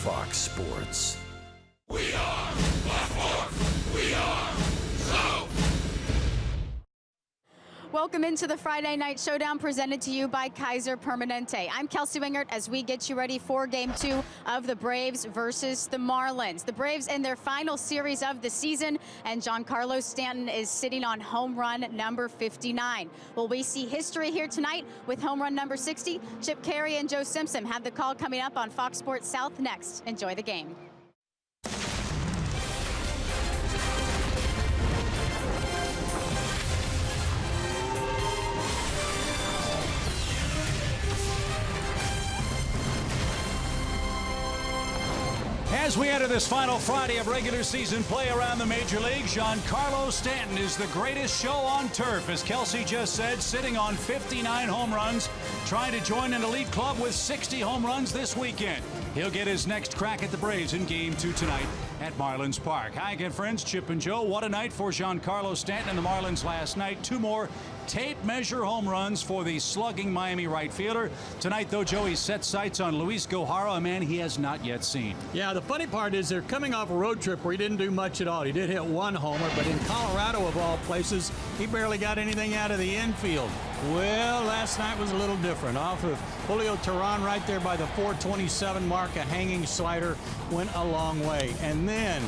Fox Sports. We are Baltimore. We are so. Welcome into the Friday Night Showdown presented to you by Kaiser Permanente. I'm Kelsey Wingert as we get you ready for Game 2 of the Braves versus the Marlins. The Braves in their final series of the season, and Giancarlo Stanton is sitting on home run number 59. Will we see history here tonight with home run number 60? Chip Caray and Joe Simpson have the call coming up on Fox Sports South next. Enjoy the game. As we enter this final Friday of regular season play around the major leagues, Giancarlo Stanton is the greatest show on turf, as Kelsey just said, sitting on 59 home runs, trying to join an elite club with 60 home runs this weekend. He'll get his next crack at the Braves in Game 2 tonight at Marlins Park. Hi again, friends. Chip and Joe. What a night for Giancarlo Stanton and the Marlins last night. Two more tape measure home runs for the slugging Miami right fielder. Tonight, though, Joe, he set sights on Luis Gohara, a man he has not yet seen. Yeah, the funny part is they're coming off a road trip where he didn't do much at all. He did hit one homer, but in Colorado, of all places, he barely got anything out of the infield. Well, last night was a little different. Off of Julio Teheran right there by the 427 mark, a hanging slider went a long way. And then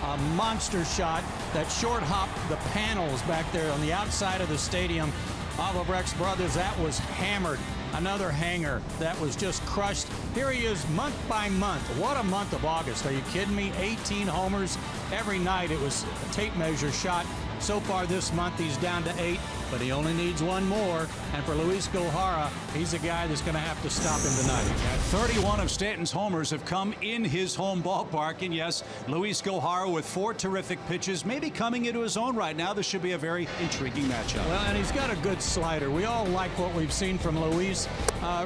a monster shot that short hopped the panels back there on the outside of the stadium off of Rex Brothers. That was hammered. Another hanger that was just crushed. Here he is month by month. What a month of August. Are you kidding me? 18 homers every night. It was a tape measure shot. So far this month, he's down to 8, but he only needs one more. And for Luis Gohara, he's a guy that's going to have to stop him tonight. 31 of Stanton's homers have come in his home ballpark. And yes, Luis Gohara with 4 terrific pitches, maybe coming into his own right now. This should be a very intriguing matchup. Well, and he's got a good slider. We all like what we've seen from Luis.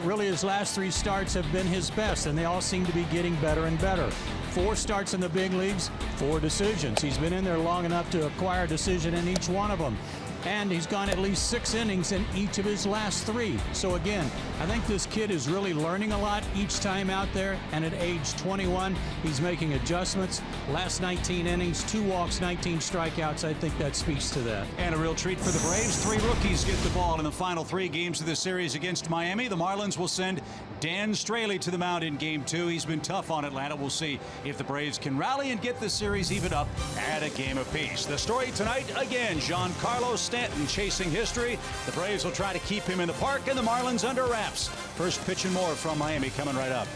Really, his last 3 starts have been his best, and they all seem to be getting better and better. 4 starts in the big leagues, 4 decisions. He's been in there long enough to acquire a decision in each one of them. And he's gone at least 6 innings in each of his last 3. So again, I think this kid is really learning a lot each time out there. And at age 21, he's making adjustments. Last 19 innings, 2 walks, 19 strikeouts. I think that speaks to that. And a real treat for the Braves. 3 rookies get the ball in the final 3 games of the series against Miami. The Marlins will send Dan Straley to the mound in Game 2. He's been tough on Atlanta. We'll see if the Braves can rally and get the series even up at a game apiece. The story tonight, again, Giancarlo Stanton chasing history. The Braves will try to keep him in the park, and the Marlins under wraps. First pitch and more from Miami coming right up.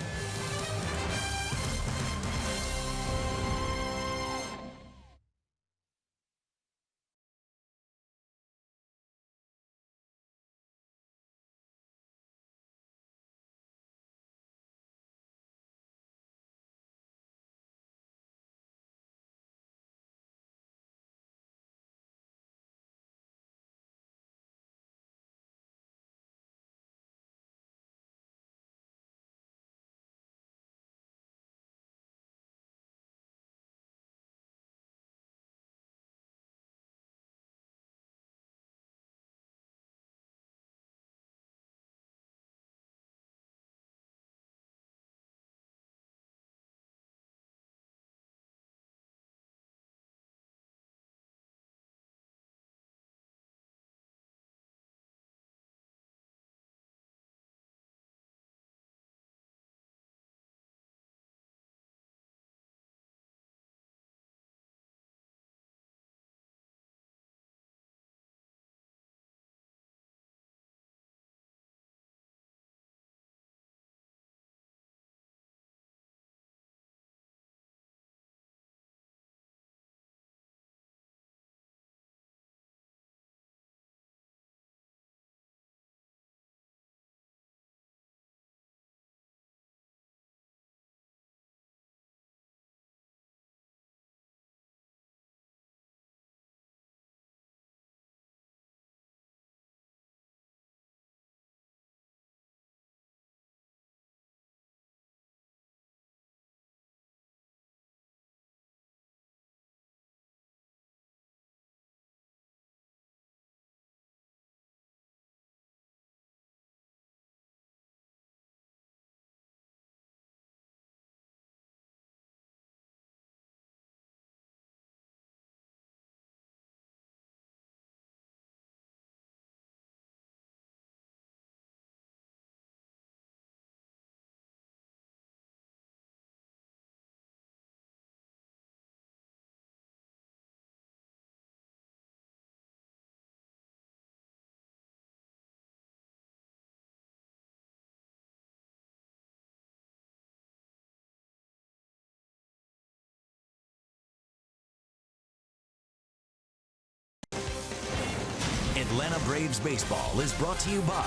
Atlanta Braves baseball is brought to you by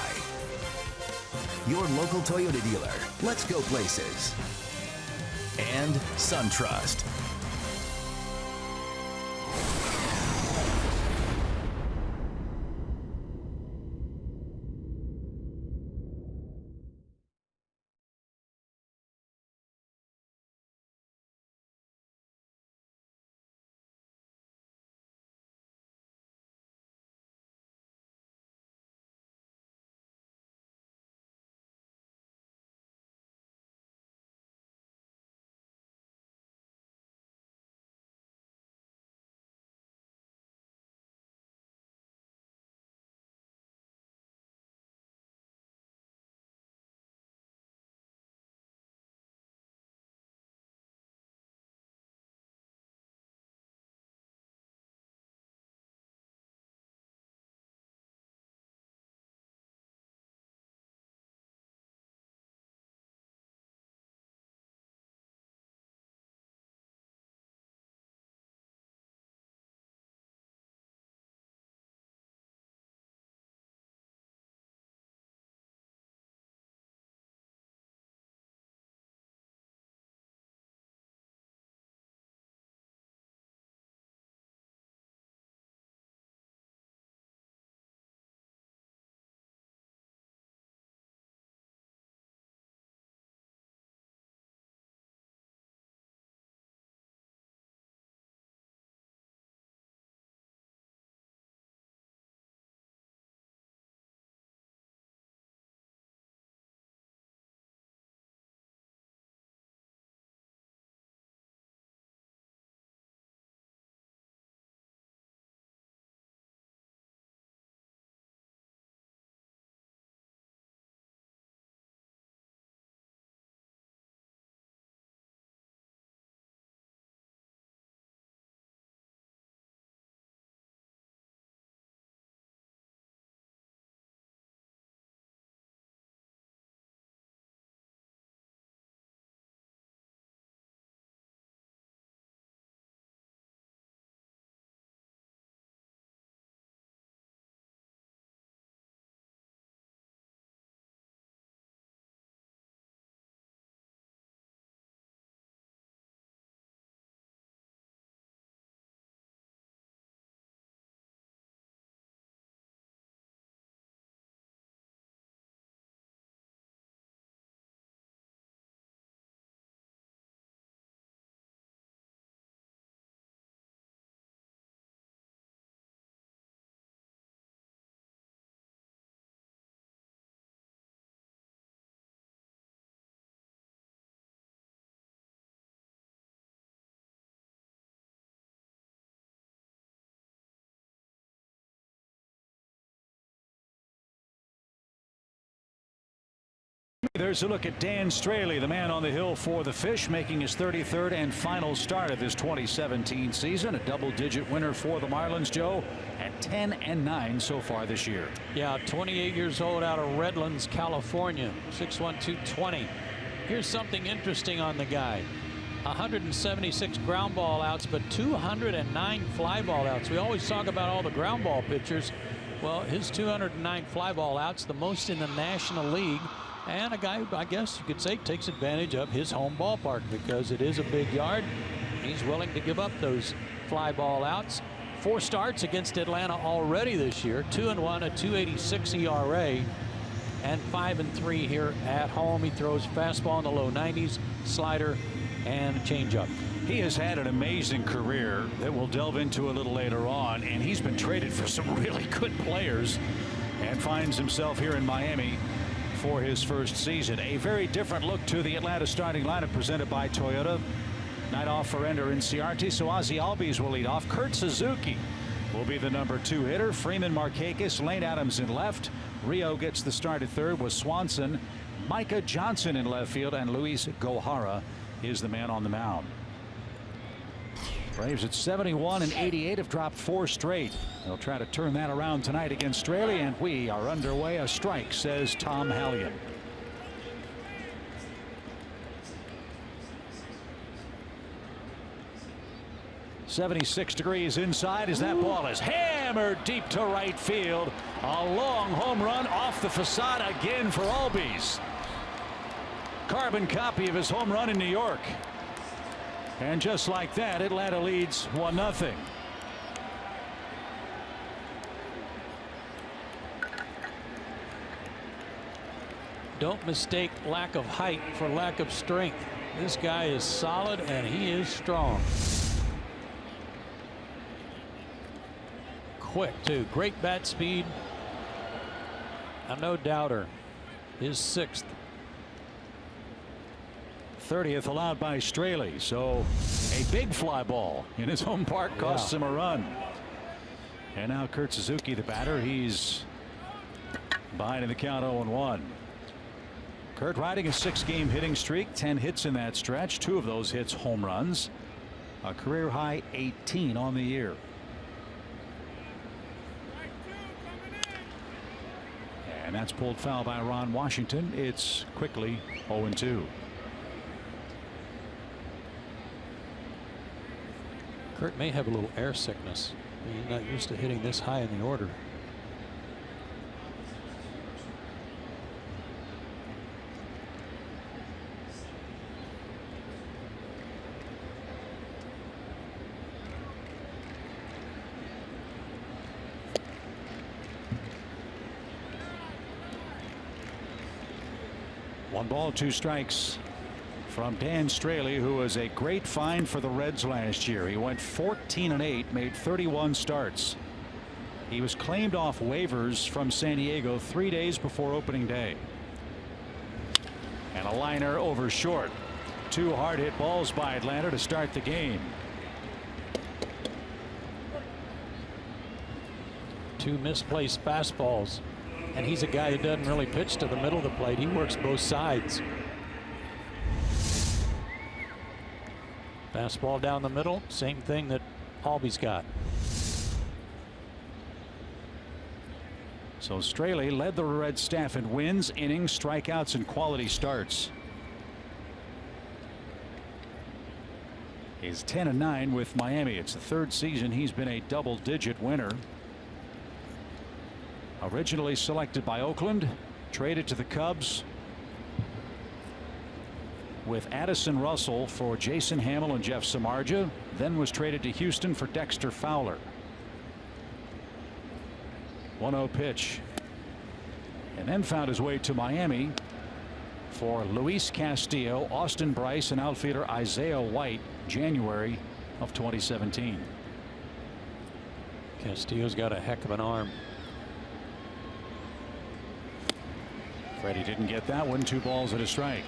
your local Toyota dealer. Let's go places. And SunTrust. There's a look at Dan Straley, the man on the hill for the Fish, making his 33rd and final start of his 2017 season. A double-digit winner for the Marlins, Joe, at 10-9 so far this year. Yeah, 28 years old, out of Redlands, California, 6'1", 220. Here's something interesting on the guy. 176 ground ball outs, but 209 fly ball outs. We always talk about all the ground ball pitchers. Well, his 209 fly ball outs, the most in the National League. And a guy who, I guess you could say, takes advantage of his home ballpark because it is a big yard. He's willing to give up those fly ball outs. 4 starts against Atlanta already this year. 2-1, a 2.86 ERA, and 5-3 here at home. He throws fastball in the low 90s, slider, and a changeup. He has had an amazing career that we'll delve into a little later on, and he's been traded for some really good players and finds himself here in Miami for his first season. A very different look to the Atlanta starting lineup presented by Toyota. Night off for Ender Inciarte, so Ozzie Albies will lead off. Kurt Suzuki will be the number 2 hitter. Freeman Markakis, Lane Adams in left. Rio gets the start at third with Swanson. Micah Johnson in left field, and Luis Gohara is the man on the mound. Braves at 71 and 88 have dropped 4 straight. They'll try to turn that around tonight against Australia, and we are underway. A strike, says Tom Hallion. 76 degrees inside as that ball is hammered deep to right field. A long home run off the facade again for Albies. Carbon copy of his home run in New York. And just like that, Atlanta leads 1-0. Don't mistake lack of height for lack of strength. This guy is solid and he is strong. Quick too. Great bat speed. I'm no doubter. His 6th. 30th allowed by Straley. So a big fly ball in his home park costs him a run. And now Kurt Suzuki, the batter, he's behind in the count 0-1. Kurt riding a 6-game hitting streak, 10 hits in that stretch, 2 of those hits home runs, a career high 18 on the year. And that's pulled foul by Ron Washington. It's quickly 0-2. Kurt may have a little air sickness. He's not used to hitting this high in the order. One ball, 2 strikes from Dan Straley, who was a great find for the Reds last year. He went 14-8, made 31 starts. He was claimed off waivers from San Diego 3 days before opening day. And a liner over short. 2 hard hit balls by Atlanta to start the game. 2 misplaced fastballs. And he's a guy who doesn't really pitch to the middle of the plate. He works both sides. Fastball down the middle, same thing that Albies got. So Straley led the Red staff in wins, innings, strikeouts, and quality starts. He's 10-9 with Miami. It's the 3rd season he's been a double-digit winner. Originally selected by Oakland, traded to the Cubs with Addison Russell for Jason Hamill and Jeff Samardzija, then was traded to Houston for Dexter Fowler. 1-0 pitch. And then found his way to Miami for Luis Castillo, Austin Bryce, and outfielder Isaiah White, January of 2017. Castillo's got a heck of an arm. Freddie didn't get that one. 2 balls and a strike.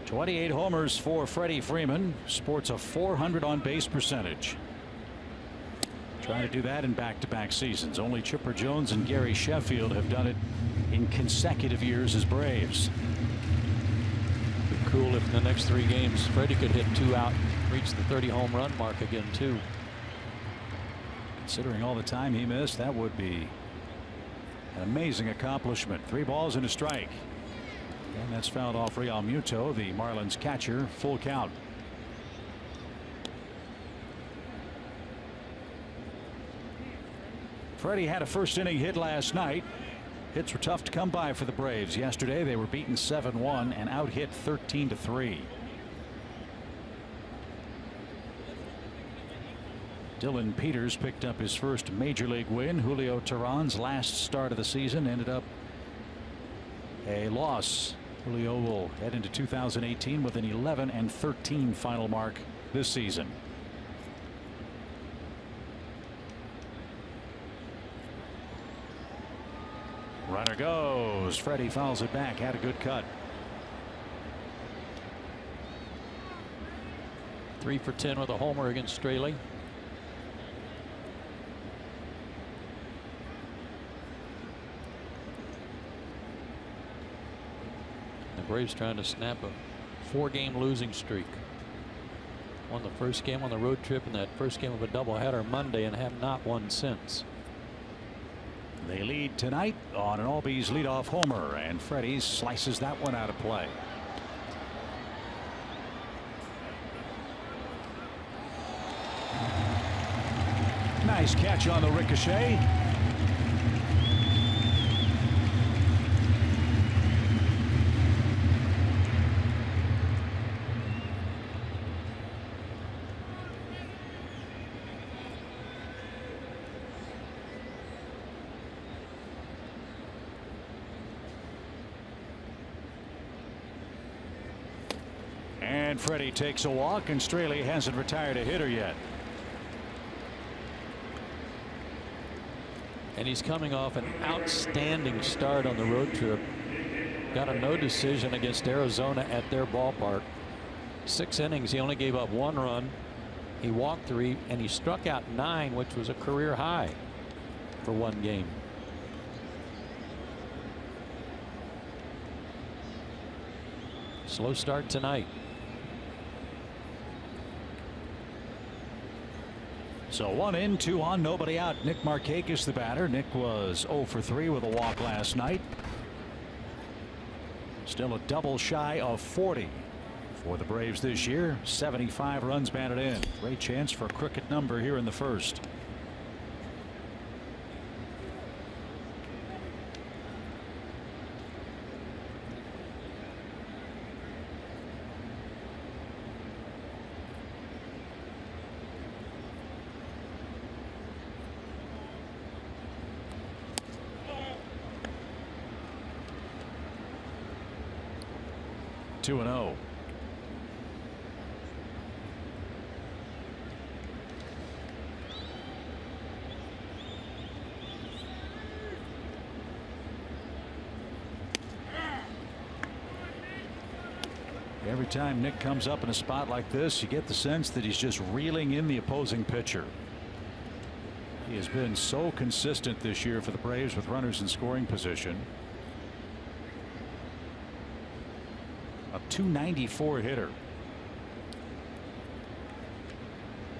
.28 homers for Freddie Freeman, sports a .400 on base percentage. Trying to do that in back-to-back seasons. Only Chipper Jones and Gary Sheffield have done it in consecutive years as Braves. Be cool if in the next 3 games Freddie could hit 2 out, reach the 30 home run mark again too. Considering all the time he missed, that would be an amazing accomplishment. 3 balls and a strike. And that's fouled off Real Muto, the Marlins catcher. Full count. Freddie had a first inning hit last night. Hits were tough to come by for the Braves. Yesterday they were beaten 7-1 and out hit 13-3. Dylan Peters picked up his first major league win. Julio Teheran's last start of the season ended up a loss. Julio will head into 2018 with an 11-13 final mark this season. Runner goes. Freddie fouls it back. Had a good cut. 3 for 10 with a homer against Straley. Braves trying to snap a 4-game losing streak. Won the first game on the road trip and that first game of a doubleheader Monday and have not won since. They lead tonight on an Albies leadoff homer, and Freddie slices that one out of play. Nice catch on the ricochet. And Freddie takes a walk, and Straley hasn't retired a hitter yet. And he's coming off an outstanding start on the road trip. Got a no decision against Arizona at their ballpark. 6 innings, he only gave up 1 run. He walked 3, and he struck out 9, which was a career high for 1 game. Slow start tonight. So 1 in, 2 on, nobody out. Nick Markakis the batter. Nick was 0 for 3 with a walk last night. Still a double shy of 40 for the Braves this year. 75 runs batted in. Great chance for a crooked number here in the first. Two and 0. Every time Nick comes up in a spot like this, you get the sense that he's just reeling in the opposing pitcher. He has been so consistent this year for the Braves with runners in scoring position. A .294 hitter.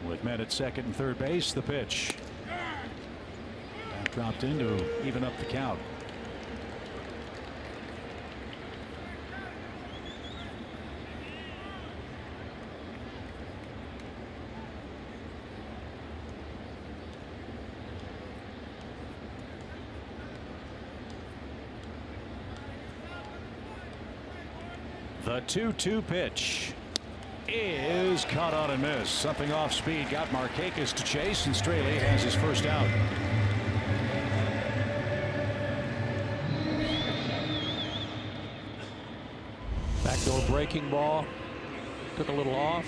With men at second and third base, the pitch. That dropped in to even up the count. The 2-2 pitch is caught on and missed. Something off speed got Markakis to chase, and Straley has his first out. Backdoor breaking ball. Took a little off.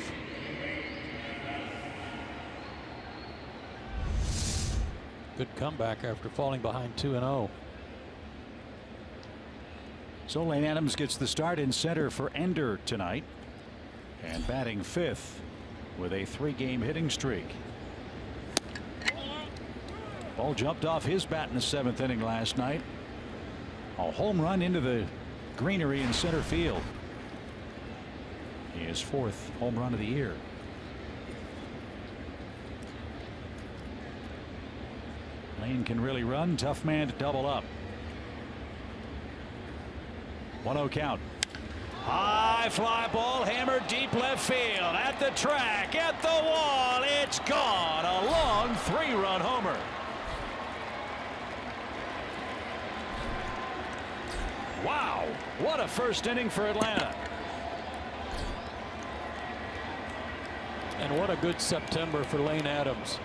Good comeback after falling behind 2-0. So Lane Adams gets the start in center for Ender tonight, and batting 5th with a 3-game hitting streak. Ball jumped off his bat in the 7th inning last night. A home run into the greenery in center field. His 4th home run of the year. Lane can really run. Tough man to double up. 1-0 count. High fly ball hammered deep left field, at the track, at the wall. It's gone. A long 3-run homer. Wow, what a first inning for Atlanta. And what a good September for Lane Adams.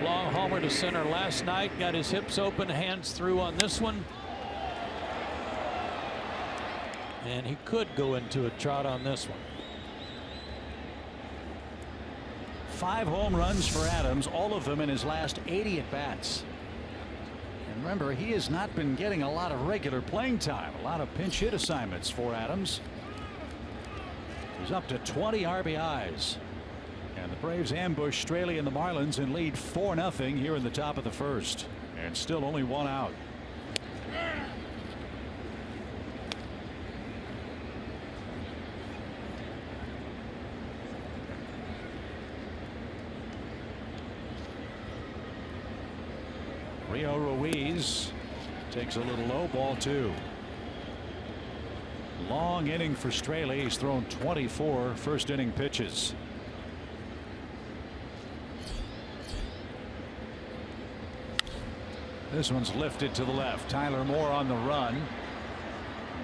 Long homer to center last night. Got his hips open, hands through on this one. And he could go into a trot on this one. 5 home runs for Adams, all of them in his last 80 at bats. And remember, he has not been getting a lot of regular playing time. A lot of pinch hit assignments for Adams. He's up to 20 RBIs. And the Braves ambush Straley and the Marlins and lead 4-0 here in the top of the first. And still only 1 out. Rio Ruiz takes a little low, ball 2. Long inning for Straley. He's thrown 24 first inning pitches. This one's lifted to the left. Tyler Moore on the run.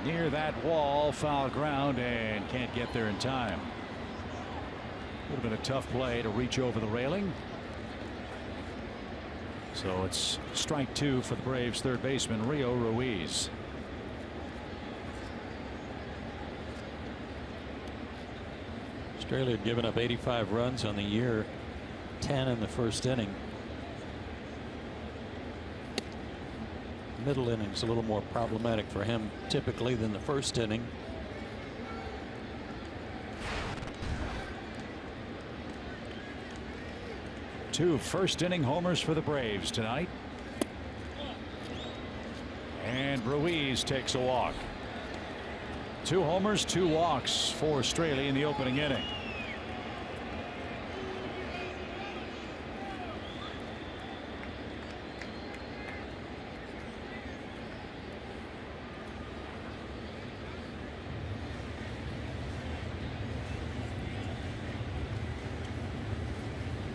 Near that wall, foul ground, and can't get there in time. Would have been a tough play to reach over the railing. So it's strike 2 for the Braves third baseman Rio Ruiz. Australia had given up 85 runs on the year, 10 in the first inning. Middle inning's a little more problematic for him typically than the first inning. Two first inning homers for the Braves tonight. And Ruiz takes a walk. 2 homers, 2 walks for Straley in the opening inning.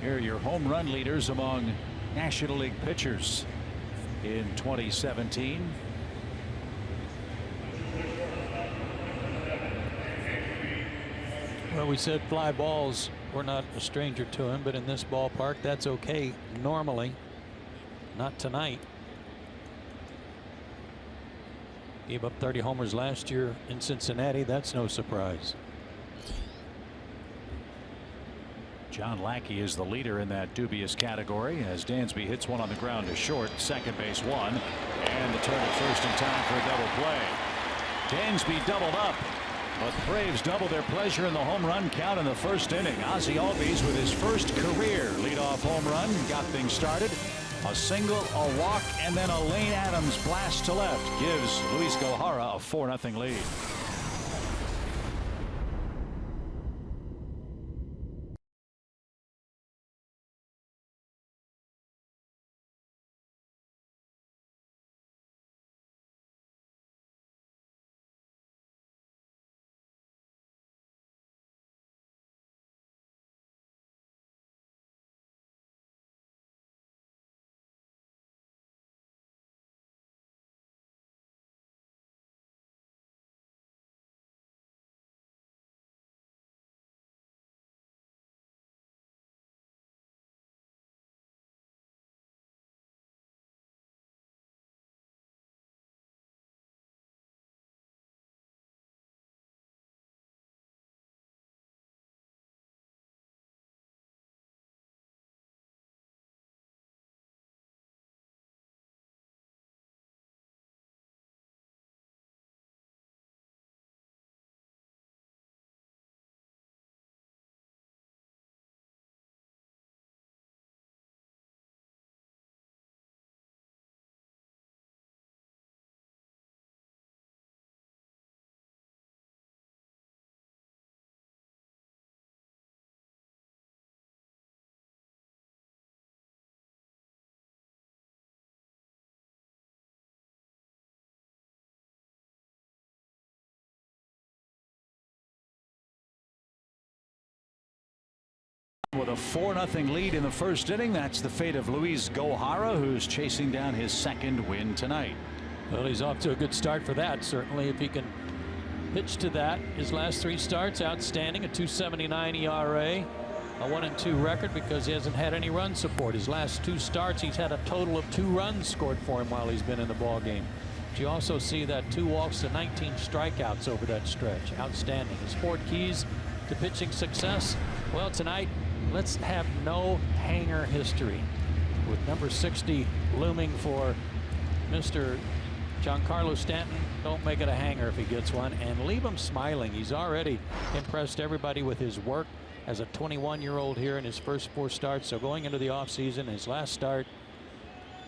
Here are your home run leaders among National League pitchers in 2017. Well, we said fly balls were not a stranger to him, but in this ballpark, that's okay normally. Not tonight. Gave up 30 homers last year in Cincinnati. That's no surprise. John Lackey is the leader in that dubious category as Dansby hits one on the ground to short. Second base 1. And the turn at first in time for a double play. Dansby doubled up. But the Braves doubled their pleasure in the home run count in the first inning. Ozzie Albies with his first career leadoff home run got things started. A single, a walk, and then a Lane Adams blast to left gives Luis Gohara a 4-0 lead. With a 4-0 lead in the first inning, that's the fate of Luis Gohara, who's chasing down his second win tonight. Well, he's off to a good start for that. Certainly, if he can pitch to that. His last 3 starts, outstanding. A 2.79 ERA, a 1-2 record because he hasn't had any run support. His last 2 starts, he's had a total of 2 runs scored for him while he's been in the ball game. But you also see that 2 walks to 19 strikeouts over that stretch. Outstanding. His 4 keys to pitching success. Well, tonight, let's have no hanger history, with number 60 looming for Mr. Giancarlo Stanton. Don't make it a hanger if he gets one, and leave him smiling. He's already impressed everybody with his work as a 21-year-old here in his first 4 starts. So going into the offseason, his last start,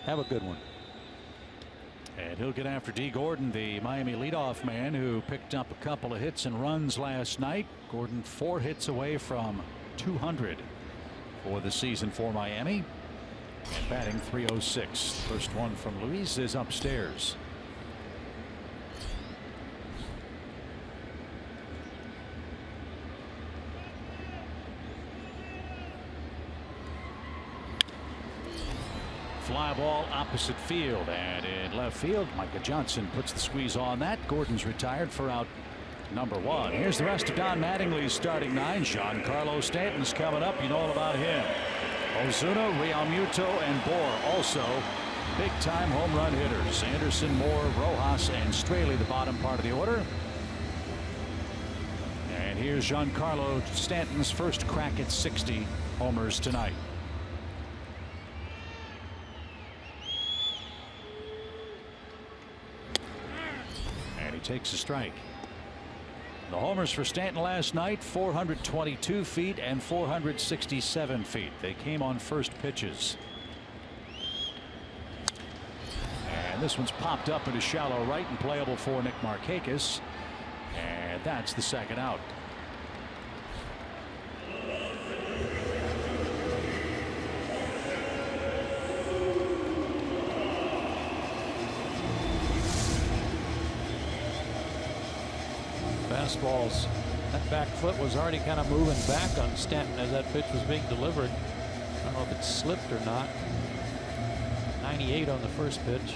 have a good one. And he'll get after D. Gordon, the Miami leadoff man who picked up a couple of hits and runs last night. Gordon 4 hits away from 200 for the season for Miami. And batting .306. First one from Luis is upstairs. Fly ball opposite field, and in left field Micah Johnson puts the squeeze on that. Gordon's retired for out number 1. Here's the rest of Don Mattingly's starting 9. Giancarlo Stanton's coming up. You know all about him. Ozuna, Realmuto, and Bohr also big time home run hitters. Anderson, Moore, Rojas, and Straley the bottom part of the order. And here's Giancarlo Stanton's first crack at 60 homers tonight. And he takes a strike. The homers for Stanton last night, 422 feet and 467 feet. They came on first pitches. And this one's popped up into shallow right and playable for Nick Markakis. And that's the second out. Fastballs. That back foot was already kind of moving back on Stanton as that pitch was being delivered. I don't know if it slipped or not. 98 on the first pitch.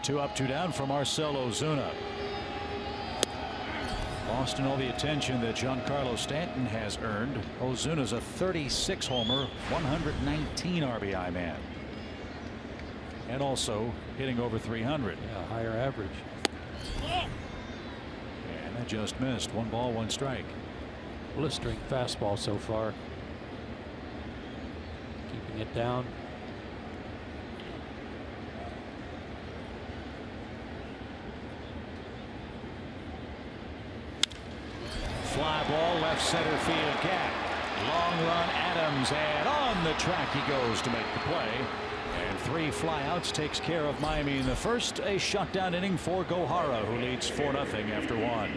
Two up, two down for Marcell Ozuna. Lost in all the attention that Giancarlo Stanton has earned. Ozuna's a 36 homer, 119 RBI man. And also hitting over 300. Yeah, higher average. And that just missed. 1 ball, 1 strike. Blistering fastball so far. Keeping it down. Fly ball, left center field gap. Long run, Adams, and on the track he goes to make the play. And 3 flyouts takes care of Miami in the first. A shutdown inning for Gohara, who leads 4-0 after 1.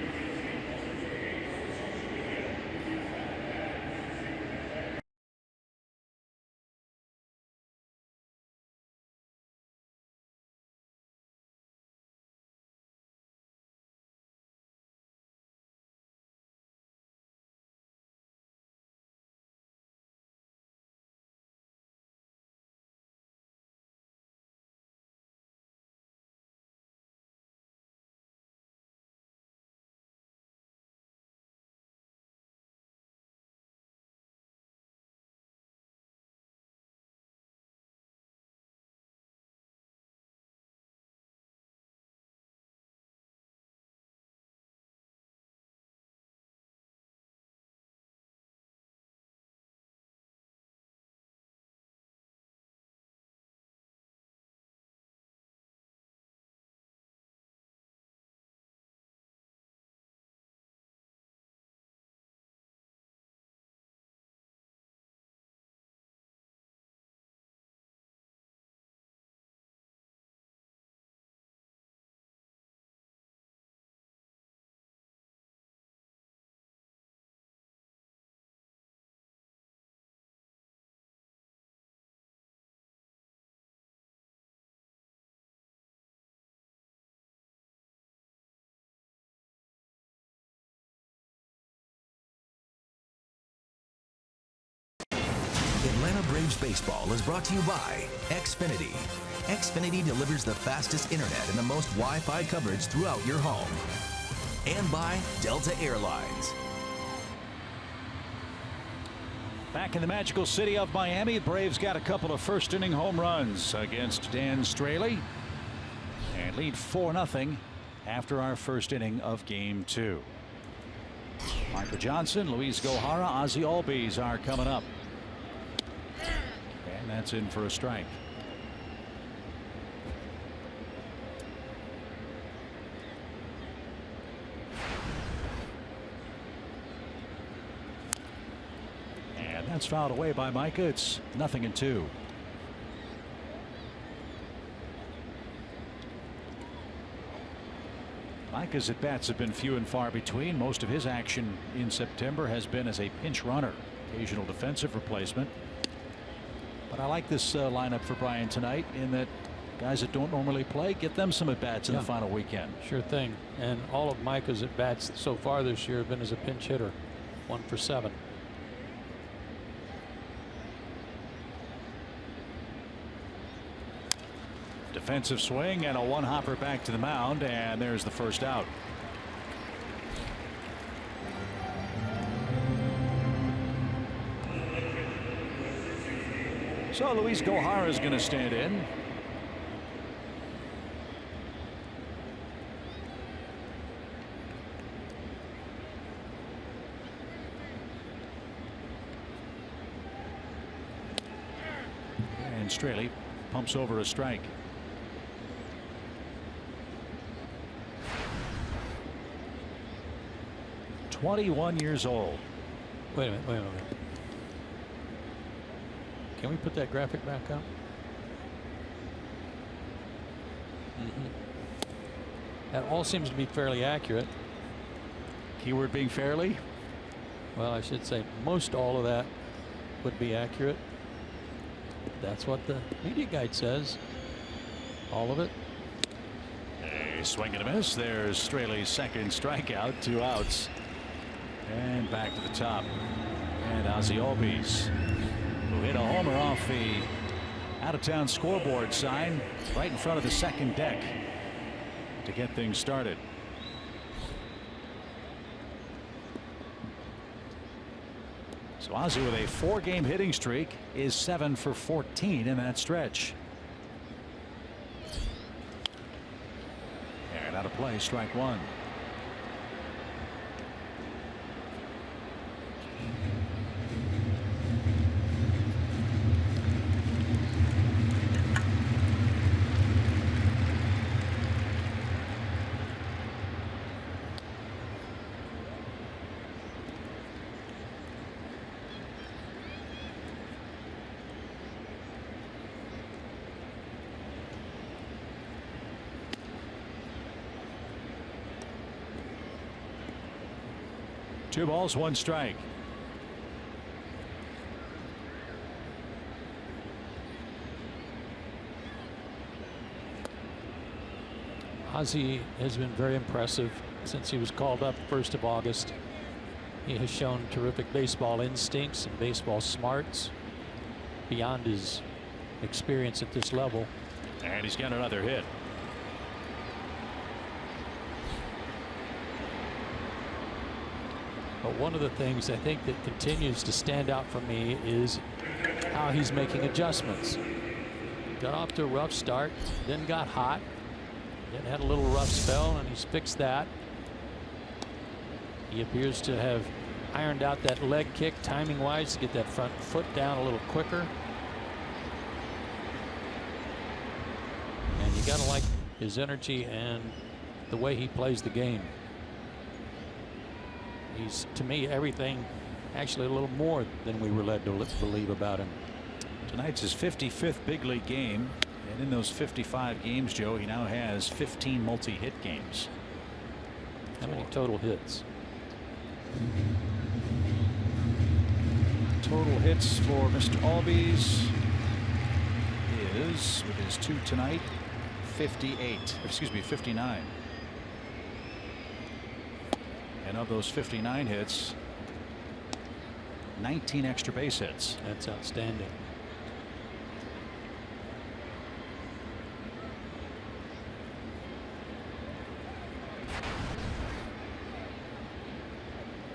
Atlanta Braves baseball is brought to you by Xfinity. Xfinity delivers the fastest internet and the most Wi-Fi coverage throughout your home. And by Delta Airlines. Back in the magical city of Miami, the Braves got a couple of first inning home runs against Dan Straley and lead 4-0 after our first inning of game 2. Micah Johnson, Luis Gohara, Ozzie Albies are coming up. And that's in for a strike. And that's fouled away by Micah. It's 0-2. Micah Tanaka's at bats have been few and far between. Most of his action in September has been as a pinch runner, occasional defensive replacement. But I like this lineup for Brian tonight in that guys that don't normally play, get them some at bats in the final weekend. Sure thing. And all of Micah's at bats so far this year have been as a pinch hitter, 1 for 7. Defensive swing and a one-hopper back to the mound, and there's the first out. So Luis Gohara is going to stand in. And Straley pumps over a strike. "21 years old." Wait a minute. Can we put that graphic back up? That all seems to be fairly accurate. Keyword being fairly? Well, I should say most all of that would be accurate. That's what the media guide says. All of it. A swing and a miss. There's Straley's second strikeout, 2 outs. And back to the top. And Ozzie Albies, who hit a homer off the out-of-town scoreboard sign right in front of the second deck to get things started. So Ozzie, with a 4-game hitting streak, is 7 for 14 in that stretch. And out of play, strike 1. Two balls, 1 strike. Ozzie has been very impressive since he was called up 1st of August. He has shown terrific baseball instincts and baseball smarts beyond his experience at this level. And he's got another hit. But one of the things I think that continues to stand out for me is how he's making adjustments. Got off to a rough start, then got hot, then had a little rough spell, and he's fixed that. He appears to have ironed out that leg kick timing wise to get that front foot down a little quicker. And you got to like his energy and the way he plays the game. He's, to me, everything, actually a little more than we were led to believe about him. Tonight's his 55th big league game, and in those 55 games, Joe, he now has 15 multi-hit games. How many total hits? Total hits for Mr. Albies is, with his 2 tonight, 59. And of those 59 hits, 19 extra base hits. That's outstanding.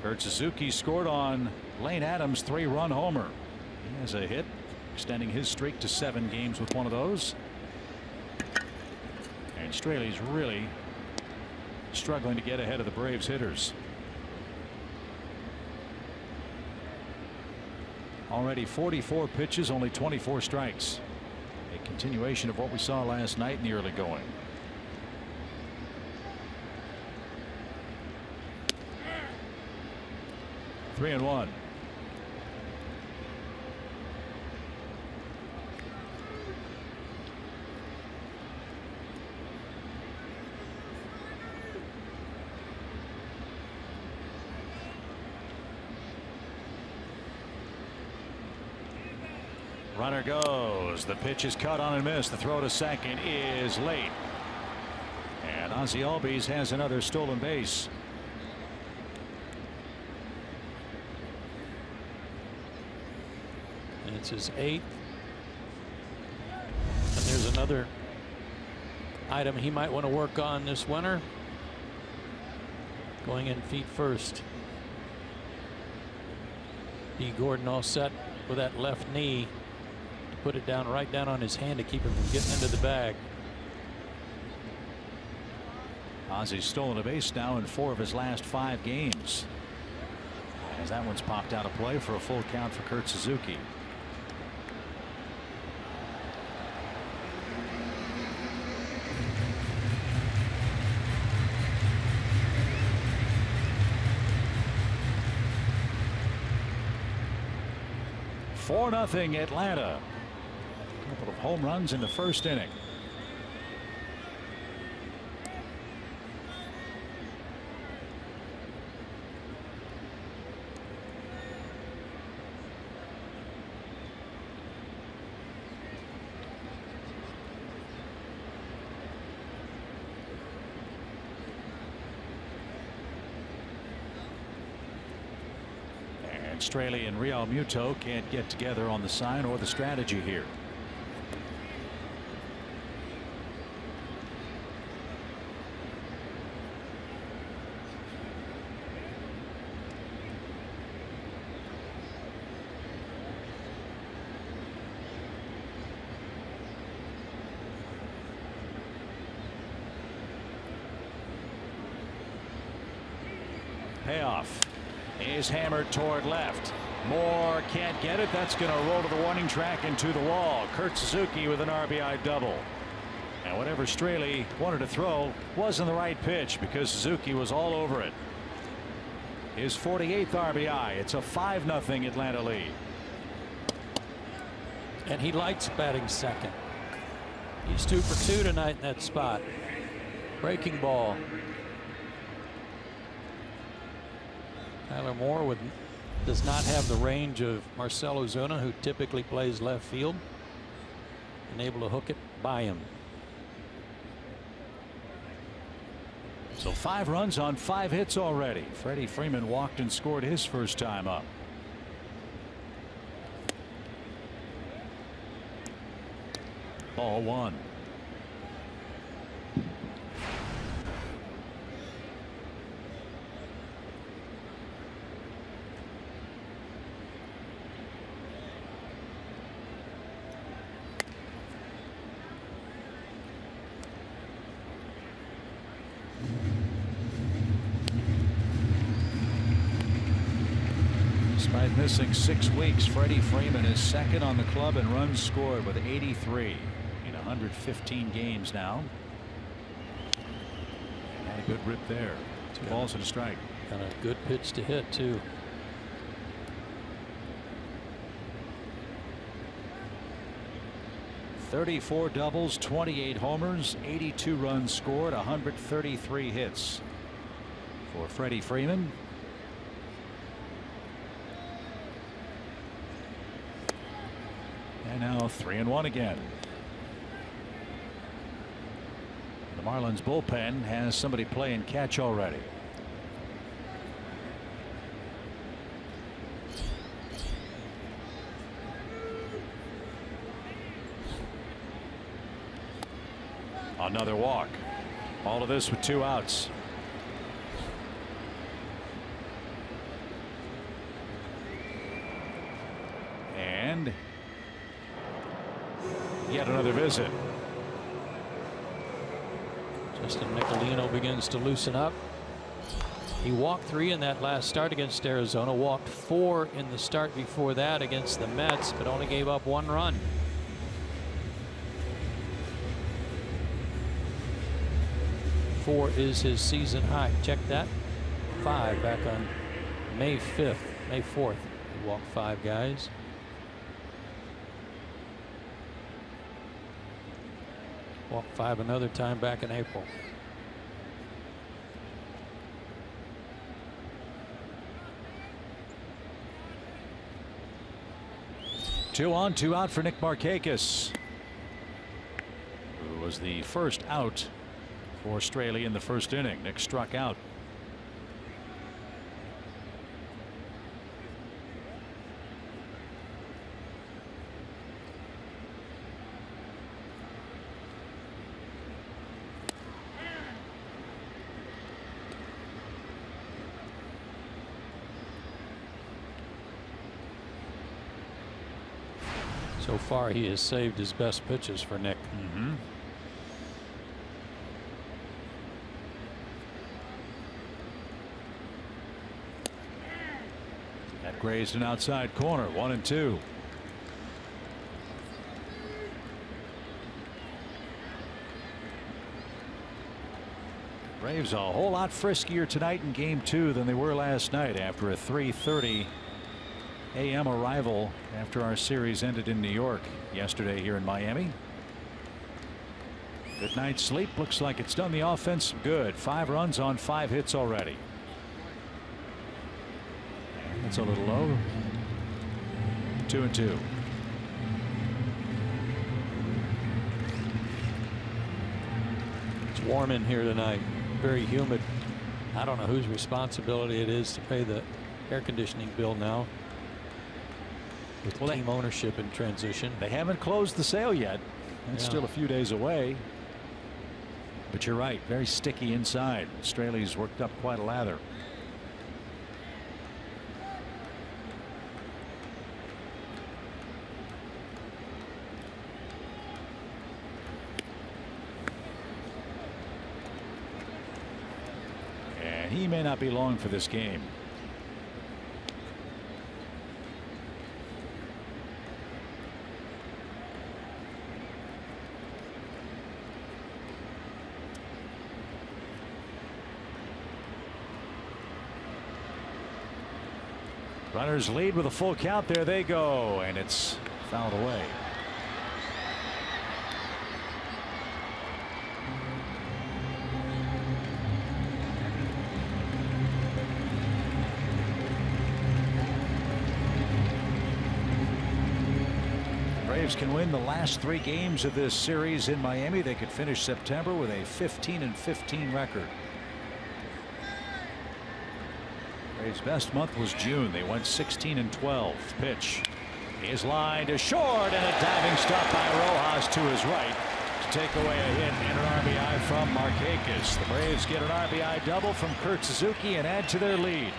Kurt Suzuki scored on Lane Adams' 3-run homer. He has a hit, extending his streak to 7 games with one of those. And Straley's really struggling to get ahead of the Braves hitters. Already 44 pitches, only 24 strikes. A continuation of what we saw last night in the early going. Three and one. Runner goes. The pitch is cut on and missed. The throw to second is late. And Ozzie Albies has another stolen base. And it's his 8th. And there's another item he might want to work on this winter. Going in feet first. D. Gordon all set with that left knee to put it down right down on his hand to keep him from getting into the bag. Ozzie's stolen a base now in 4 of his last 5 games. As that one's popped out of play for a full count for Kurt Suzuki. For 4-0 Atlanta. A couple of home runs in the first inning. Straley and Real Muto can't get together on the sign or the strategy here. Payoff is hammered toward left. Moore can't get it. That's going to roll to the warning track into the wall. Kurt Suzuki with an RBI double. And whatever Straley wanted to throw wasn't the right pitch because Suzuki was all over it. His 48th RBI. It's a 5-0 Atlanta lead. And he likes batting second. He's 2 for 2 tonight in that spot. Breaking ball. Tyler Moore does not have the range of Marcell Ozuna, who typically plays left field, and able to hook it by him. So 5 runs on 5 hits already. Freddie Freeman walked and scored his first time up. Ball 1. Despite missing 6 weeks, Freddie Freeman is second on the club in runs scored with 83 in 115 games now. Had a good rip there. 2 balls and a strike. And a good pitch to hit too. .34 doubles, 28 homers, 82 runs scored, 133 hits for Freddie Freeman. And now 3-1 again. The Marlins bullpen has somebody playing catch already. Another walk. All of this with 2 outs. And yet another visit. Justin Nicolino begins to loosen up. He walked 3 in that last start against Arizona, walked 4 in the start before that against the Mets, but only gave up 1 run. Four is his season high. Check that. 5 back on May 5th, May 4th. He walked 5 guys. Walked 5 another time back in April. 2 on, 2 out for Nick Markakis, who was the first out for Straley in the first inning. Nick struck out. So far, he has saved his best pitches for Nick. That grazed an outside corner. 1-2. Braves a whole lot friskier tonight in game 2 than they were last night after a 3:30 a.m. arrival after our series ended in New York yesterday here in Miami. Good night's sleep. Looks like it's done the offense good. 5 runs on 5 hits already. That's a little low. 2-2. It's warm in here tonight. Very humid. I don't know whose responsibility it is to pay the air conditioning bill now. With team ownership in transition. They haven't closed the sale yet. It's still a few days away. But you're right, very sticky inside. Straley's worked up quite a lather. And he may not be long for this game. Runners lead with a full count. There they go, and it's fouled away. Braves can win the last 3 games of this series in Miami. They could finish September with a 15-15 record. His best month was June. They went 16-12. Pitch is lined to short, and a diving stop by Rojas to his right to take away a hit and an RBI from Markakis. The Braves get an RBI double from Kurt Suzuki and add to their lead.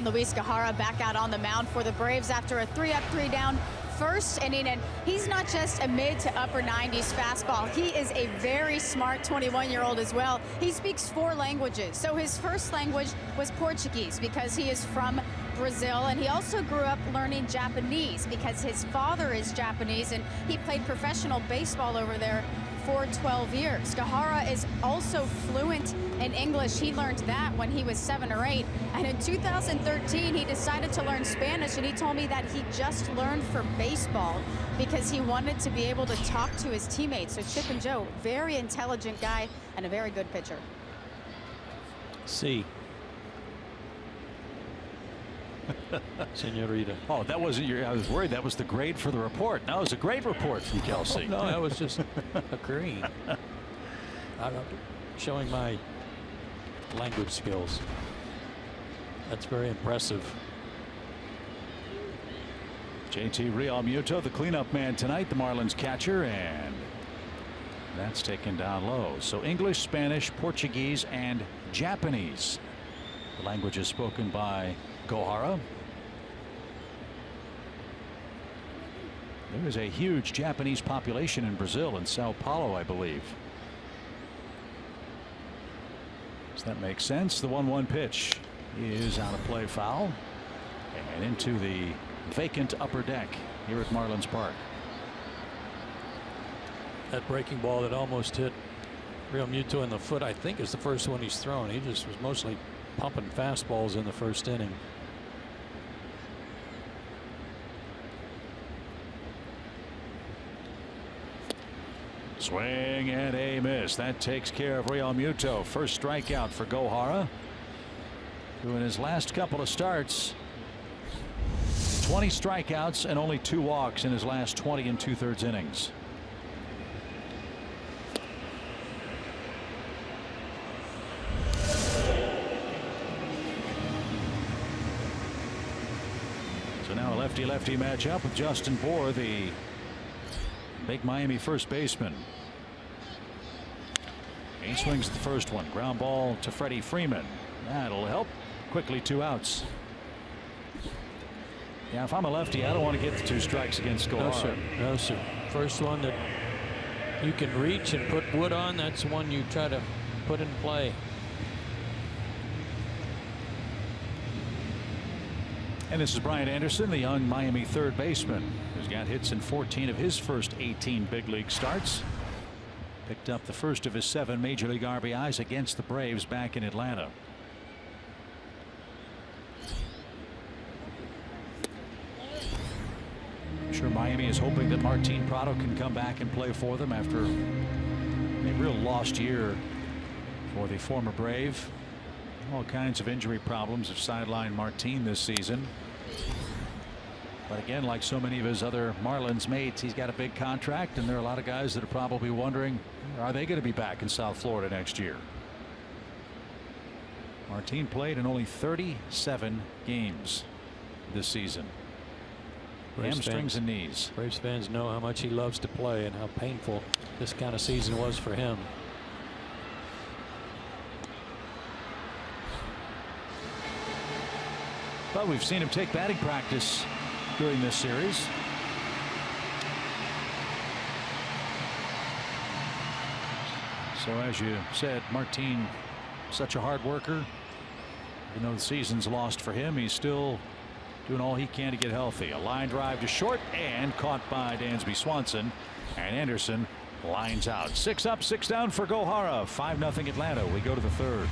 Luis Guijarro back out on the mound for the Braves after a 3-up, 3-down first inning, and he's not just a mid to upper 90s fastball. He is a very smart 21-year-old as well. He speaks 4 languages. So his first language was Portuguese because he is from Brazil, and he also grew up learning Japanese because his father is Japanese, and he played professional baseball over there for 12 years. Gohara is also fluent in English. He learned that when he was 7 or 8. And in 2013, he decided to learn Spanish, and he told me that he just learned for baseball because he wanted to be able to talk to his teammates. So Chip and Joe, very intelligent guy and a very good pitcher. C. Senorita. Oh, that wasn't your. I was worried that was the grade for the report. No, it was a great report from Kelsey. No, that was just agreeing. I'm showing my language skills. That's very impressive. JT Realmuto, the cleanup man tonight, the Marlins catcher, and that's taken down low. So English, Spanish, Portuguese, and Japanese. The language is spoken by Gohara. There is a huge Japanese population in Brazil, in Sao Paulo, I believe. Does that make sense? The 1-1 pitch is out of play, foul, and into the vacant upper deck here at Marlins Park. That breaking ball that almost hit Realmuto in the foot, I think, is the first one he's thrown. He just was mostly pumping fastballs in the first inning. Swing and a miss. That takes care of Realmuto. First strikeout for Gohara, who in his last couple of starts 20 strikeouts and only 2 walks in his last 20 2/3 innings. So now a lefty-lefty matchup with Justin Bour, the big Miami first baseman. He swings the first one. Ground ball to Freddie Freeman. That'll help. Quickly 2 outs. Yeah, if I'm a lefty, I don't want to get the 2 strikes against Gohara. No, sir. No, sir. First one that you can reach and put wood on, that's the one you try to put in play. And this is Brian Anderson, the young Miami third baseman, who's got hits in 14 of his first 18 big league starts. Picked up the first of his 7 major league RBIs against the Braves back in Atlanta. I'm sure Miami is hoping that Martin Prado can come back and play for them after a real lost year for the former Brave. All kinds of injury problems have sidelined Martin this season. But again, like so many of his other Marlins mates, he's got a big contract, and there are a lot of guys that are probably wondering, are they going to be back in South Florida next year? Martin played in only 37 games this season. Hamstrings and knees. Braves fans know how much he loves to play and how painful this kind of season was for him. But we've seen him take batting practice during this series. So as you said, Martin, such a hard worker. Even though the season's lost for him, he's still doing all he can to get healthy. A line drive to short and caught by Dansby Swanson, and Anderson lines out. 6 up, 6 down for Gohara. 5-0 Atlanta. We go to the 3rd.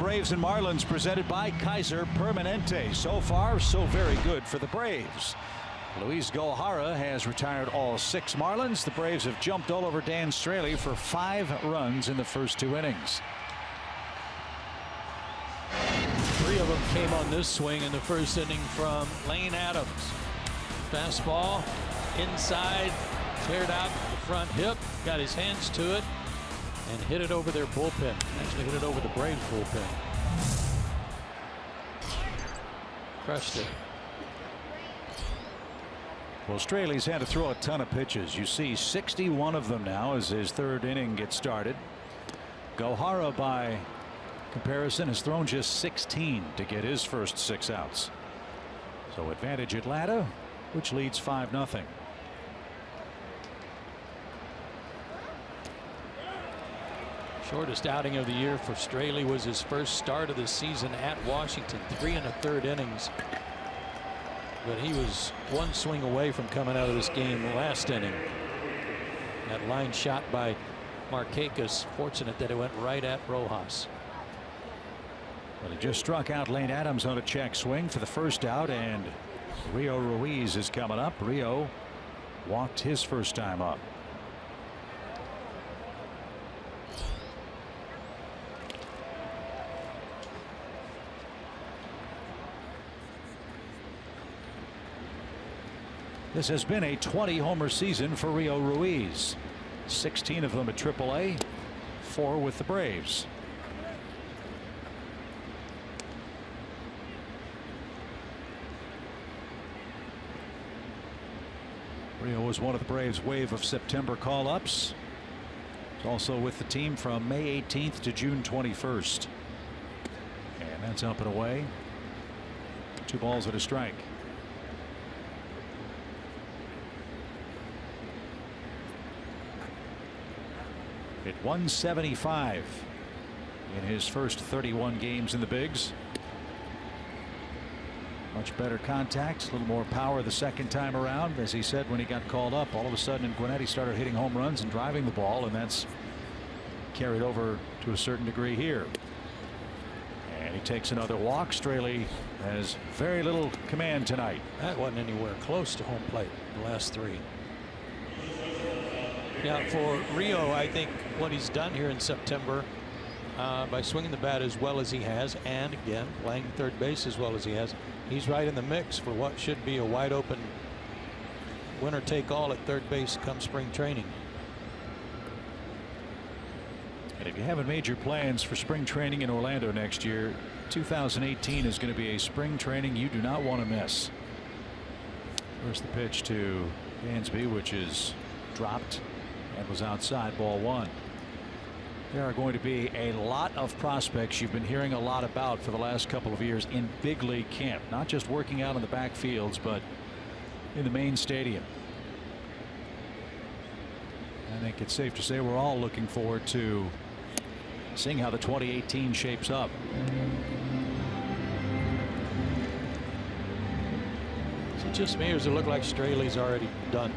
Braves and Marlins, presented by Kaiser Permanente. So far, so very good for the Braves. Luis Gohara has retired all 6 Marlins. The Braves have jumped all over Dan Straley for 5 runs in the first 2 innings. 3 of them came on this swing in the first inning from Lane Adams. Fastball inside, cleared out the front hip, got his hands to it, and hit it over their bullpen. Actually hit it over the Braves bullpen. Crushed it. Well, Straley's had to throw a ton of pitches. You see 61 of them now as his 3rd inning gets started. Gohara, by comparison, has thrown just 16 to get his first 6 outs. So advantage Atlanta, which leads 5-0. Shortest outing of the year for Straley was his first start of the season at Washington, 3 1/3 innings. But he was 1 swing away from coming out of this game last inning. That line shot by Markakis, fortunate that it went right at Rojas. Well, he just struck out Lane Adams on a check swing for the first out, and Rio Ruiz is coming up. Rio walked his first time up. This has been a 20-homer season for Rio Ruiz. 16 of them at AAA, 4 with the Braves. Rio was one of the Braves' wave of September call-ups. He's also with the team from May 18th to June 21st. And that's up and away. 2 balls and a strike. Hit 175 in his first 31 games in the bigs. Much better contact, a little more power the second time around. As he said when he got called up, all of a sudden Gwinnett started hitting home runs and driving the ball, and that's carried over to a certain degree here. And he takes another walk. Straley has very little command tonight. That wasn't anywhere close to home plate, the last 3. Yeah, for Rio, I think what he's done here in September by swinging the bat as well as he has, and again playing third base as well as he has, he's right in the mix for what should be a wide open winner take all at third base come spring training. And if you haven't made your plans for spring training in Orlando next year, 2018 is going to be a spring training you do not want to miss. First the pitch to Dansby, which is dropped and was outside, ball 1. There are going to be a lot of prospects you've been hearing a lot about for the last couple of years in big league camp, not just working out in the backfields, but in the main stadium. I think it's safe to say we're all looking forward to seeing how the 2018 shapes up. Is it just me, or does it look like Straley's already done?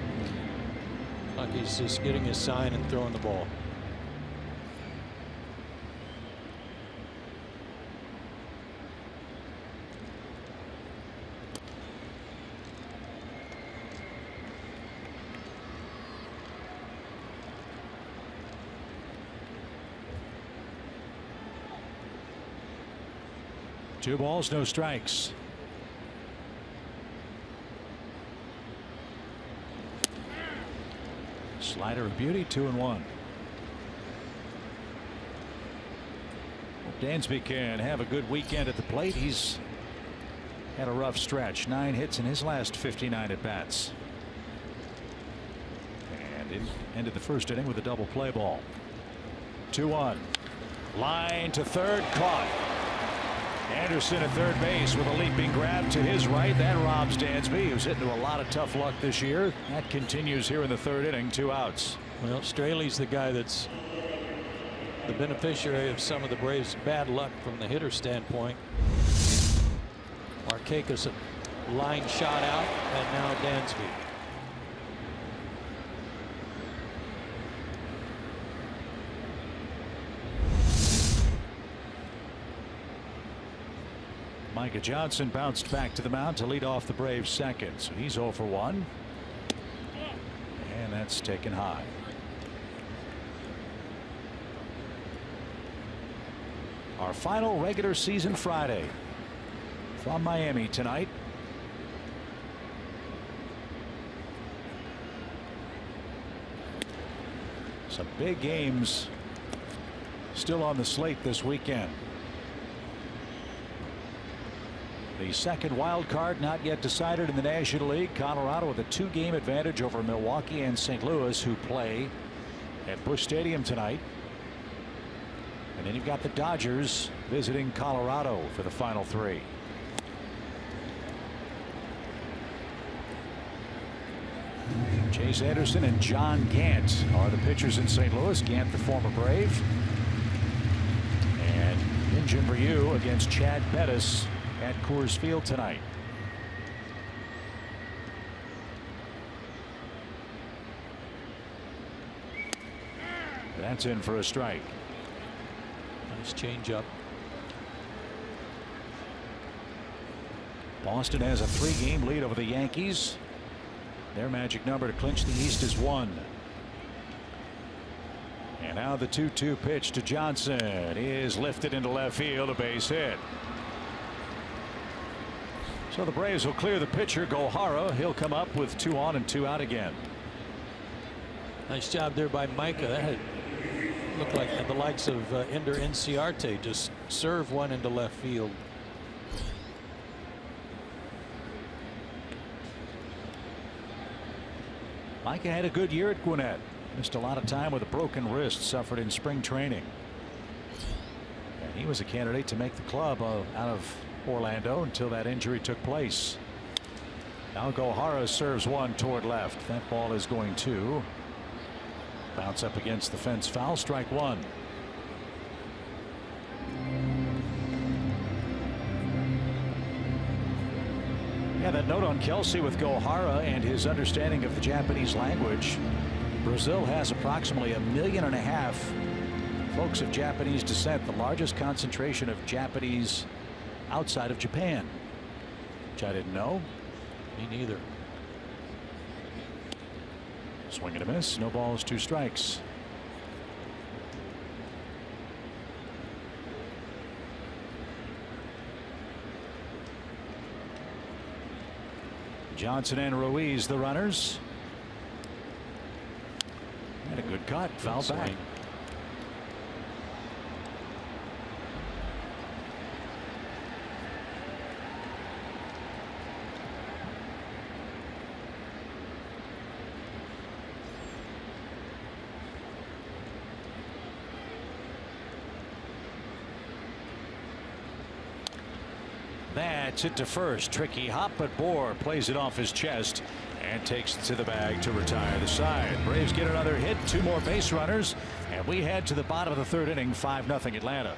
Like he's just getting his sign and throwing the ball. Two balls, no strikes. Slider of beauty, 2-1. Dansby can have a good weekend at the plate. He's had a rough stretch. 9 hits in his last 59 at bats. And ended the first inning with a double play ball. 2-1. Line to third, caught. Anderson at third base with a leaping grab to his right. That robs Dansby, who's hit into a lot of tough luck this year. That continues here in the third inning. 2 outs. Well, Straley's the guy that's the beneficiary of some of the Braves' bad luck from the hitter standpoint. Markakis a line shot out, and now Dansby. Micah Johnson bounced back to the mound to lead off the Braves second. So he's 0 for 1. And that's taken high. Our final regular season Friday from Miami tonight. Some big games still on the slate this weekend. The second wild card not yet decided in the National League. Colorado with a 2-game advantage over Milwaukee and St. Louis, who play at Busch Stadium tonight. And then you've got the Dodgers visiting Colorado for the final 3. Chase Anderson and John Gant are the pitchers in St. Louis. Gant, the former Brave. And Hyun-Jin Ryu against Chad Bettis at Coors Field tonight. That's in for a strike. Nice changeup. Boston has a 3-game lead over the Yankees. Their magic number to clinch the East is 1. And now the 2-2 pitch to Johnson is lifted into left field, a base hit. So the Braves will clear the pitcher, Gohara. He'll come up with 2 on and 2 out again. Nice job there by Micah. That had looked like the likes of Ender Inciarte just serve one into left field. Micah had a good year at Gwinnett. Missed a lot of time with a broken wrist suffered in spring training. And he was a candidate to make the club out of Orlando until that injury took place. Now Gohara serves one toward left. That ball is going to bounce up against the fence. Foul, strike 1. Yeah, that note on Kelsey with Gohara and his understanding of the Japanese language. Brazil has approximately 1.5 million folks of Japanese descent, the largest concentration of Japanese outside of Japan, which I didn't know. Me neither. Swing and a miss. No balls, 2 strikes. Johnson and Ruiz the runners. And a good cut. Foul back. That's hit to first. Tricky hop, but Bohr plays it off his chest and takes it to the bag to retire the side. Braves get another hit, 2 more base runners, and we head to the bottom of the 3rd inning, 5-0 Atlanta.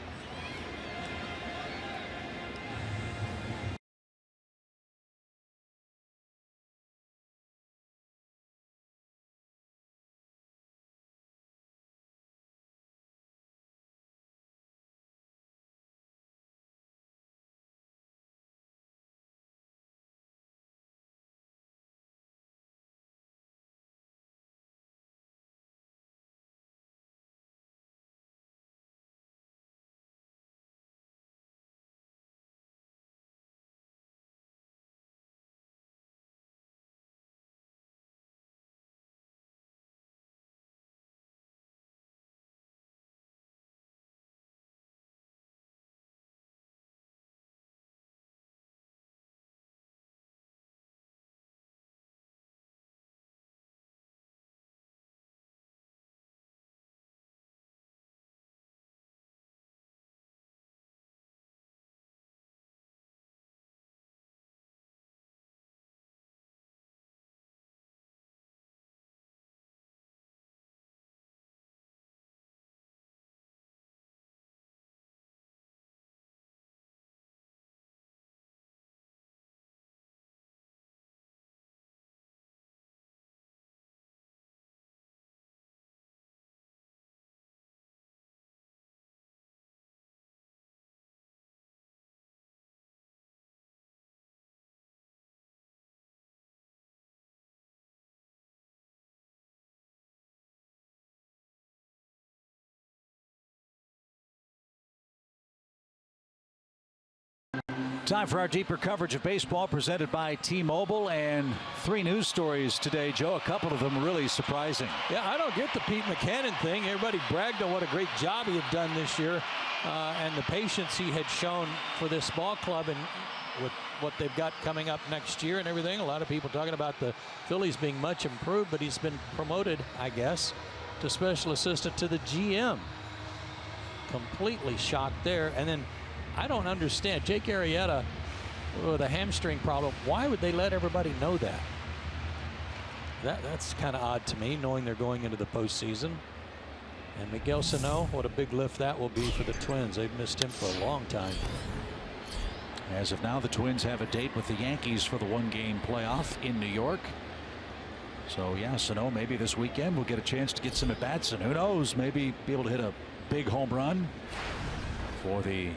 Time for our deeper coverage of baseball presented by T-Mobile, and 3 news stories today, Joe. A couple of them really surprising. Yeah, I don't get the Pete Mackanin thing. Everybody bragged on what a great job he had done this year and the patience he had shown for this ball club and with what they've got coming up next year and everything. A lot of people talking about the Phillies being much improved, but he's been promoted, I guess, to special assistant to the GM. Completely shocked there. And then I don't understand. Jake Arrieta with a hamstring problem. Why would they let everybody know that? That's kind of odd to me, knowing they're going into the postseason. And Miguel Sano, what a big lift that will be for the Twins. They've missed him for a long time. As of now, the Twins have a date with the Yankees for the 1-game playoff in New York. So, yeah, Sano maybe this weekend will get a chance to get some at-bats, and who knows, maybe be able to hit a big home run for the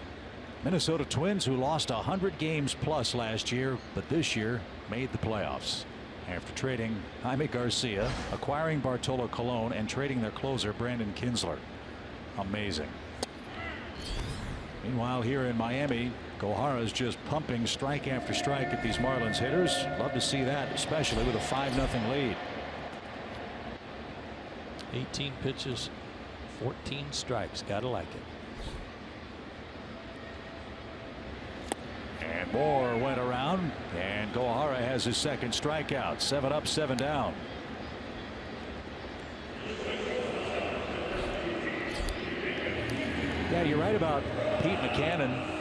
Minnesota Twins, who lost 100 games plus last year, but this year made the playoffs after trading Jaime Garcia, acquiring Bartolo Colon, and trading their closer Brandon Kinsler. Amazing. Meanwhile, here in Miami, Gohara's just pumping strike after strike at these Marlins hitters. Love to see that, especially with a 5-0 lead. 18 pitches, 14 strikes. Gotta like it. And Moore went around, and Gohara has his second strikeout. 7 up, 7 down. Yeah, you're right about Pete Mackanin.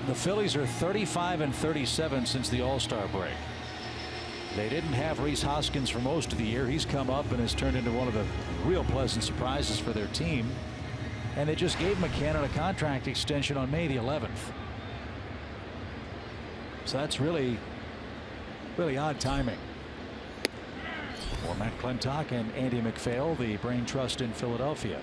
The Phillies are 35-37 since the All-Star break. They didn't have Rhys Hoskins for most of the year. He's come up and has turned into one of the real pleasant surprises for their team. And they just gave Mackanin a contract extension on May the 11th. So that's really odd timing. For Matt Klentak and Andy MacPhail, the brain trust in Philadelphia.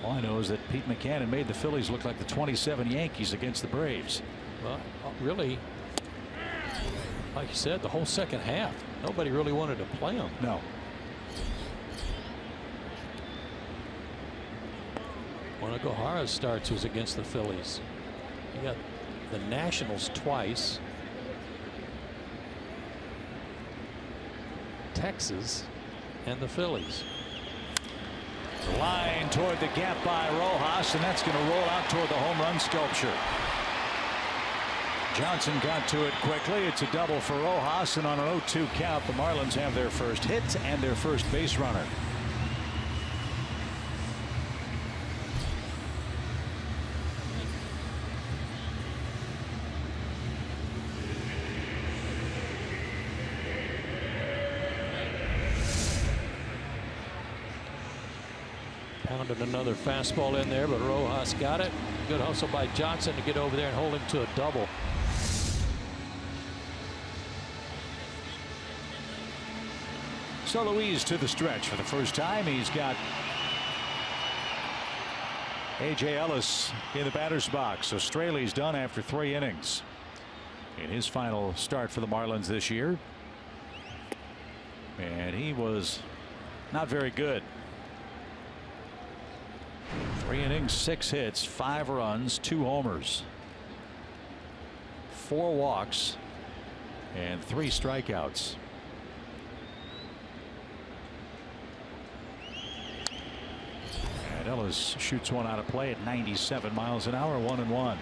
All I know is that Pete Mackanin made the Phillies look like the 27 Yankees against the Braves. Well, really, like you said, the whole second half, nobody really wanted to play him. No. One of Gohara's starts was against the Phillies. He got the Nationals twice, Texas, and the Phillies. Line toward the gap by Rojas, and that's going to roll out toward the home run sculpture. Johnson got to it quickly. It's a double for Rojas, and on an 0-2 count, the Marlins have their first hit and their first base runner. Pounded another fastball in there, but Rojas got it. Good hustle by Johnson to get over there and hold him to a double. So Luis to the stretch for the first time. He's got A.J. Ellis in the batter's box. So Straley's done after 3 innings in his final start for the Marlins this year. And he was not very good. 3 innings, 6 hits, 5 runs, 2 homers, 4 walks, and 3 strikeouts. And Ellis shoots one out of play at 97 miles an hour, 1-1.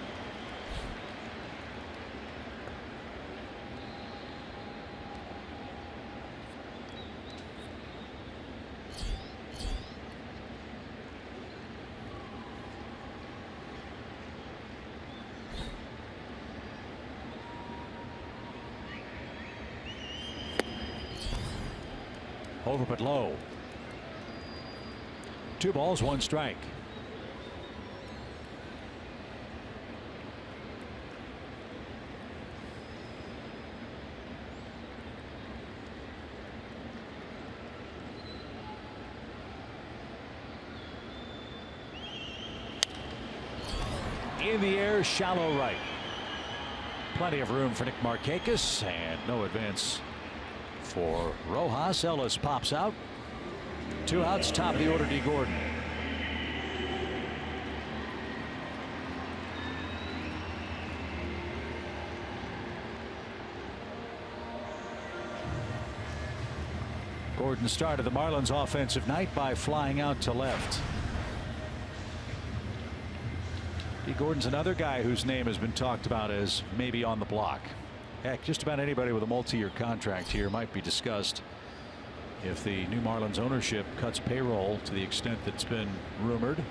Over but low. 2 balls, 1 strike. In the air, shallow right. Plenty of room for Nick Markakis, and no advance for Rojas. Ellis pops out. 2 outs, top of the order, D. Gordon. Gordon started the Marlins offensive night by flying out to left. D. Gordon's another guy whose name has been talked about as maybe on the block. Heck, just about anybody with a multi-year contract here might be discussed if the new Marlins ownership cuts payroll to the extent that's been rumored.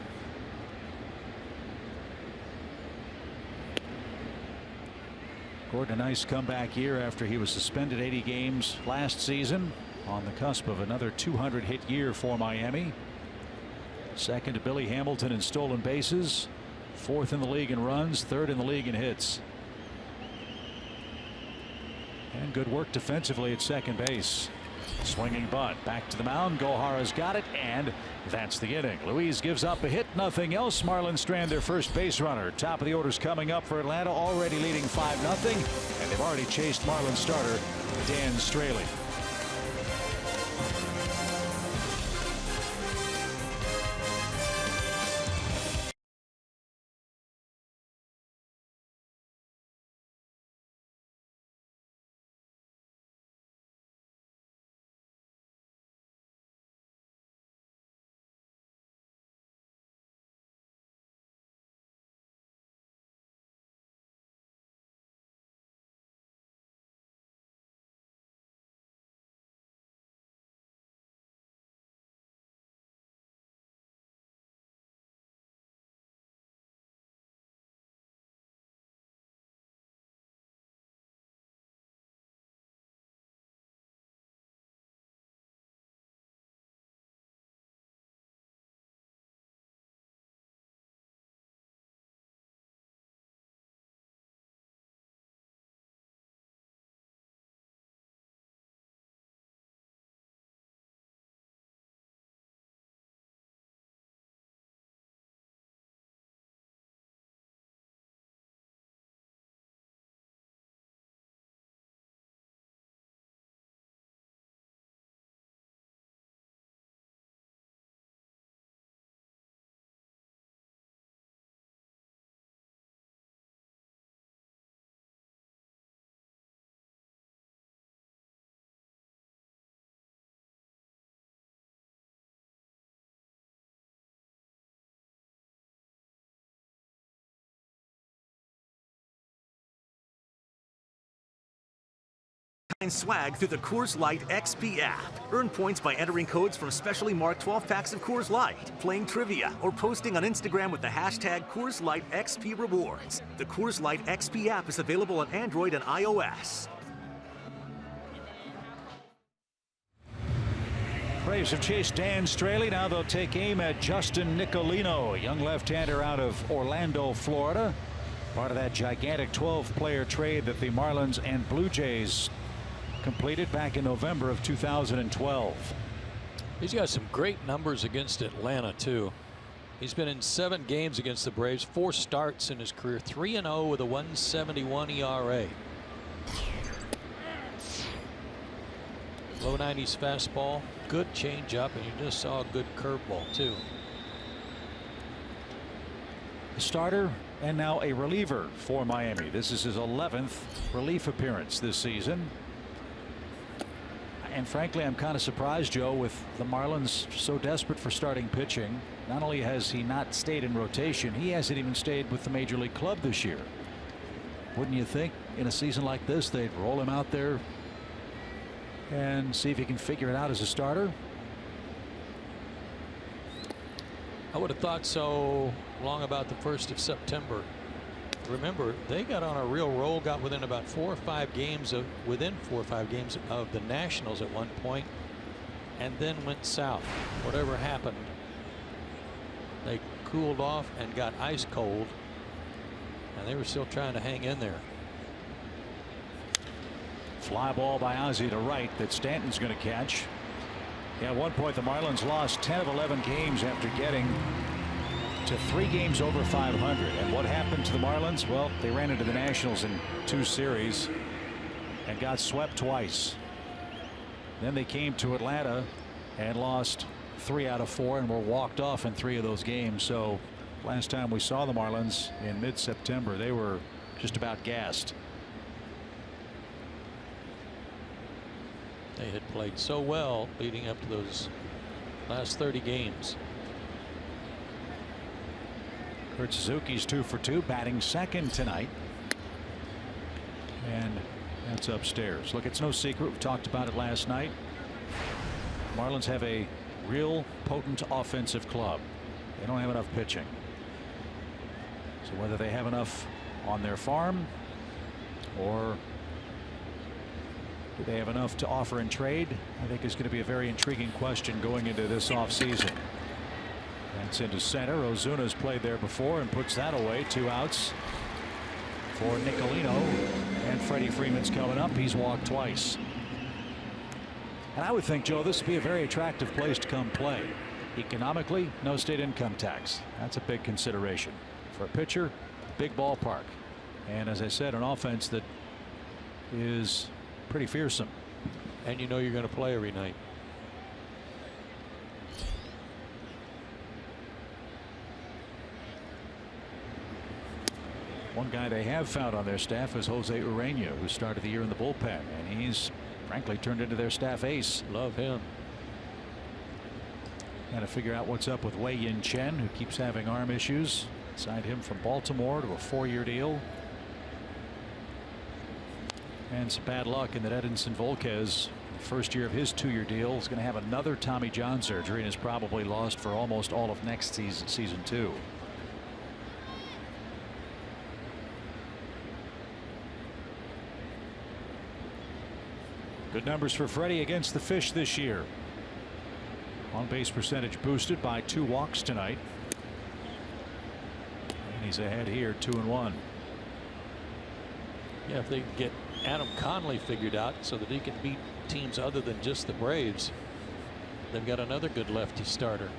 Gordon, a nice comeback year after he was suspended 80 games last season. On the cusp of another 200 hit year for Miami. Second to Billy Hamilton in stolen bases. 4th in the league in runs. 3rd in the league in hits. And good work defensively at second base. Swinging bunt back to the mound. Gohara's got it, and that's the inning. Luis gives up a hit, nothing else. Marlins strand their first base runner. Top of the order's coming up for Atlanta, already leading 5-0, and they've already chased Marlins starter Dan Straley. Swag through the Coors Light XP app. Earn points by entering codes from specially marked 12 packs of Coors Light, playing trivia, or posting on Instagram with the hashtag Coors Light XP Rewards. The Coors Light XP app is available on Android and iOS. Braves have chased Dan Straley. Now they'll take aim at Justin Nicolino, a young left-hander out of Orlando, Florida. Part of that gigantic 12-player trade that the Marlins and Blue Jays completed back in November of 2012. He's got some great numbers against Atlanta too. He's been in 7 games against the Braves, 4 starts in his career, 3-0 with a 1.71 ERA. Low 90s fastball, good changeup, and you just saw a good curveball too. A starter and now a reliever for Miami. This is his 11th relief appearance this season. And frankly, I'm kind of surprised, Joe, with the Marlins so desperate for starting pitching. Not only has he not stayed in rotation, he hasn't even stayed with the major league club this year. Wouldn't you think in a season like this they'd roll him out there and see if he can figure it out as a starter? I would have thought so long about the 1st of September. Remember, they got on a real roll, got within about 4 or 5 games of the Nationals at one point, and then went south. Whatever happened, they cooled off and got ice cold, and they were still trying to hang in there. Fly ball by Ozzie to right that Stanton's going to catch. Yeah, at one point the Marlins lost 10 of 11 games after getting to 3 games over 500. And what happened to the Marlins? Well, they ran into the Nationals in 2 series and got swept twice. Then they came to Atlanta and lost 3 out of 4 and were walked off in 3 of those games. So last time we saw the Marlins in mid-September, they were just about gassed. They had played so well leading up to those last 30 games. Kurt Suzuki's 2 for 2, batting second tonight. And that's upstairs. Look, it's no secret. We talked about it last night. Marlins have a real potent offensive club. They don't have enough pitching. So whether they have enough on their farm, or do they have enough to offer in trade, I think is going to be a very intriguing question going into this offseason. That's into center. Ozuna's played there before and puts that away. 2 outs for Nicolino, and Freddie Freeman's coming up. He's walked twice. And I would think, Joe, this would be a very attractive place to come play. Economically, no state income tax. That's a big consideration for a pitcher. Big ballpark, and as I said, an offense that is pretty fearsome. And you know you're going to play every night. One guy they have found on their staff is Jose Urena, who started the year in the bullpen, and he's frankly turned into their staff ace. Love him. Got to figure out what's up with Wei Yin Chen, who keeps having arm issues. Signed him from Baltimore to a 4-year deal. And some bad luck in that Edinson Volquez, the first year of his 2-year deal, is going to have another Tommy John surgery and is probably lost for almost all of next season 2. Good numbers for Freddie against the Fish this year. On base percentage boosted by 2 walks tonight. And he's ahead here, 2-1. Yeah, if they can get Adam Conley figured out so that he can beat teams other than just the Braves, they've got another good lefty starter.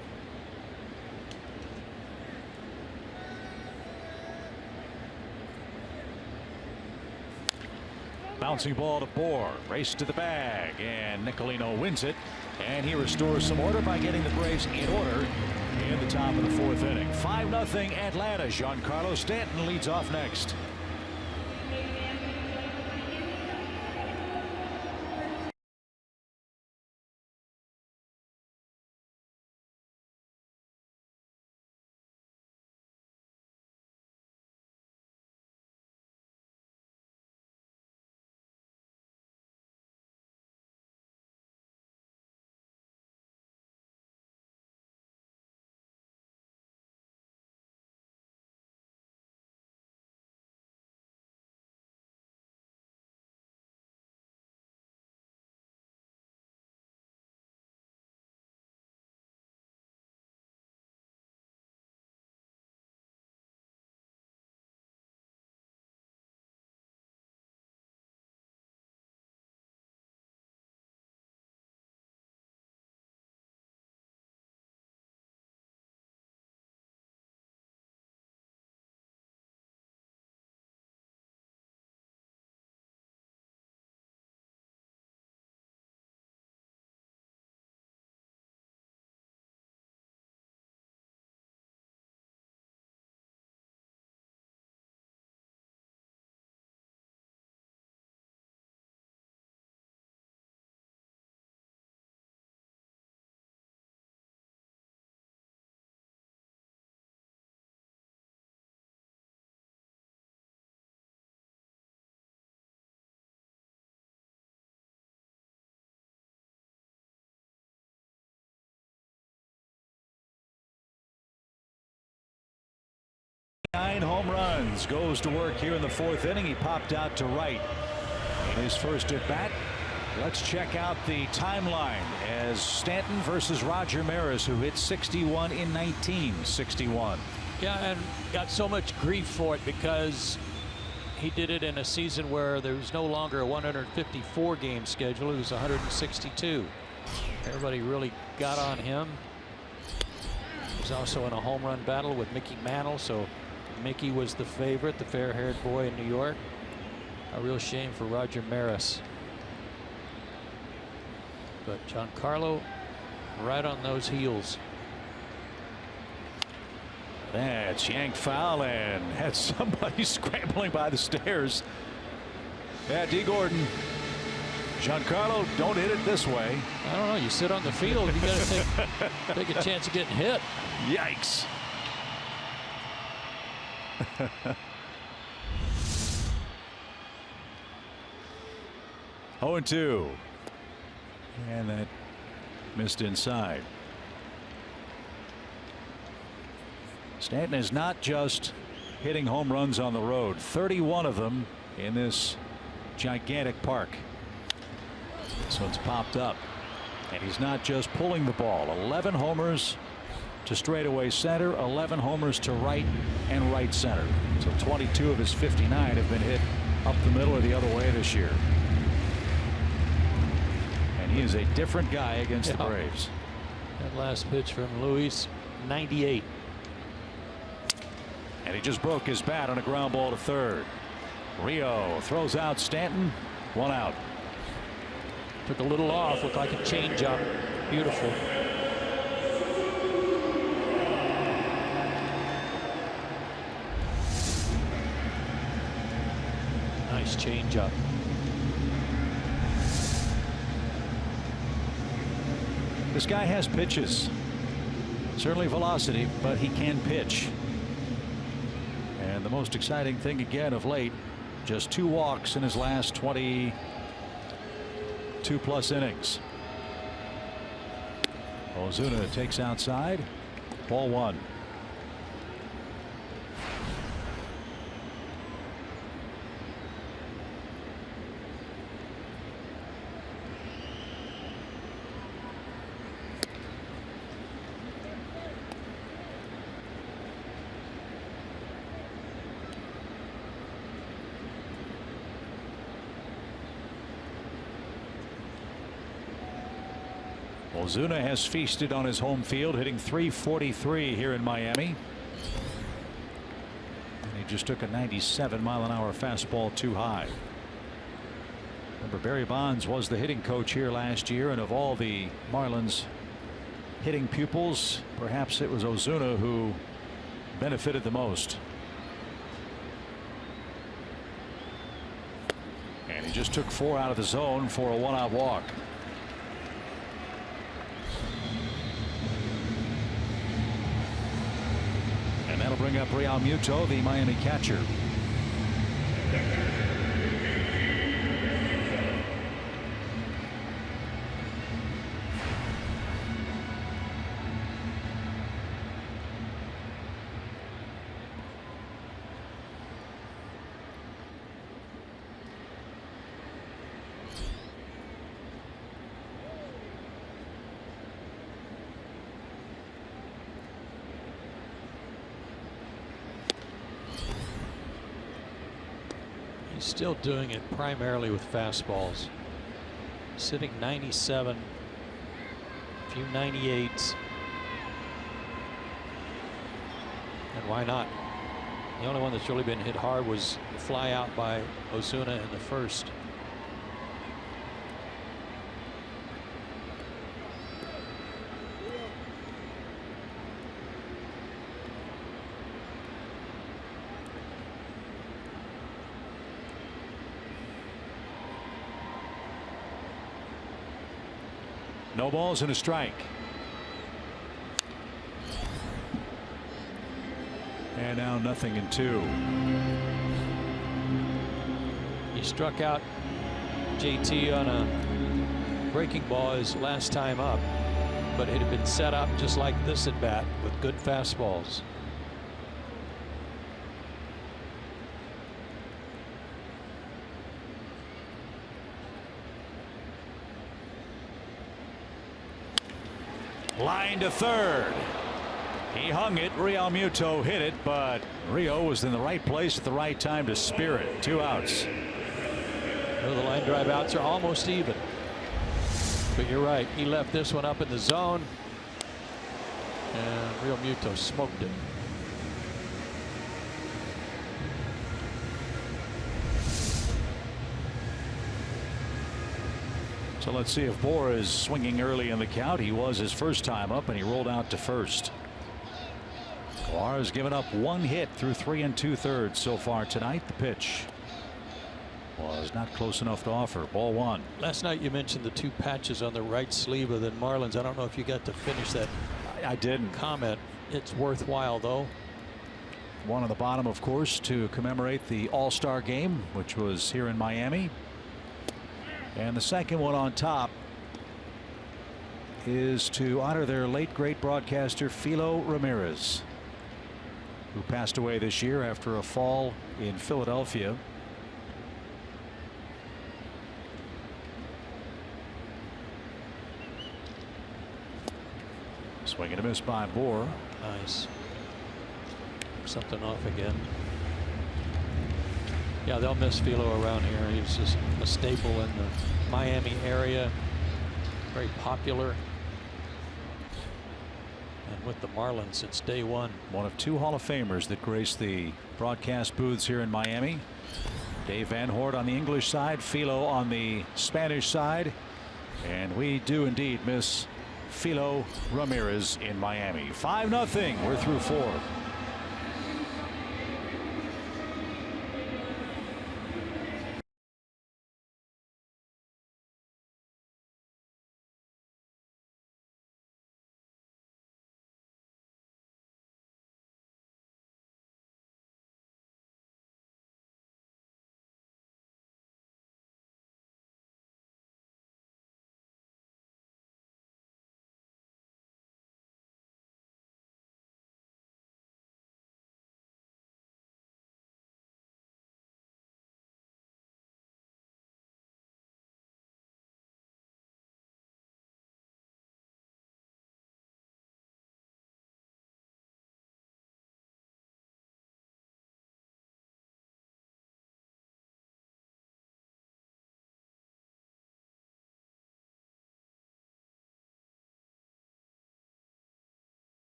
Bouncing ball to Bohr, race to the bag, and Nicolino wins it, and he restores some order by getting the Braves in order in the top of the 4th inning. 5-0 Atlanta. Giancarlo Stanton leads off next. Nine home runs, goes to work here in the 4th inning. He popped out to right in his first at bat. Let's check out the timeline as Stanton versus Roger Maris, who hit 61 in 1961. Yeah, and got so much grief for it because he did it in a season where there was no longer a 154 game schedule. It was 162. Everybody really got on him. He was also in a home run battle with Mickey Mantle, so Mickey was the favorite, the fair-haired boy in New York. A real shame for Roger Maris. But Giancarlo right on those heels. That's yanked foul and had somebody scrambling by the stairs. Yeah, D. Gordon. Giancarlo, don't hit it this way. I don't know. You sit on the field, you got to take a chance of getting hit. Yikes. Oh, and 2. And that missed inside. Stanton is not just hitting home runs on the road. 31 of them in this gigantic park. This one's popped up. And he's not just pulling the ball. 11 homers to straightaway center, 11 homers to right and right center. So 22 of his 59 have been hit up the middle or the other way this year. And he is a different guy against the Braves. That last pitch from Luis, 98. And he just broke his bat on a ground ball to third. Rio throws out Stanton. 1 out. Took a little off, looked like a changeup. Beautiful. Nice changeup. This guy has pitches. Certainly velocity, but he can pitch. And the most exciting thing again of late, just 2 walks in his last 22+ innings. Ozuna takes outside. Ball 1. Ozuna has feasted on his home field, hitting .343 here in Miami. And he just took a 97-mile-an-hour fastball too high. Remember, Barry Bonds was the hitting coach here last year, and of all the Marlins hitting pupils, perhaps it was Ozuna who benefited the most. And he just took 4 out of the zone for a 1-out walk. That'll bring up Real Muto, the Miami catcher. Still doing it primarily with fastballs. Sitting 97, a few 98s. And why not? The only one that's really been hit hard was the fly out by Ozuna in the first. No balls and a strike. And now 0-2. He struck out JT on a breaking ball his last time up, but it had been set up just like this at bat with good fastballs. Line to third. He hung it. Real Muto hit it, but Rio was in the right place at the right time to spear it. 2 outs. Well, the line drive outs are almost even. But you're right. He left this one up in the zone. And Real Muto smoked it. So let's see if Bohr is swinging early in the count. He was his first time up, and he rolled out to first. Bohr has given up 1 hit through 3 2/3 so far tonight. The pitch was not close enough to offer. Ball 1. Last night you mentioned the 2 patches on the right sleeve of the Marlins. I don't know if you got to finish that. I didn't. Comment. It's worthwhile, though. One on the bottom, of course, to commemorate the All-Star game, which was here in Miami. And the second one on top is to honor their late great broadcaster Philo Ramirez, who passed away this year after a fall in Philadelphia. Swing and a miss by Bohr. Nice. Something off again. Yeah, they'll miss Philo around here. He's just a staple in the Miami area. Very popular. And with the Marlins since day one. One of 2 Hall of Famers that grace the broadcast booths here in Miami. Dave Van Hort on the English side, Philo on the Spanish side. And we do indeed miss Philo Ramirez in Miami. 5-0. We're through 4.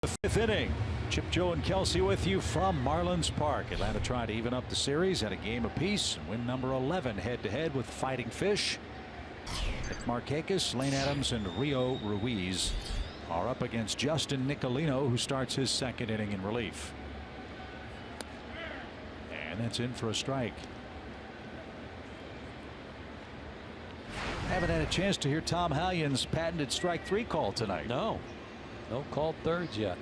The 5th inning. Chip, Joe, and Kelsey with you from Marlins Park. Atlanta trying to even up the series at a game apiece. Win number 11 head-to-head with Fighting Fish. Nick Markakis, Lane Adams, and Rio Ruiz are up against Justin Nicolino, who starts his 2nd inning in relief. And that's in for a strike. Haven't had a chance to hear Tom Hallion's patented strike 3 call tonight. No called thirds yet.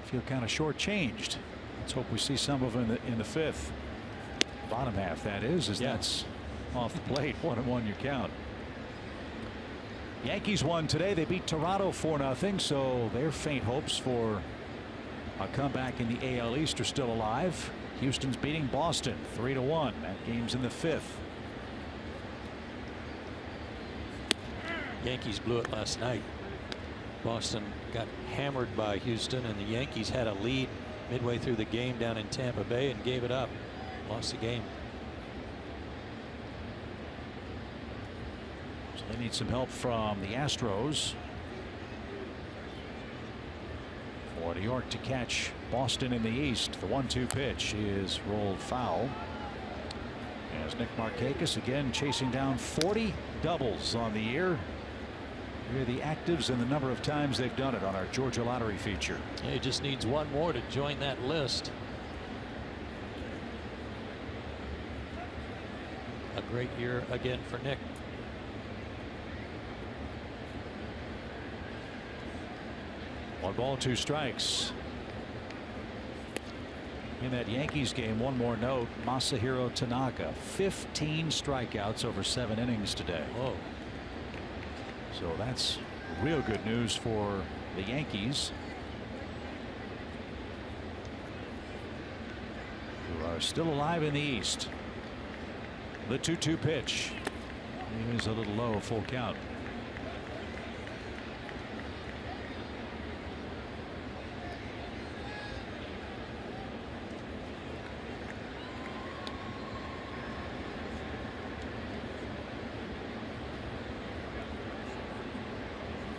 Feel kind of shortchanged. Let's hope we see some of them in the 5th. Bottom half, that is, that's off the plate. 1-1 your count. Yankees won today. They beat Toronto 4-0, so their faint hopes for a comeback in the AL East are still alive. Houston's beating Boston 3-1. That game's in the 5th. Yankees blew it last night. Boston got hammered by Houston, and the Yankees had a lead midway through the game down in Tampa Bay and gave it up. Lost the game. So they need some help from the Astros for New York to catch Boston in the East. The 1-2 pitch is rolled foul as Nick Markakis again chasing down 40 doubles on the year. Here are the actives and the number of times they've done it on our Georgia Lottery feature. Yeah, he just needs one more to join that list. A great year again for Nick. ball, 2 strikes. In that Yankees game, one more note, Masahiro Tanaka, 15 strikeouts over 7 innings today. Whoa. So that's real good news for the Yankees, who are still alive in the East. The 2-2 pitch is a little low, full count.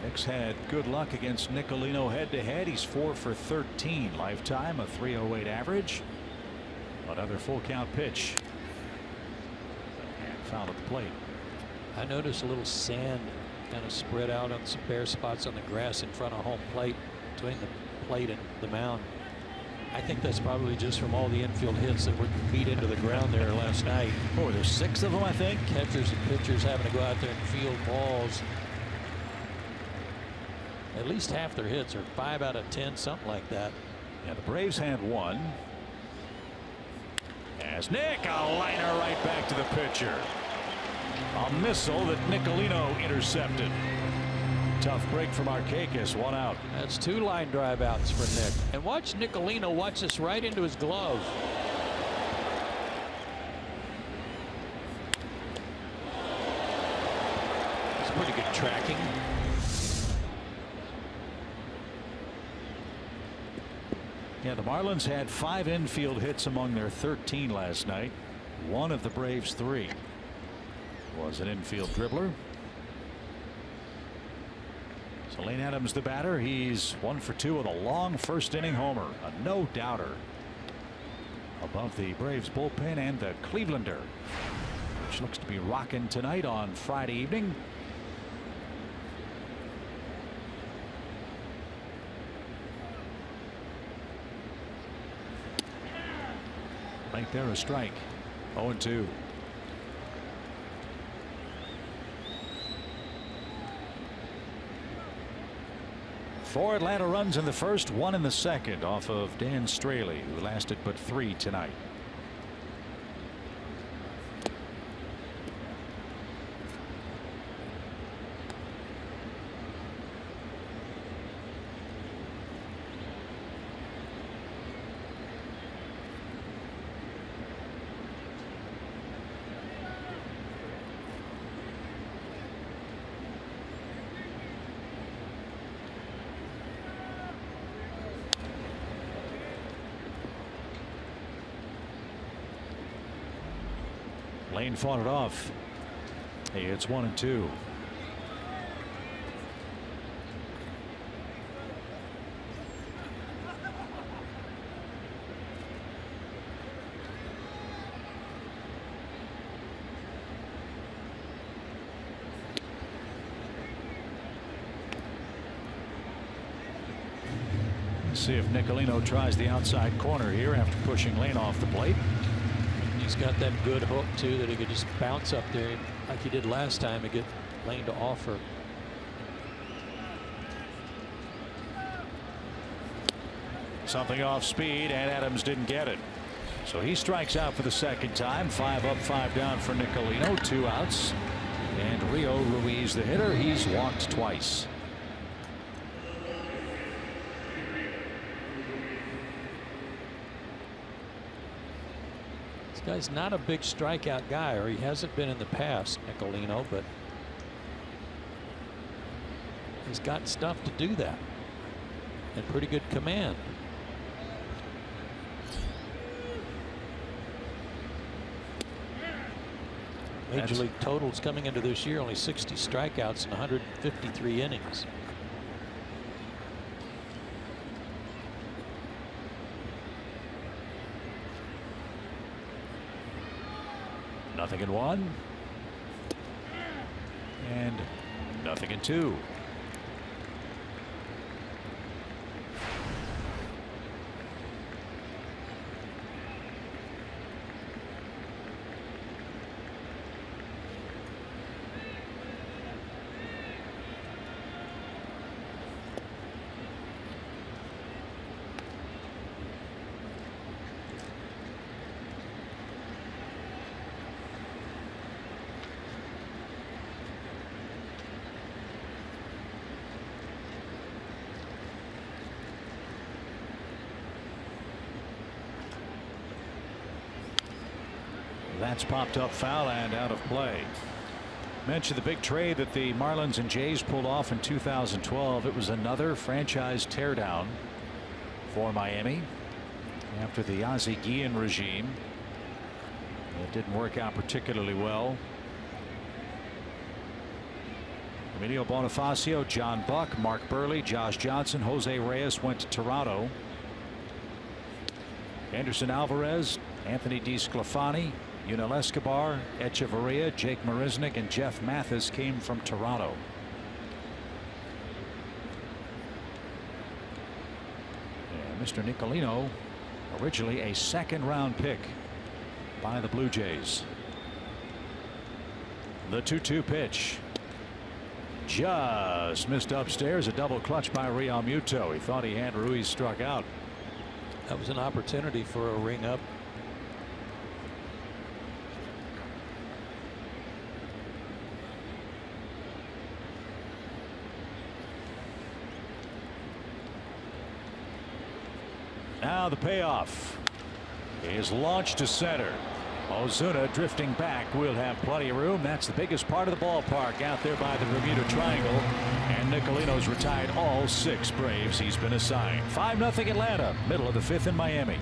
Nick's had good luck against Nicolino head-to-head. He's 4 for 13 lifetime, a 3.08 average. Another full count pitch. And foul at the plate. I noticed a little sand kind of spread out on some bare spots on the grass in front of home plate, between the plate and the mound. I think that's probably just from all the infield hits that were beat into the ground there last night. Oh, there's 6 of them, I think. Catchers and pitchers having to go out there and field balls. At least half their hits are 5 out of 10, something like that. Yeah, the Braves had 1. As Nick, a liner right back to the pitcher. A missile that Nicolino intercepted. Tough break from Markakis, 1 out. That's 2 line drive outs for Nick. And watch Nicolino watch this right into his glove. It's pretty good tracking. Yeah, the Marlins had 5 infield hits among their 13 last night. One of the Braves' 3 was an infield dribbler. So Lane Adams, the batter, he's 1 for 2 with a long first inning homer, a no-doubter above the Braves bullpen and the Clevelander, which looks to be rocking tonight on Friday evening. Right there, a strike. 0-2. Four Atlanta runs in the first, 1 in the second off of Dan Straley, who lasted but 3 tonight. Lane fought it off. Hey, it's 1-2. Let's see if Nicolino tries the outside corner here after pushing Lane off the plate. He's got that good hook too, that he could just bounce up there like he did last time and get Lane to offer. Something off speed, and Adams didn't get it. So he strikes out for the second time. 5 up, 5 down for Nicolino. 2 outs. And Rio Ruiz, the hitter, he's walked twice. This guy's not a big strikeout guy, or he hasn't been in the past, Nicolino, but he's got stuff to do that, and pretty good command. Major League totals coming into this year, only 60 strikeouts in 153 innings. Nothing in 1. And nothing in 2. That's popped up foul and out of play. Mentioned the big trade that the Marlins and Jays pulled off in 2012. It was another franchise teardown for Miami after the Ozzie Guillen regime. It didn't work out particularly well. Emilio Bonifacio, John Buck, Mark Burley, Josh Johnson, Jose Reyes went to Toronto. Anderson Alvarez, Anthony DeSclafani, Yunel Escobar, Echeverria, Jake Marisnick, and Jeff Mathis came from Toronto. And Mr. Nicolino, originally a second-round pick by the Blue Jays. The 2-2 pitch. Just missed upstairs. A double clutch by Real Muto. He thought he had Ruiz struck out. That was an opportunity for a ring up. Now the payoff is launched to center. Ozuna drifting back will have plenty of room. That's the biggest part of the ballpark out there by the Bermuda Triangle. And Nicolino's retired all 6 Braves he's been assigned. 5-0 Atlanta, middle of the 5th in Miami.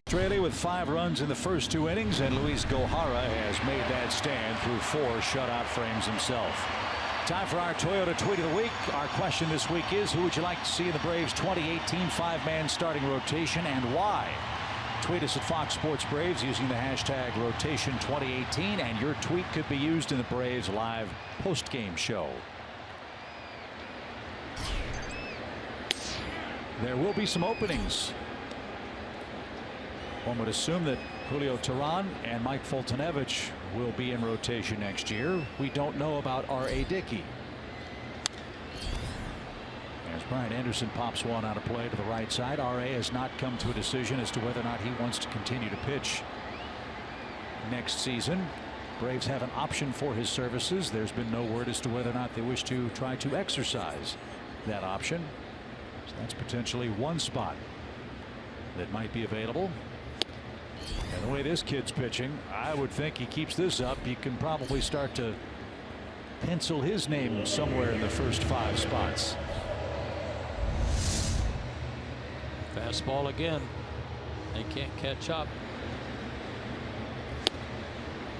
Australia with 5 runs in the first 2 innings, and Luis Gohara has made that stand through 4 shutout frames himself. Time for our Toyota Tweet of the Week. Our question this week is, who would you like to see in the Braves 2018 5-man starting rotation and why? Tweet us at Fox Sports Braves using the hashtag Rotation2018, and your tweet could be used in the Braves live post-game show. There will be some openings. One would assume that Julio Teheran and Mike Foltynewicz will be in rotation next year. We don't know about R.A. Dickey. As Brian Anderson pops one out of play to the right side, R.A. has not come to a decision as to whether or not he wants to continue to pitch next season. Braves have an option for his services. There's been no word as to whether or not they wish to try to exercise that option. So that's potentially one spot that might be available. And the way this kid's pitching, I would think he keeps this up, you can probably start to pencil his name somewhere in the first 5 spots. Fastball again. They can't catch up.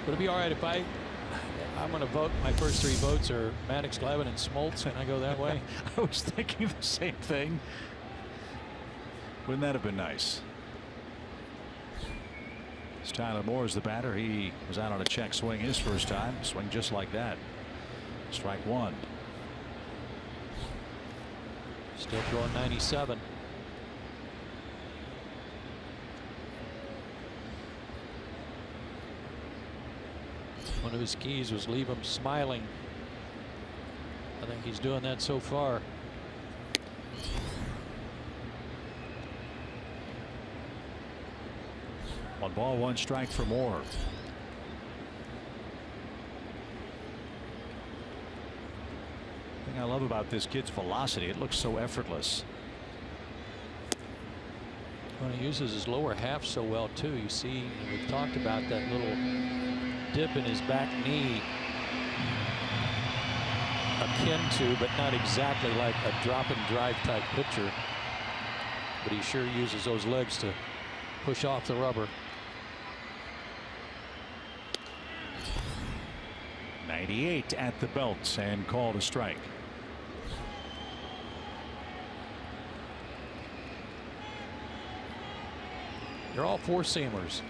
Would it be all right if I'm going to vote? My first 3 votes are Maddox, Glavine, and Smoltz, and I go that way? I was thinking the same thing. Wouldn't that have been nice? As Tyler Moore is the batter. He was out on a check swing his first time. Swing just like that. Strike 1. Still throwing 97. One of his keys was leave him smiling. think he's doing that so far. One ball, one strike for Moore. The thing I love about this kid's velocity, it looks so effortless. When he uses his lower half so well too. You see, we've talked about that little dip in his back knee, akin to, but not exactly like a drop and drive type pitcher. But he sure uses those legs to push off the rubber. 98 at the belt and called a strike. They're all four-seamers.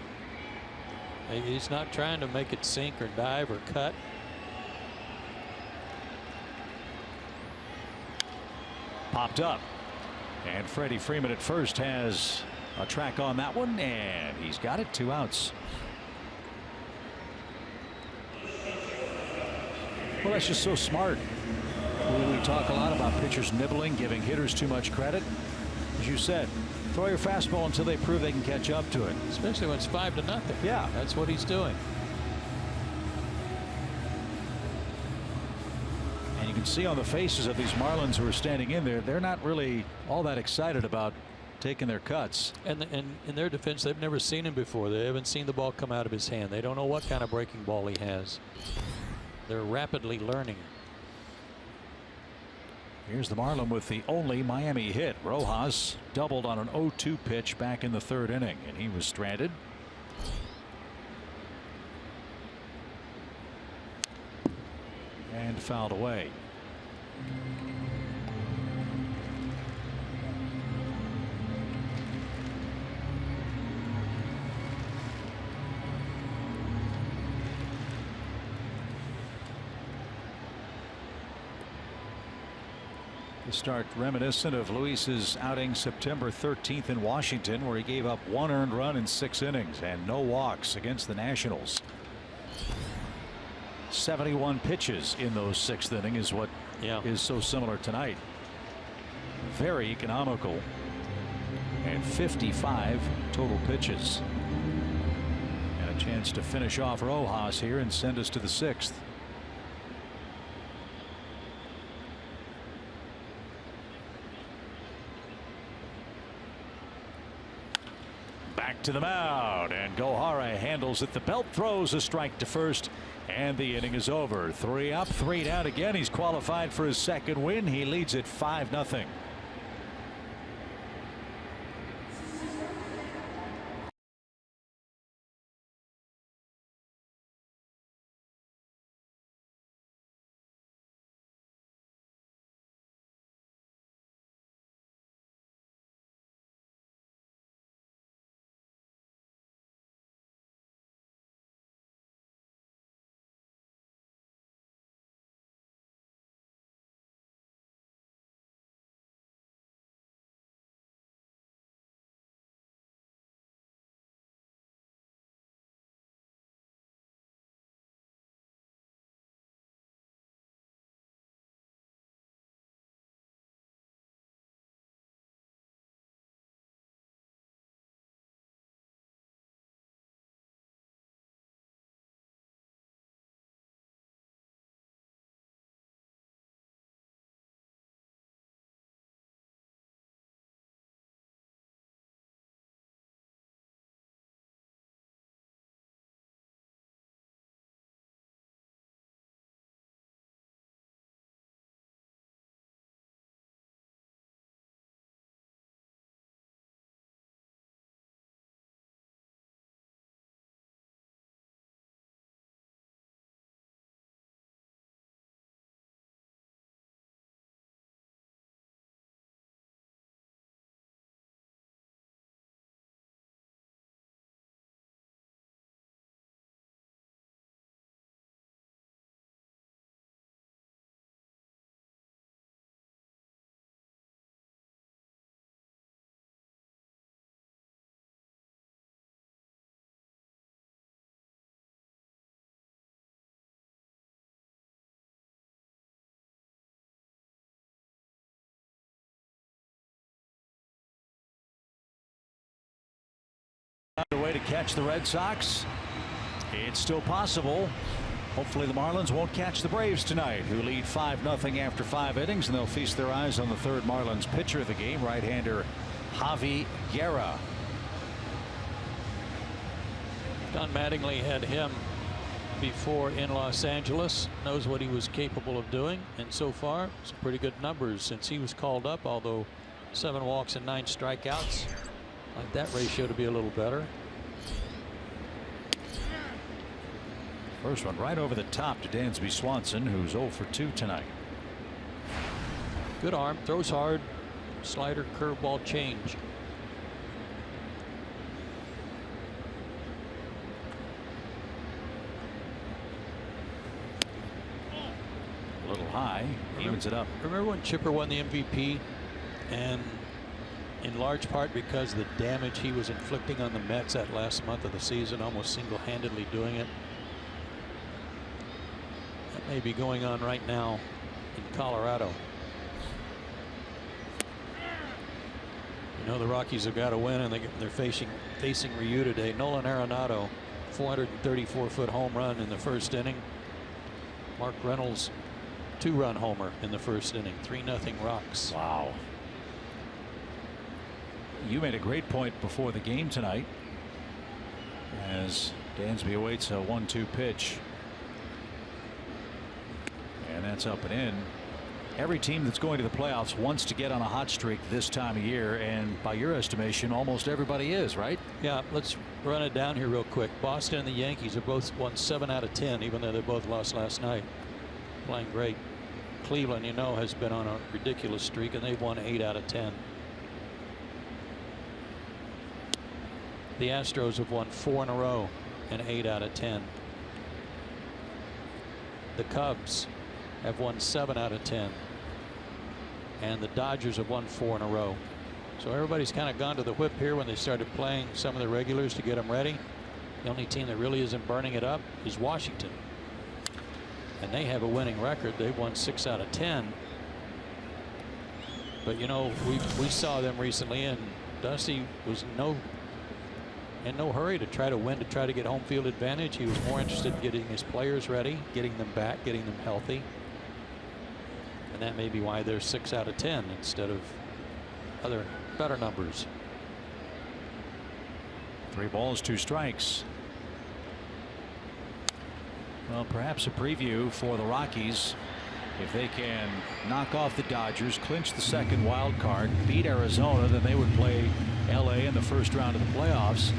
He's not trying to make it sink or dive or cut. Popped up. And Freddie Freeman at first has a track on that one, and he's got it. 2 outs. Well, that's just so smart. We talk a lot about pitchers nibbling, giving hitters too much credit. As you said, throw your fastball until they prove they can catch up to it. Especially when it's 5-0. Yeah. That's what he's doing. And you can see on the faces of these Marlins who are standing in there, they're not really all that excited about taking their cuts. And in their defense, they've never seen him before. They haven't seen the ball come out of his hand. They don't know what kind of breaking ball he has. They're rapidly learning. Here's the Marlin with the only Miami hit. Rojas doubled on an 0-2 pitch back in the 3rd inning, and he was stranded. And fouled away. The start reminiscent of Luis's outing September 13th in Washington, where he gave up 1 earned run in 6 innings and no walks against the Nationals. 71 pitches in those 6th inning is what is so similar tonight. Very economical. And 55 total pitches. And a chance to finish off Rojas here and send us to the 6th. Back to the mound, and Gohara handles it. The belt, throws a strike to first, and the inning is over. 3 up, 3 down again. He's qualified for his 2nd win. He leads it 5-0. way to catch the Red Sox. It's still possible. Hopefully the Marlins won't catch the Braves tonight, who lead 5-0 after 5 innings, and they'll feast their eyes on the third Marlins pitcher of the game, right-hander Javi Guerra. Don Mattingly had him before in Los Angeles, knows what he was capable of doing, and so far some pretty good numbers since he was called up, although 7 walks and 9 strikeouts. Like that ratio to be a little better. First one right over the top to Dansby Swanson, who's 0 for 2 tonight. Good arm, throws hard, slider, curveball, change. A little high, evens it up. Remember when Chipper won the MVP, and in large part because of the damage he was inflicting on the Mets that last month of the season, almost single-handedly doing it. That may be going on right now in Colorado. You know the Rockies have got to win, and they're facing Ryu today. Nolan Arenado, 434-foot home run in the first inning. Mark Reynolds, 2-run homer in the first inning. 3-0 Rocks. Wow. You made a great point before the game tonight as Dansby awaits a 1-2 pitch. And that's up and in. Every team that's going to the playoffs wants to get on a hot streak this time of year, and by your estimation almost everybody is, right? Yeah, let's run it down here real quick. Boston and the Yankees have both won 7 out of 10, even though they both lost last night. Playing great. Cleveland, you know, has been on a ridiculous streak, and they've won 8 out of 10. The Astros have won 4 in a row and 8 out of 10. The Cubs have won 7 out of 10. And the Dodgers have won 4 in a row. So everybody's kind of gone to the whip here when they started playing some of the regulars to get them ready. The only team that really isn't burning it up is Washington. And they have a winning record. They've won 6 out of 10. But you know, we saw them recently, and Dusty was in no hurry to try to win, to try to get home field advantage. He was more interested in getting his players ready, getting them back, getting them healthy. And that may be why they're 6 out of 10 instead of other better numbers. 3 balls, 2 strikes. Well, perhaps a preview for the Rockies. If they can knock off the Dodgers, clinch the second wild card, beat Arizona, then they would play LA in the first round of the playoffs.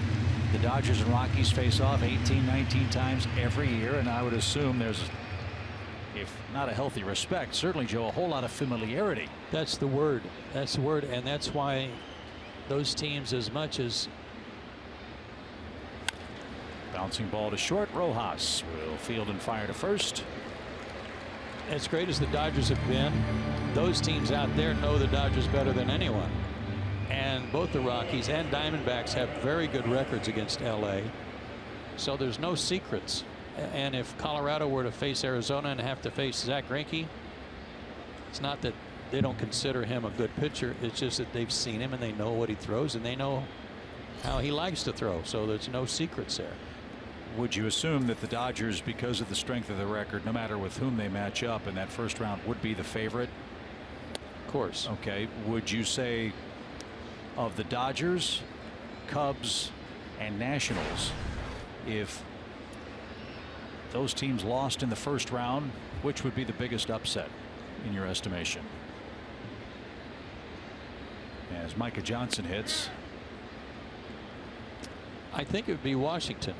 The Dodgers and Rockies face off 18-19 times every year, and I would assume there's, if not a healthy respect, certainly, Joe, a whole lot of familiarity. That's the word. That's the word, and that's why those teams, as much as bouncing ball to short, Rojas will field and fire to first. As great as the Dodgers have been, those teams out there know the Dodgers better than anyone. And both the Rockies and Diamondbacks have very good records against LA. So there's no secrets. And if Colorado were to face Arizona and have to face Zach Greinke, it's not that they don't consider him a good pitcher. It's just that they've seen him and they know what he throws and they know how he likes to throw. So there's no secrets there. Would you assume that the Dodgers, because of the strength of the record, no matter with whom they match up in that first round, would be the favorite? Of course. Okay. Would you say of the Dodgers, Cubs, and Nationals, if those teams lost in the first round, which would be the biggest upset in your estimation? As Micah Johnson hits. I think it would be Washington.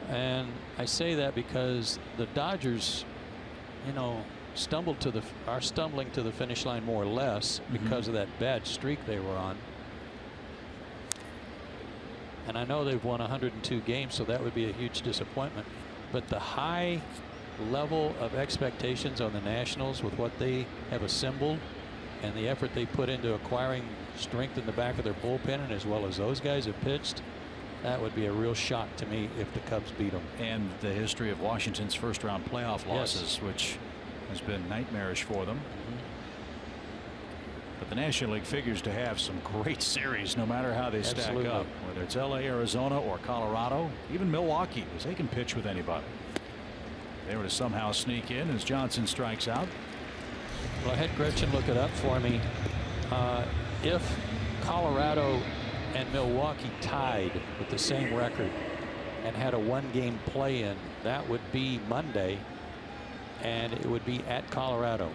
And I say that because the Dodgers, you know, are stumbling to the finish line more or less because of that bad streak they were on. And I know they've won 102 games, so that would be a huge disappointment. But the high level of expectations on the Nationals with what they have assembled and the effort they put into acquiring strength in the back of their bullpen, and as well as those guys have pitched, that would be a real shock to me if the Cubs beat them. And the history of Washington's first round playoff losses, which has been nightmarish for them. But the National League figures to have some great series no matter how they stack up, whether it's LA, Arizona, or Colorado, even Milwaukee, because they can pitch with anybody. They were to somehow sneak in as Johnson strikes out. Well, I had Gretchen look it up for me. If Colorado and Milwaukee tied with the same record and had a one-game play-in, that would be Monday, and it would be at Colorado.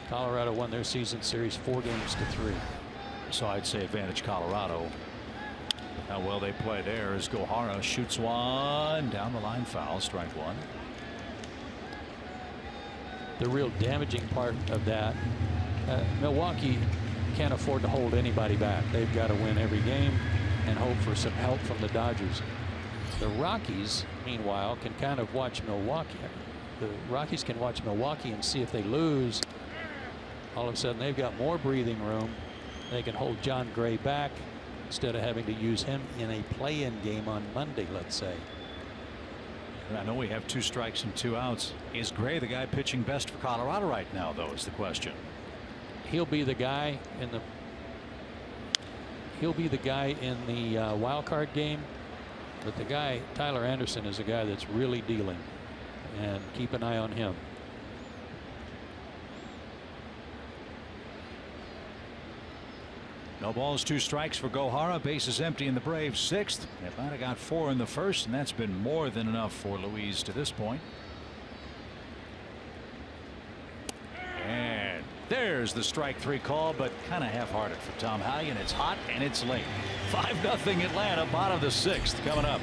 Colorado won their season series 4-3. So I'd say advantage Colorado. How well they play there as Gohara shoots one down the line, foul, strike one. The real damaging part of that, Milwaukee can't afford to hold anybody back. They've got to win every game and hope for some help from the Dodgers. The Rockies, meanwhile, can kind of watch Milwaukee. The Rockies can watch Milwaukee and see if they lose. All of a sudden, they've got more breathing room. They can hold John Gray back instead of having to use him in a play-in game on Monday, let's say. I know we have 2 strikes and 2 outs. Is Gray the guy pitching best for Colorado right now, though, is the question. He'll be the guy in the wild card game, but the guy Tyler Anderson is a guy that's really dealing, and keep an eye on him. No balls, 2 strikes for Gohara. Bases empty in the Braves 6th. Atlanta got 4 in the 1st, and that's been more than enough for Luis to this point. And there's the strike 3 call, but kind of half-hearted for Tom Hallion. It's hot and it's late. 5-0 Atlanta, bottom of the 6th coming up.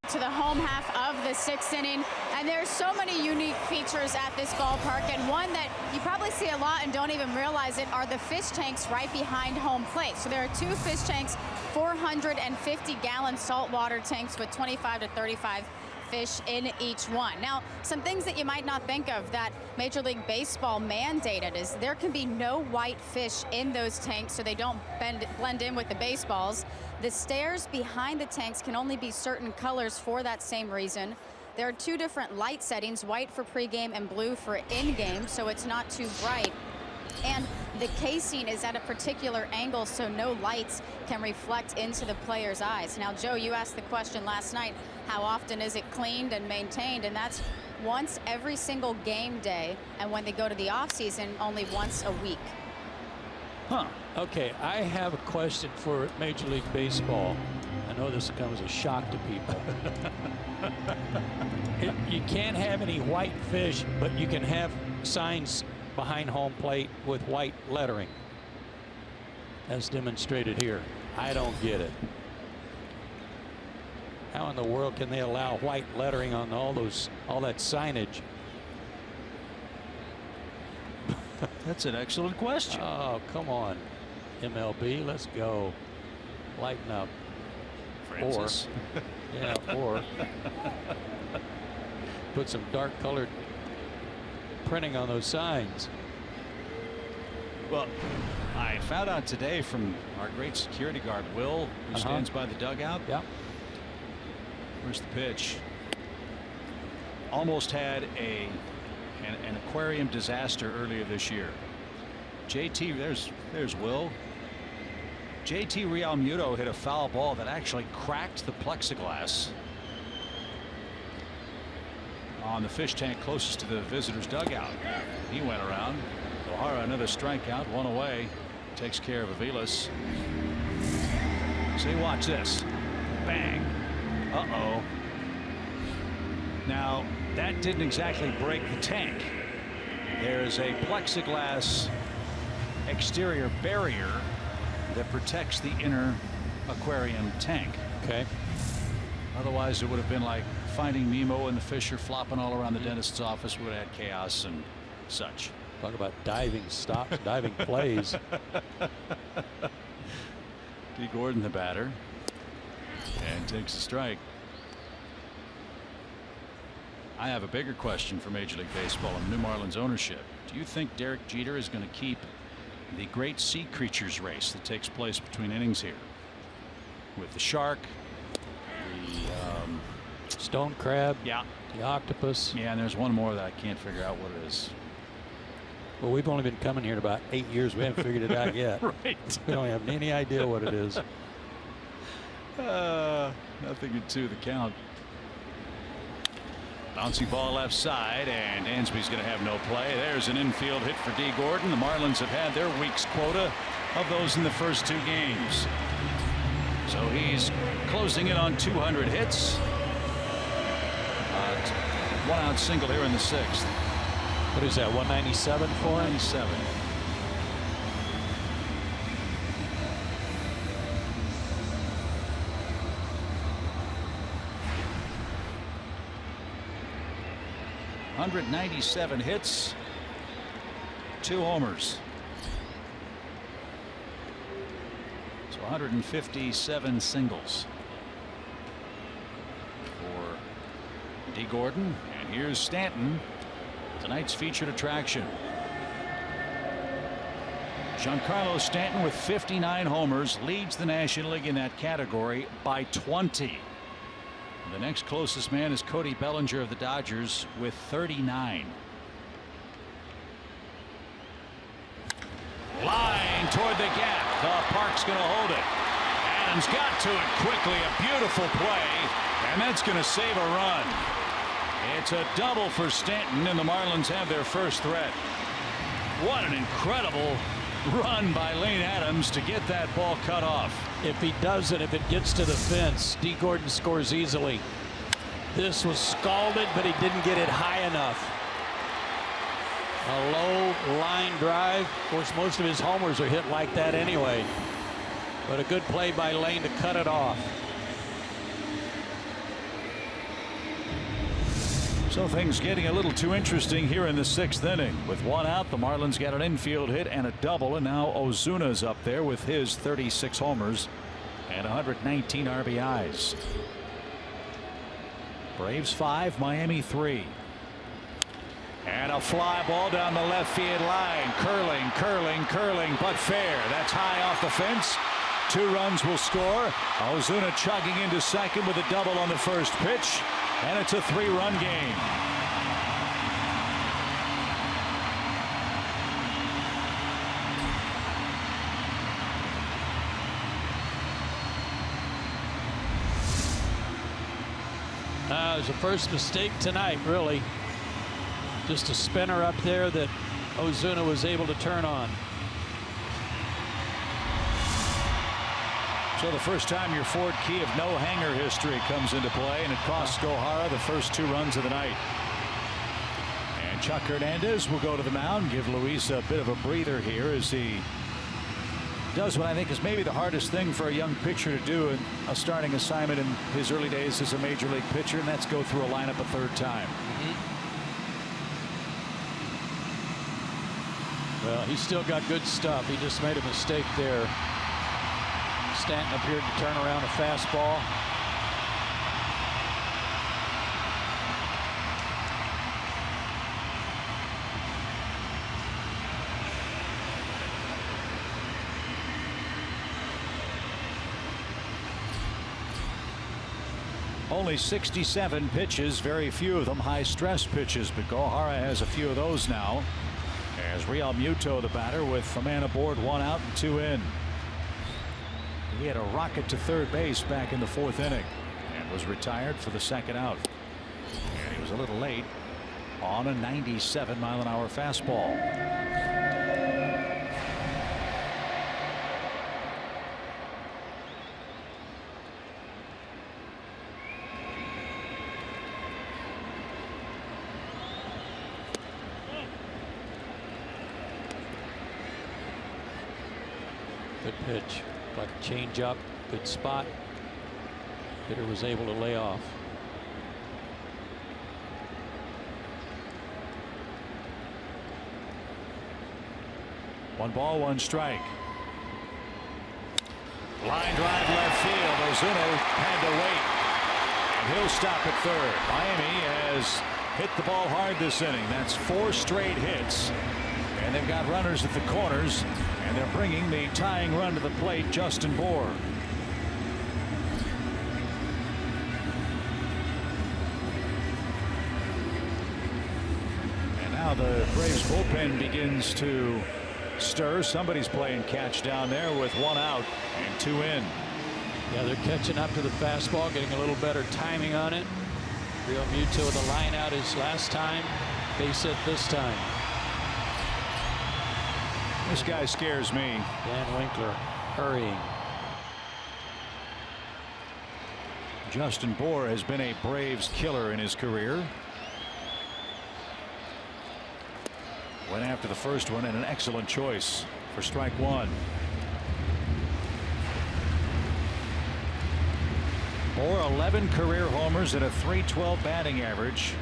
To the home half of the 6th inning, and there's so many unique features at this ballpark, and one that you probably see a lot and don't even realize it are the fish tanks right behind home plate. So there are 2 fish tanks, 450-gallon saltwater tanks with 25 to 35 fish in each one. Now, some things that you might not think of that Major League Baseball mandated is there can be no white fish in those tanks so they don't blend in with the baseballs. The stairs behind the tanks can only be certain colors for that same reason. There are 2 different light settings, white for pregame and blue for in-game, so it's not too bright. And the casing is at a particular angle so no lights can reflect into the player's eyes. Now, Joe, you asked the question last night, how often is it cleaned and maintained? And that's once every single game day, and when they go to the off season, only once a week. Huh. Okay, I have a question for Major League Baseball. I know this comes as a shock to people. You can't have any white fish, but you can have signs behind home plate with white lettering, as demonstrated here. I don't get it. How in the world can they allow white lettering on all that signage? That's an excellent question. Oh, come on, MLB, let's go. Lighten up. Francis. Or put some dark colored printing on those signs. Well, I found out today from our great security guard, Will, who stands by the dugout. Yeah. Where's the pitch? Almost had an aquarium disaster earlier this year. JT, there's Will. JT Realmuto hit a foul ball that actually cracked the plexiglass on the fish tank closest to the visitor's dugout. He went around. O'Hara, another strikeout, one away, takes care of Aviles. See, watch this. Bang. Uh-oh. Now, that didn't exactly break the tank. There's a plexiglass exterior barrier that protects the inner aquarium tank. Okay. Otherwise, it would have been like Finding Nemo and the fish are flopping all around the dentist's office. We would have had chaos and such. Talk about diving stops, diving plays. D. Gordon, the batter, and takes a strike. I have a bigger question for Major League Baseball and New Marlins ownership. Do you think Derek Jeter is going to keep the great sea creatures race that takes place between innings here with the shark, the stone crab, yeah, the octopus? Yeah, and there's one more that I can't figure out what it is. Well, we've only been coming here about 8 years. We haven't figured it out yet. Right. We don't have any idea what it is. Nothing into the count. Bouncing ball left side, and Dansby's going to have no play. There's an infield hit for D. Gordon. The Marlins have had their week's quota of those in the first 2 games. So he's closing in on 200 hits. 1-out single here in the 6th. What is that, 197 for him? 197. .197 hits, 2 homers. So 157 singles for D. Gordon. And here's Stanton, tonight's featured attraction. Giancarlo Stanton with 59 homers leads the National League in that category by 20. The next closest man is Cody Bellinger of the Dodgers with 39. Line toward the gap. Park's going to hold it. Adams got to it quickly. A beautiful play, and that's going to save a run. It's a double for Stanton, and the Marlins have their first threat. What an incredible run by Lane Adams to get that ball cut off. If he doesn't, if it gets to the fence, D. Gordon scores easily. This was scalded, but he didn't get it high enough. A low line drive. Of course, most of his homers are hit like that anyway. But a good play by Lane to cut it off. So things getting a little too interesting here in the 6th inning. With 1 out, the Marlins got an infield hit and a double, and now Ozuna's up there with his 36 homers and 119 RBIs. Braves 5, Miami 3. And a fly ball down the left field line. Curling, curling, curling, but fair. That's high off the fence. 2 runs will score. Ozuna chugging into second with a double on the first pitch. And it's a 3-run game. It was the first mistake tonight, really. Just a spinner up there that Ozuna was able to turn on. So the first time your Ford key of no hanger history comes into play, and it costs O'Hara the first 2 runs of the night. And Chuck Hernandez will go to the mound, give Luis a bit of a breather here as he does what I think is maybe the hardest thing for a young pitcher to do in a starting assignment in his early days as a major league pitcher, and that's go through a lineup a third time. Well, he's still got good stuff. He just made a mistake there. Stanton appeared to turn around a fastball. Only 67 pitches, very few of them high stress pitches, but Gohara has a few of those now. As Real Muto, the batter, with a man aboard, 1 out and 2 in. He had a rocket to third base back in the 4th inning and was retired for the 2nd out. And he was a little late on a 97-mile-an-hour fastball. Good pitch, like a change up, good spot. Hitter was able to lay off. One ball, one strike. Line drive left field. Ozuna had to wait, and he'll stop at third. Miami has hit the ball hard this inning. That's 4 straight hits, and they've got runners at the corners. And they're bringing the tying run to the plate, Justin Bour. And now the Braves bullpen begins to stir. Somebody's playing catch down there with 1 out and 2 in. Yeah, they're catching up to the fastball, getting a little better timing on it. Real Muto, the line out his last time, base hit this time. This guy scares me. Dan Winkler hurrying. Justin Bour has been a Braves killer in his career. Went after the first one, and an excellent choice for strike 1. Bour 11 career homers and a .312 batting average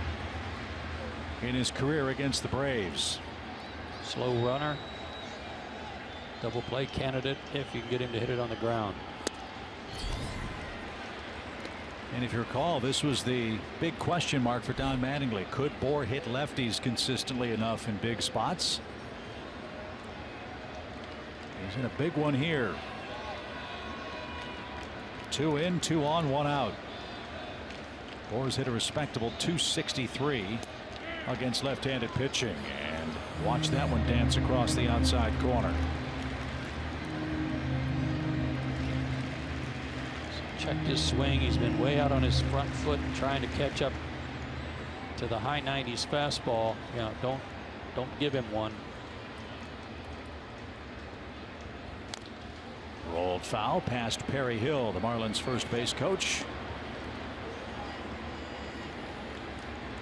in his career against the Braves. Slow runner. Double play candidate if you can get him to hit it on the ground. And if you recall, this was the big question mark for Don Mattingly. Could Bour hit lefties consistently enough in big spots? He's in a big one here. 2 in, 2 on, 1 out. Bour's hit a respectable .263 against left-handed pitching, and watch that one dance across the outside corner. Checked his swing. He's been way out on his front foot trying to catch up to the high 90s fastball. Yeah, don't give him one. Rolled foul past Perry Hill, the Marlins first base coach.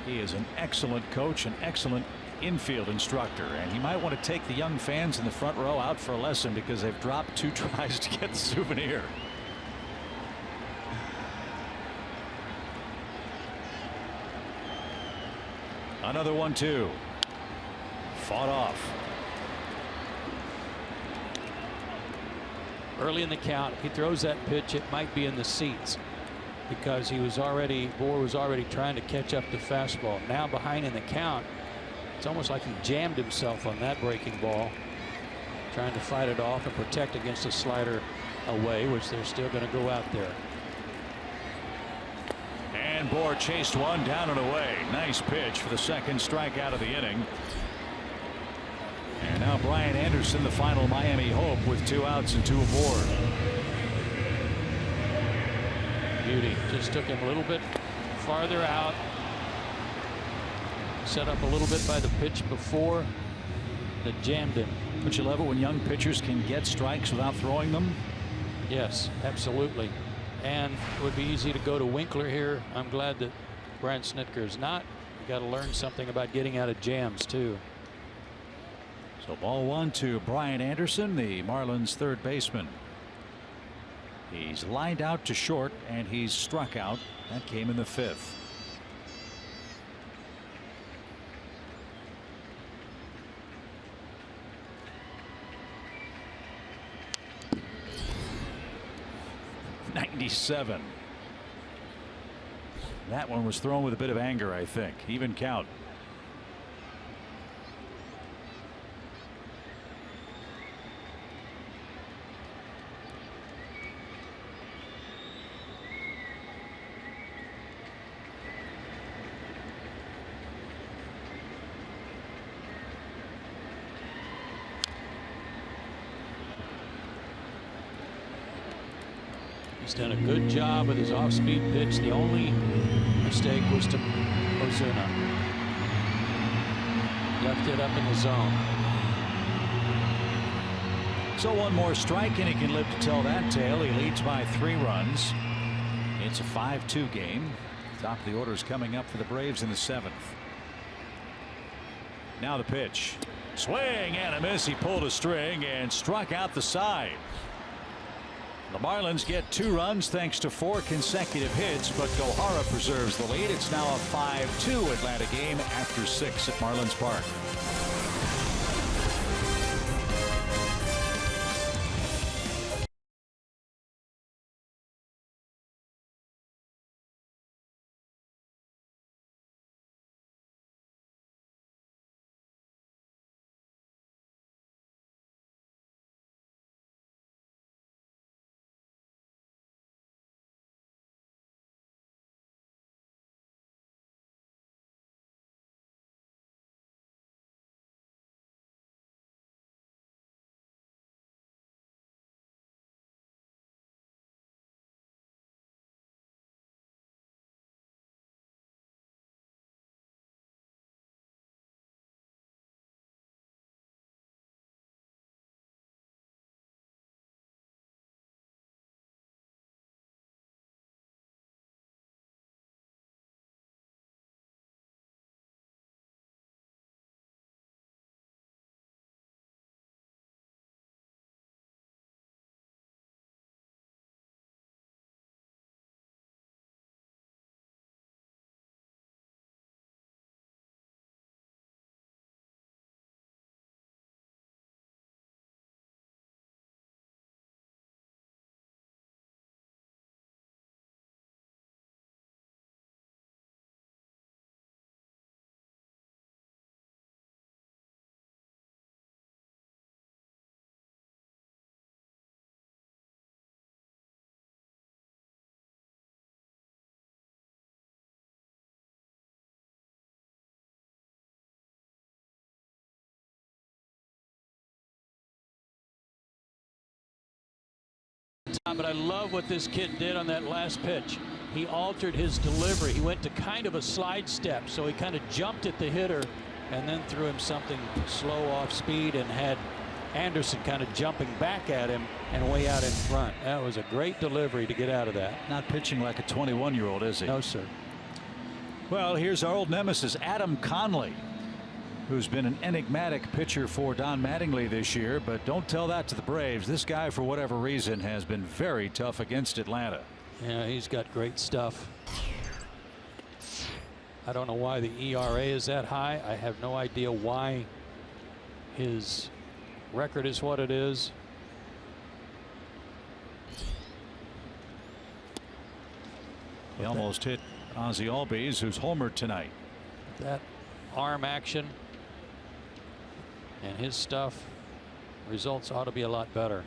He is an excellent coach, an excellent infield instructor, and he might want to take the young fans in the front row out for a lesson because they've dropped 2 tries to get the souvenir. Another 1-2. Fought off. Early in the count, if he throws that pitch, it might be in the seats because Bour was already trying to catch up the fastball. Now behind in the count, it's almost like he jammed himself on that breaking ball, trying to fight it off and protect against a slider away, which they're still going to go out there. And Bour chased one down and away. Nice pitch for the 2nd strikeout of the inning. And now Brian Anderson, the final Miami hope, with 2 outs and 2 aboard. Beauty. Just took him a little bit farther out. Set up a little bit by the pitch before that jammed him. But you love it when young pitchers can get strikes without throwing them? Yes, absolutely. And it would be easy to go to Winkler here. I'm glad that Brian Snitker is not. You got to learn something about getting out of jams too. So ball one to Brian Anderson, the Marlins third baseman. He's lined out to short and he's struck out. That came in the fifth. '97. That one was thrown with a bit of anger, I think. Even count. He's done a good job with his off-speed pitch. The only mistake was to Ozuna. Left it up in the zone. So one more strike and he can live to tell that tale. He leads by 3 runs. It's a 5-2 game. Top of the order is coming up for the Braves in the 7th. Now the pitch. Swing and a miss. He pulled a string and struck out the side. The Marlins get 2 runs thanks to 4 consecutive hits, but Gohara preserves the lead. It's now a 5-2 Atlanta game after 6 at Marlins Park. But I love what this kid did on that last pitch. He altered his delivery. He went to kind of a slide step, so he kind of jumped at the hitter and then threw him something slow off speed and had Anderson kind of jumping back at him and way out in front. That was a great delivery to get out of that. Not pitching like a 21-year-old, is he? No, sir. Well, here's our old nemesis, Adam Conley, who's been an enigmatic pitcher for Don Mattingly this year, but don't tell that to the Braves. This guy, for whatever reason, has been very tough against Atlanta. Yeah, he's got great stuff. I don't know why the ERA is that high. I have no idea why his record is what it is. He almost hit Ozzie Albies, who's homered tonight. That arm action and his stuff, results ought to be a lot better.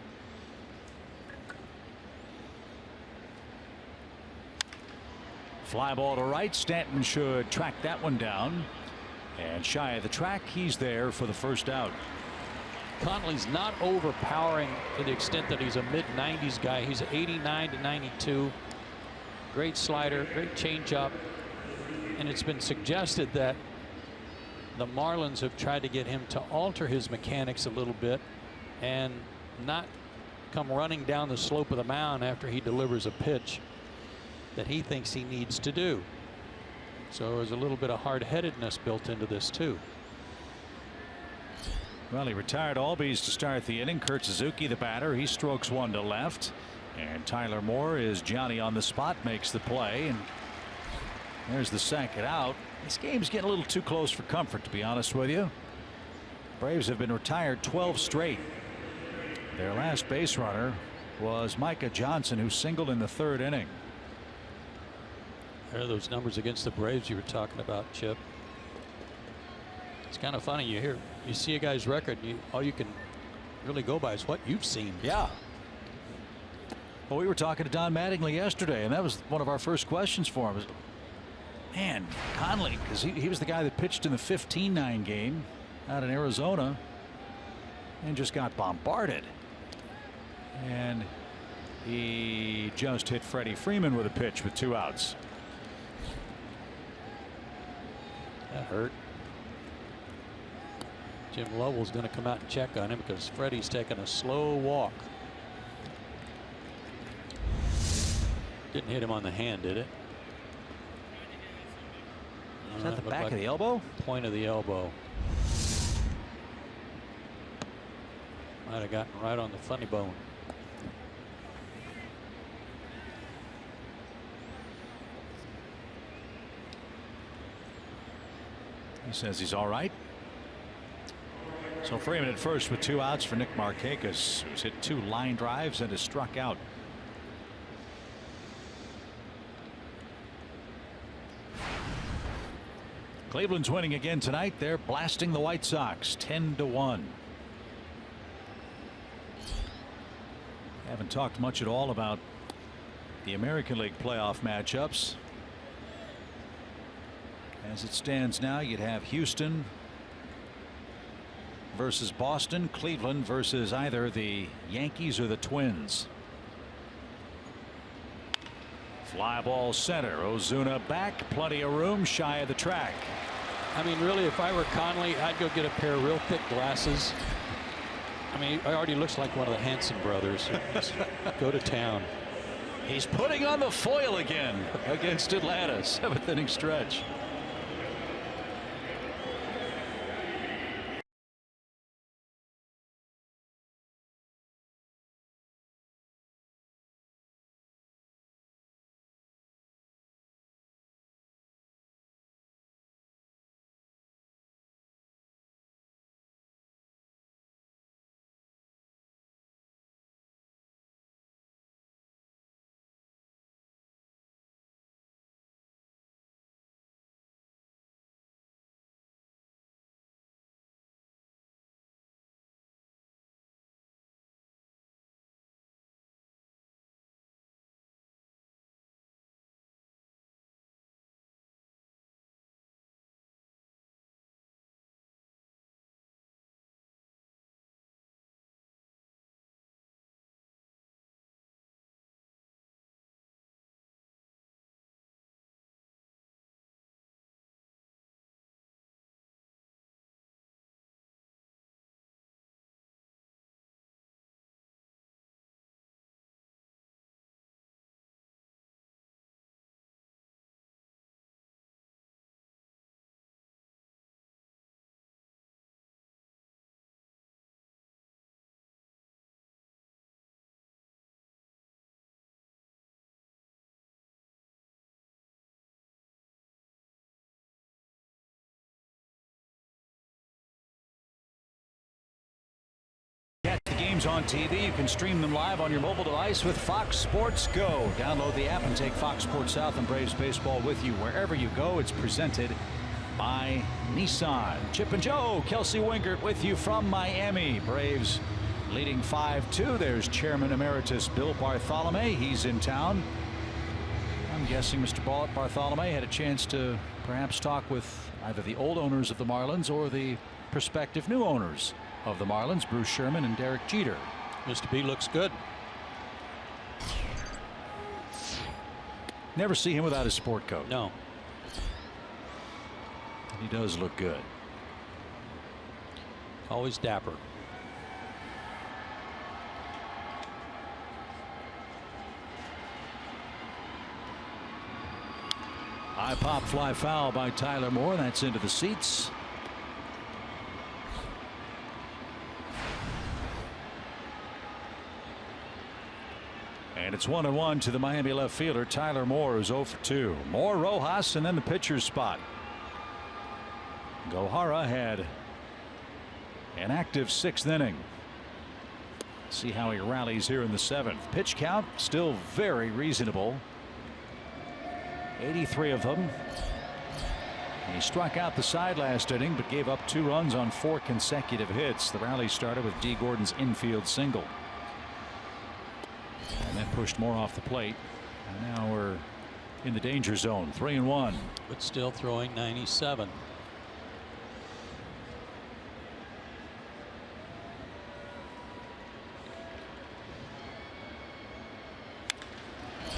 Fly ball to right. Stanton should track that one down. And shy of the track, he's there for the first out. Conley's not overpowering to the extent that he's a mid-90s guy. He's 89 to 92. Great slider, great changeup. And it's been suggested that the Marlins have tried to get him to alter his mechanics a little bit and not come running down the slope of the mound after he delivers a pitch that he thinks he needs to do. So there's a little bit of hard-headedness built into this too. Well, he retired Albies to start the inning. Kurt Suzuki, the batter, he strokes one to left. And Tyler Moore is Johnny on the spot, makes the play. And there's the second out. This game's getting a little too close for comfort, to be honest with you. Braves have been retired 12 straight. Their last base runner was Micah Johnson, who singled in the third inning. There are those numbers against the Braves you were talking about, Chip. It's kind of funny. You see a guy's record, all you can really go by is what you've seen. Yeah. Well, we were talking to Don Mattingly yesterday, and that was one of our first questions for him. Man, Conley, because he was the guy that pitched in the 15-9 game out in Arizona and just got bombarded. And he just hit Freddie Freeman with a pitch with 2 outs. That hurt. Jim Lovell's going to come out and check on him because Freddie's taking a slow walk. Didn't hit him on the hand, did it? Is that the back of the elbow? Point of the elbow. Might have gotten right on the funny bone. He says he's all right. So Freeman at first with 2 outs for Nick Markakis, who's hit 2 line drives and has struck out. Cleveland's winning again tonight. They're blasting the White Sox 10-1. Haven't talked much at all about the American League playoff matchups. As it stands now, you'd have Houston versus Boston, Cleveland versus either the Yankees or the Twins. Fly ball center. Ozuna back, plenty of room, shy of the track. I mean, really, if I were Conley, I'd go get a pair of real thick glasses. I mean, he already looks like one of the Hanson brothers. Just go to town. He's putting on the foil again against Atlanta. 7th inning stretch. Games on TV. You can stream them live on your mobile device with Fox Sports Go. Download the app and take Fox Sports South and Braves baseball with you wherever you go. It's presented by Nissan. Chip and Joe, Kelsey Wingert with you from Miami. Braves leading 5-2. There's Chairman Emeritus Bill Bartholomew. He's in town. I'm guessing Mr. Bartholomew had a chance to perhaps talk with either the old owners of the Marlins or the prospective new owners of the Marlins, Bruce Sherman and Derek Jeter. Mr. B looks good. Never see him without his sport coat. No. He does look good. Always dapper. High pop fly foul by Tyler Moore. That's into the seats. And it's 1-1 to the Miami left fielder Tyler Moore, who's 0 for 2. Moore, Rojas, and then the pitcher's spot. Gohara had an active 6th inning. See how he rallies here in the 7th. Pitch count still very reasonable. 83 of them. He struck out the side last inning, but gave up 2 runs on 4 consecutive hits. The rally started with D. Gordon's infield single. And that pushed Moore off the plate. And now we're in the danger zone. 3-1. But still throwing 97.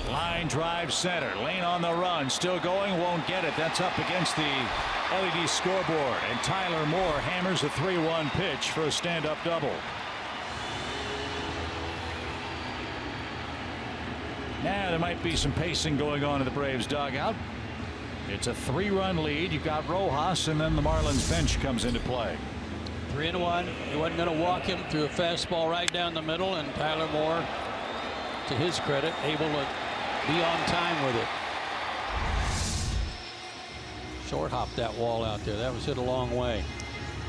Line drive center. Lane on the run. Still going. Won't get it. That's up against the LED scoreboard. And Tyler Moore hammers a 3-1 pitch for a stand-up double. Now there might be some pacing going on in the Braves dugout. It's a 3-run lead. You've got Rojas, and then the Marlins bench comes into play. 3-1. He wasn't going to walk him through a fastball right down the middle, and Tyler Moore, to his credit, able to be on time with it. Short hopped that wall out there. That was hit a long way.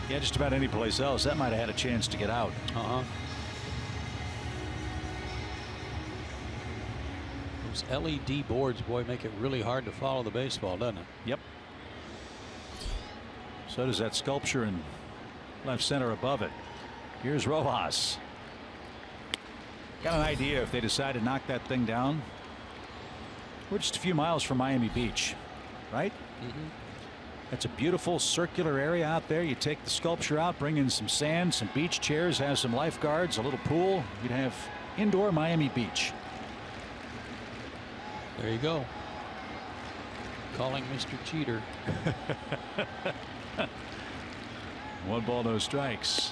Yeah, just about any place else that might have had a chance to get out. Those LED boards, boy, make it really hard to follow the baseball, doesn't it? Yep. So does that sculpture in left center above it. Here's Rojas. Got an idea if they decide to knock that thing down. We're just a few miles from Miami Beach, right? That's a beautiful circular area out there. You take the sculpture out, bring in some sand, some beach chairs, have some lifeguards, a little pool. You'd have indoor Miami Beach. There you go. Calling Mr. Cheater. 1 ball, no strikes.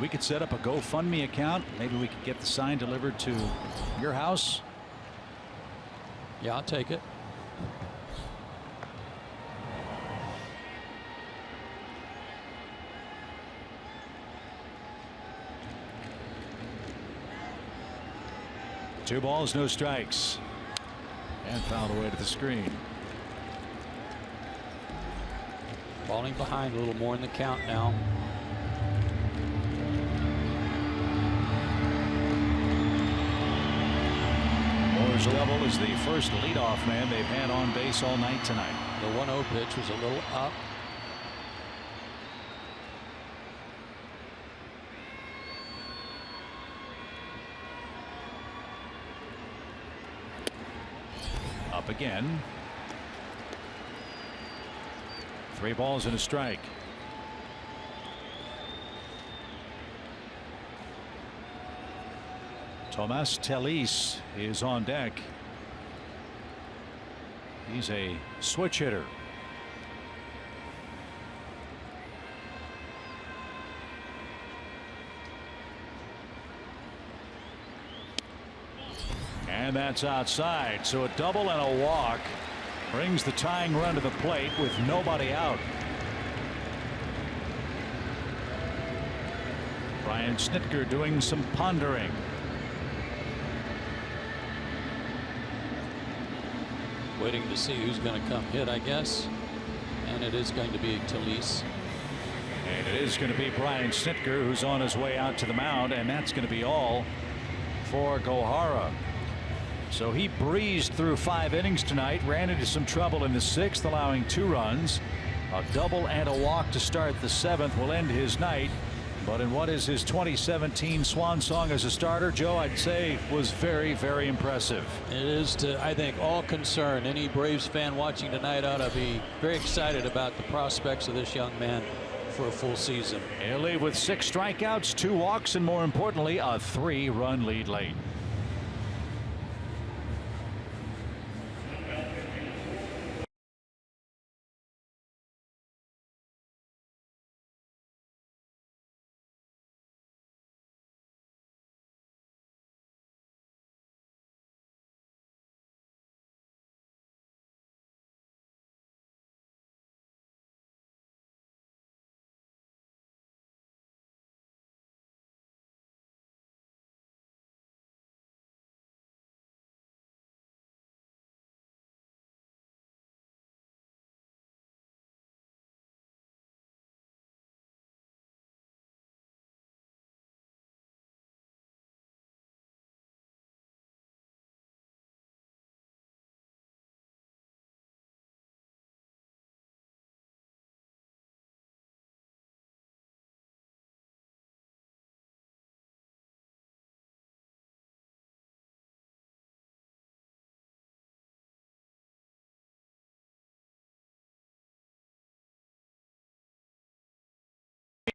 We could set up a GoFundMe account. Maybe we could get the sign delivered to your house. Yeah, I'll take it. Two balls, no strikes. And fouled away to the screen. Falling behind a little more in the count now. Moore's double is the first leadoff man they've had on base all night tonight. The 1-0 pitch was a little up. Up again. 3 balls and a strike. Tomas Telis is on deck. He's a switch hitter. And that's outside. So a double and a walk brings the tying run to the plate with nobody out. Brian Snitker doing some pondering. Waiting to see who's going to come hit, I guess. And it is going to be Telis. And it is going to be Brian Snitker, who's on his way out to the mound, and that's going to be all for Gohara. So he breezed through 5 innings tonight, ran into some trouble in the 6th, allowing 2 runs. A double and a walk to start the 7th will end his night. But in what is his 2017 swan song as a starter, Joe, I'd say was very, very impressive. It is to, I think, all concerned. Any Braves fan watching tonight ought to be very excited about the prospects of this young man for a full season. He'll leave with 6 strikeouts, 2 walks, and more importantly, a 3-run lead late.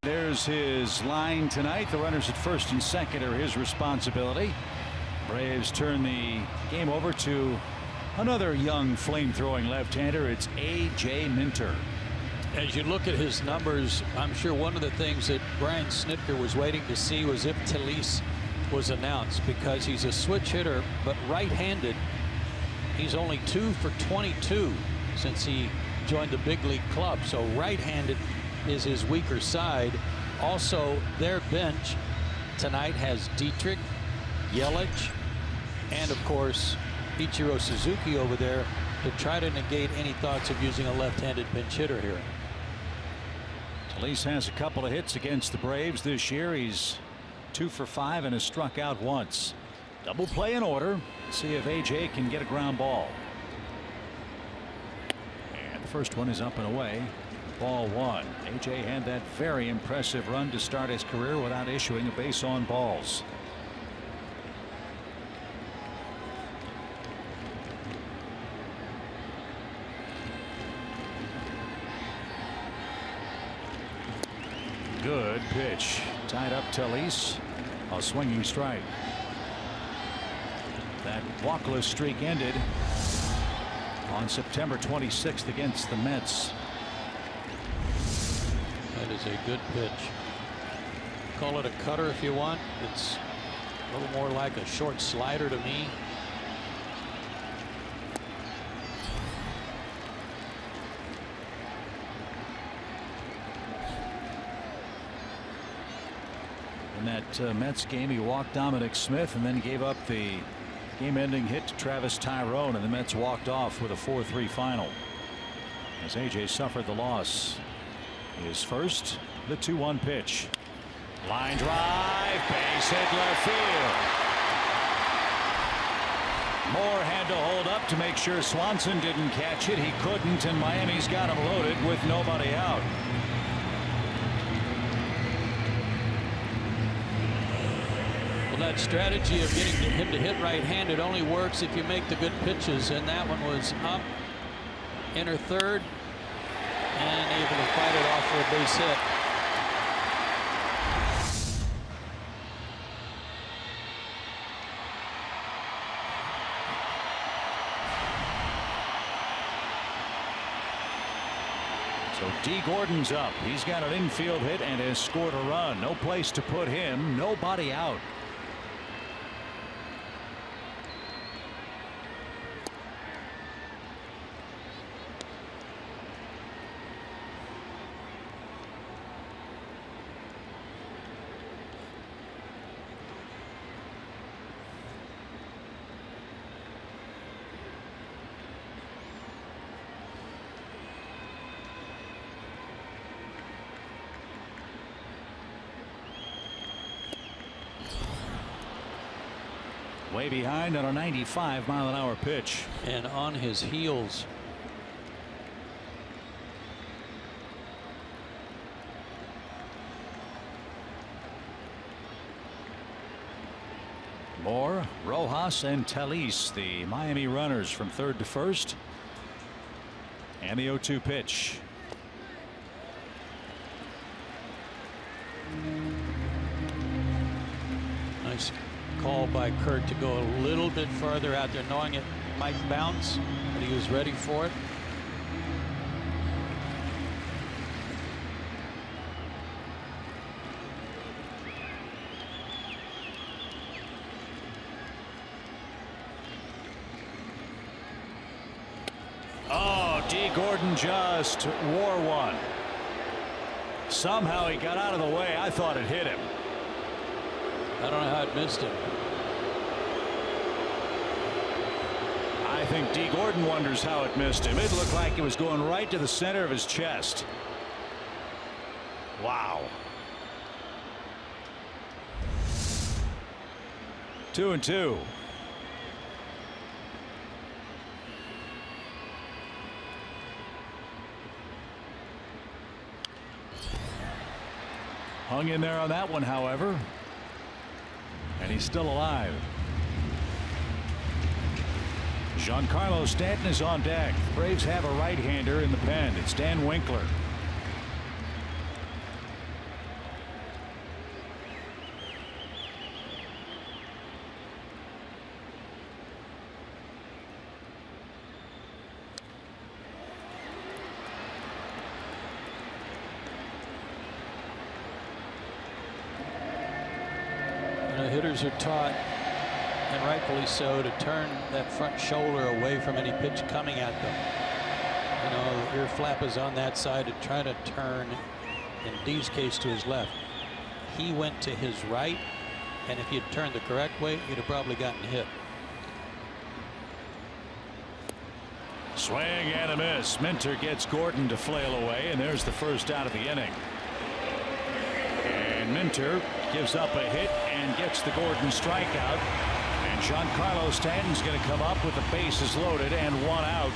There's his line tonight. The runners at first and second are his responsibility. Braves turn the game over to another young flame-throwing left-hander. It's A.J. Minter. As you look at his numbers, I'm sure one of the things that Brian Snitker was waiting to see was if Talise was announced, because he's a switch hitter, but right-handed. He's only 2 for 22 since he joined the big league club. So right-handed is his weaker side. Also, their bench tonight has Dietrich, Yelich, and of course Ichiro Suzuki over there to try to negate any thoughts of using a left-handed pinch hitter here. Talise has a couple of hits against the Braves this year. He's 2 for 5 and has struck out once. Double play in order. See if AJ can get a ground ball. And the first one is up and away. Ball 1. AJ had that very impressive run to start his career without issuing a base on balls. Good pitch. Tied up Talise. A swinging strike. That walkless streak ended on September 26th against the Mets. That is a good pitch. Call it a cutter if you want. It's a little more like a short slider to me. In that Mets game, he walked Dominic Smith and then gave up the game-ending hit to Travis Tyrone, and the Mets walked off with a 4-3 final as AJ suffered the loss. His first, the 2-1 pitch. Line drive, base hit left field. Moore had to hold up to make sure Swanson didn't catch it. He couldn't, and Miami's got him loaded with nobody out. That strategy of getting him to hit right-handed only works if you make the good pitches, and that one was up, inner third, and able to fight it off for a base hit. So D. Gordon's up. He's got an infield hit and has scored a run. No place to put him. Nobody out. Way behind on a 95-mile-an-hour pitch. And on his heels. Moore, Rojas, and Talise, the Miami runners from third to first. And the 0-2 pitch. Nice call by Kurt to go a little bit further out there, knowing it might bounce, but he was ready for it. Oh, D. Gordon just wore one. Somehow he got out of the way. I thought it hit him. I don't know how it missed him. I think D. Gordon wonders how it missed him. It looked like it was going right to the center of his chest. Wow. 2-2. Hung in there on that one, however. And he's still alive. Giancarlo Stanton is on deck. The Braves have a right-hander in the pen. It's Dan Winkler. hitters are taught, and rightfully so, to turn that front shoulder away from any pitch coming at them. You know, the ear flap is on that side to try to turn, in D's case, to his left. He went to his right, and if he'd turned the correct way, he'd have probably gotten hit. Swing and a miss. Minter gets Gordon to flail away, and there's the first out of the inning. And Minter gives up a hit and gets the Gordon strikeout. And Giancarlo Stanton's going to come up with the bases loaded and one out.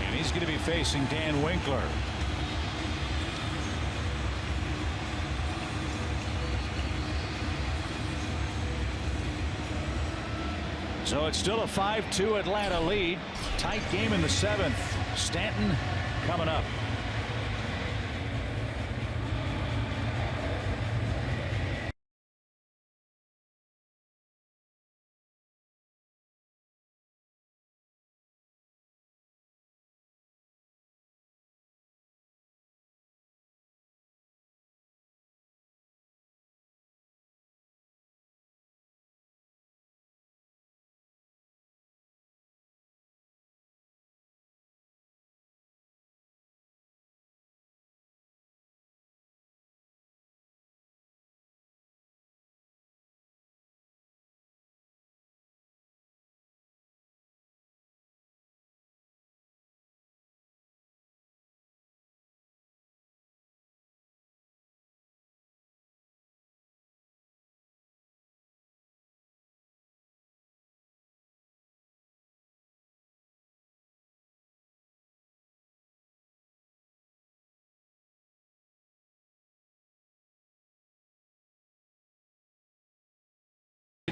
And he's going to be facing Dan Winkler. So it's still a 5-2 Atlanta lead. Tight game in the 7th. Stanton coming up.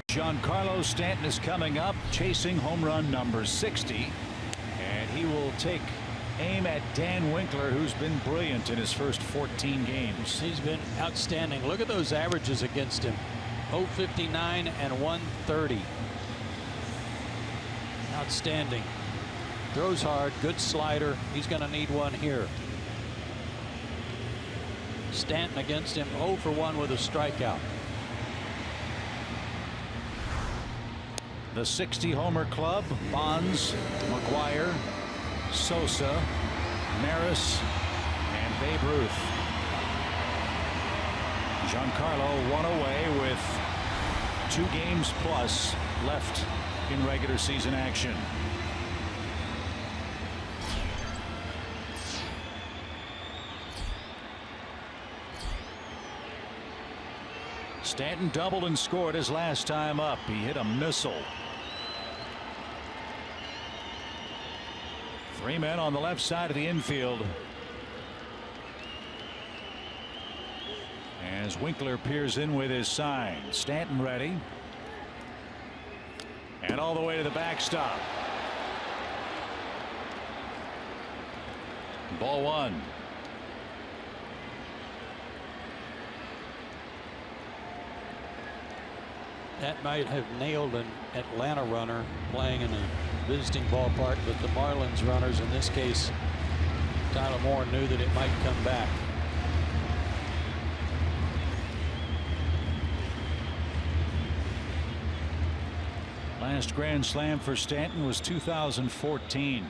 Giancarlo Stanton is coming up, chasing home run number 60, and he will take aim at Dan Winkler, who's been brilliant in his first 14 games. He's been outstanding. Look at those averages against him. 059 and 130. Outstanding. Throws hard, good slider. He's going to need one here. Stanton against him, 0 for 1 with a strikeout. The 60 homer club: Bonds, McGuire, Sosa, Maris, and Babe Ruth. Giancarlo one away with 2 games plus left in regular season action. Stanton doubled and scored his last time up. He hit a missile. 3 men on the left side of the infield. As Winkler peers in with his sign. Stanton ready. And all the way to the backstop. Ball 1. That might have nailed an Atlanta runner playing in a visiting ballpark, but the Marlins runners, in this case Tyler Moore, knew that it might come back. Last grand slam for Stanton was 2014.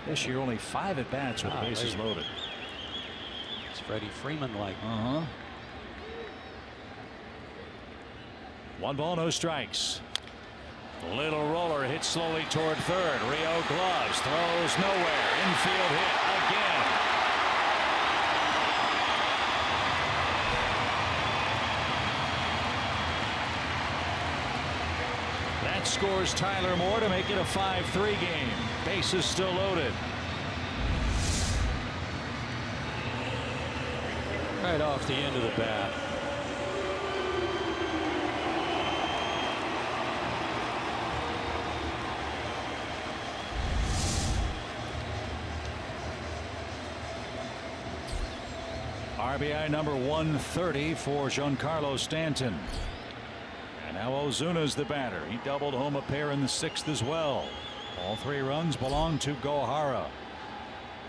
This year only 5 at bats with bases loaded. It's Freddie Freeman like. 1 ball, no strikes. Little roller hit slowly toward third. Rio gloves, throws nowhere. Infield hit again. That scores Tyler Moore to make it a 5-3 game. Bases still loaded. Right off the end of the bat. RBI number 130 for Giancarlo Stanton. And now Ozuna's the batter. He doubled home a pair in the 6th as well. All 3 runs belong to Gohara.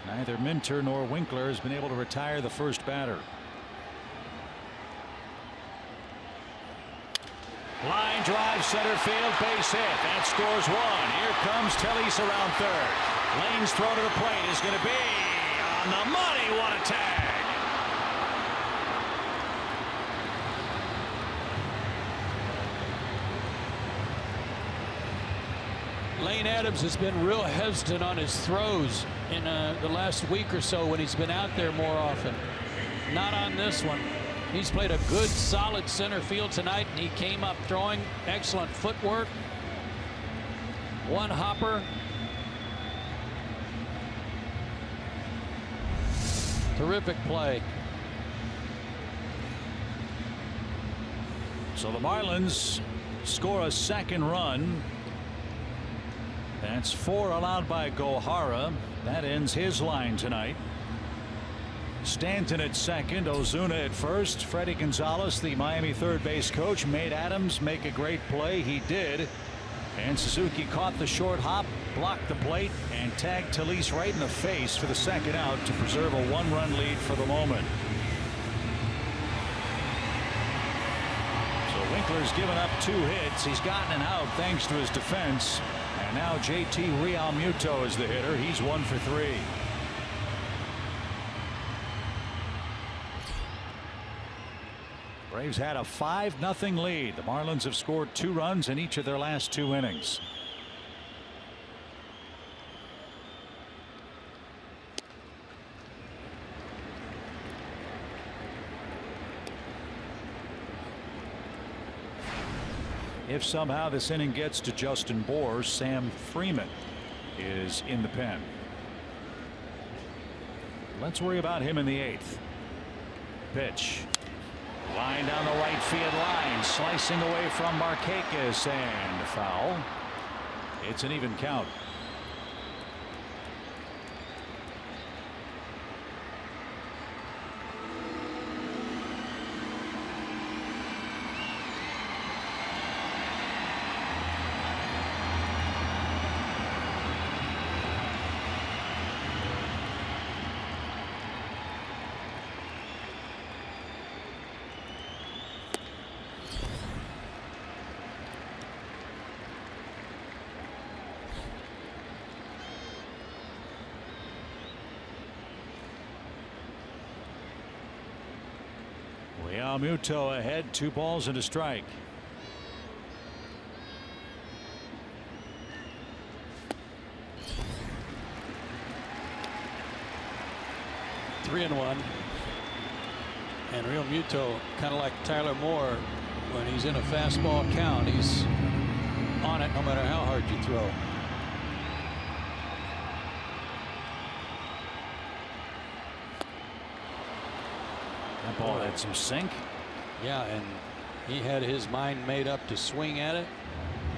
Neither Minter nor Winkler has been able to retire the first batter. Line drive, center field, base hit. That scores one. Here comes Tellis around third. Lane's throw to the plate is going to be on the money. What a tag. Lane Adams has been real hesitant on his throws in the last week or so when he's been out there more often. Not on this one. He's played a good, solid center field tonight, and he came up throwing. Excellent footwork. One hopper. Terrific play. So the Marlins score a second run. That's 4 allowed by Gohara. That ends his line tonight. Stanton at second, Ozuna at first. Freddie Gonzalez, the Miami third base coach, made Adams make a great play. He did. And Suzuki caught the short hop, blocked the plate, and tagged Tellis right in the face for the second out to preserve a 1-run lead for the moment. So Winkler's given up 2 hits. He's gotten an out thanks to his defense. And now JT Realmuto is the hitter. He's 1 for 3. Braves had a 5-0 lead. The Marlins have scored 2 runs in each of their last 2 innings. If somehow this inning gets to Justin Bour, Sam Freeman is in the pen. Let's worry about him in the 8th. Pitch. Line down the right field line, slicing away from Markakis, and foul. It's an even count. Realmuto ahead, 2 balls and a strike. Three and 1. And Realmuto, kind of like Tyler Moore, when he's in a fastball count, he's on it no matter how hard you throw. That ball had some sink. Yeah, and he had his mind made up to swing at it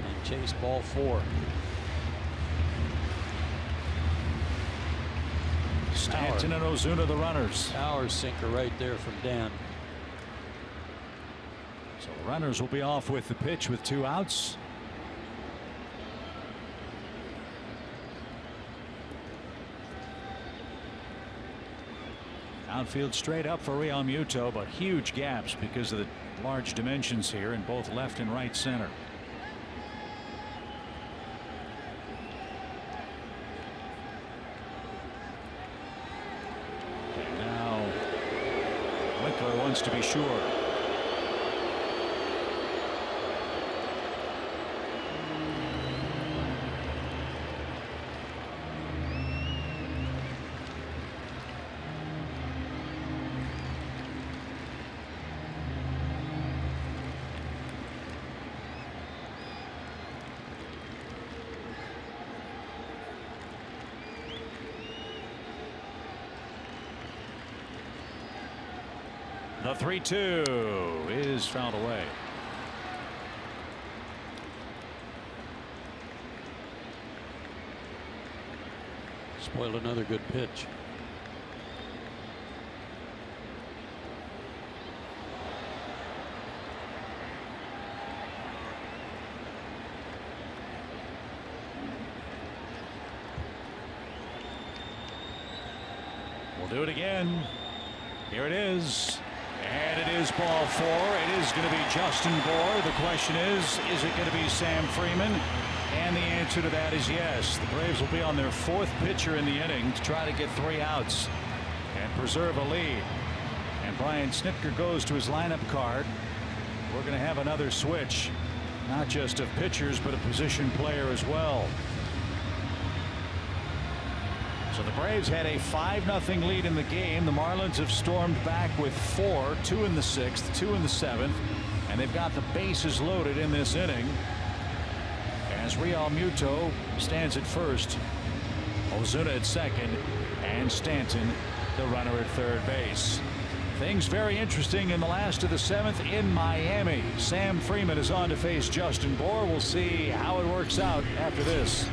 and chase ball 4. Stanton and Ozuna the runners. Power sinker right there from Dan. So the runners will be off with the pitch with 2 outs. Outfield straight up for Realmuto, but huge gaps because of the large dimensions here in both left and right center. And now Winkler wants to be sure. The 3-2 is fouled away. Spoiled another good pitch. We'll do it again. Here it is. And it is ball 4. It is going to be Justin Bour. The question is it going to be Sam Freeman? And the answer to that is yes. The Braves will be on their 4th pitcher in the inning to try to get 3 outs and preserve a lead. And Brian Snitker goes to his lineup card. We're going to have another switch, not just of pitchers, but a position player as well. So the Braves had a 5-0 lead in the game. The Marlins have stormed back with 4, 2 in the 6th, 2 in the 7th, and they've got the bases loaded in this inning as Real Muto stands at first, Ozuna at second, and Stanton the runner at third base. Things very interesting in the last of the 7th in Miami. Sam Freeman is on to face Justin Bour. We'll see how it works out after this.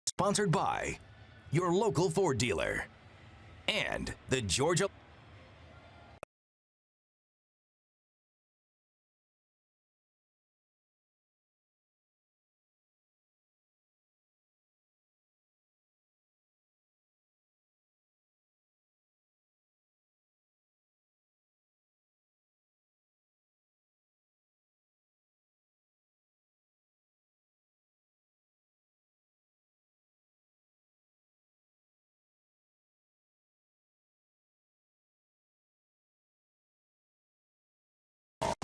Sponsored by your local Ford dealer and the Georgia.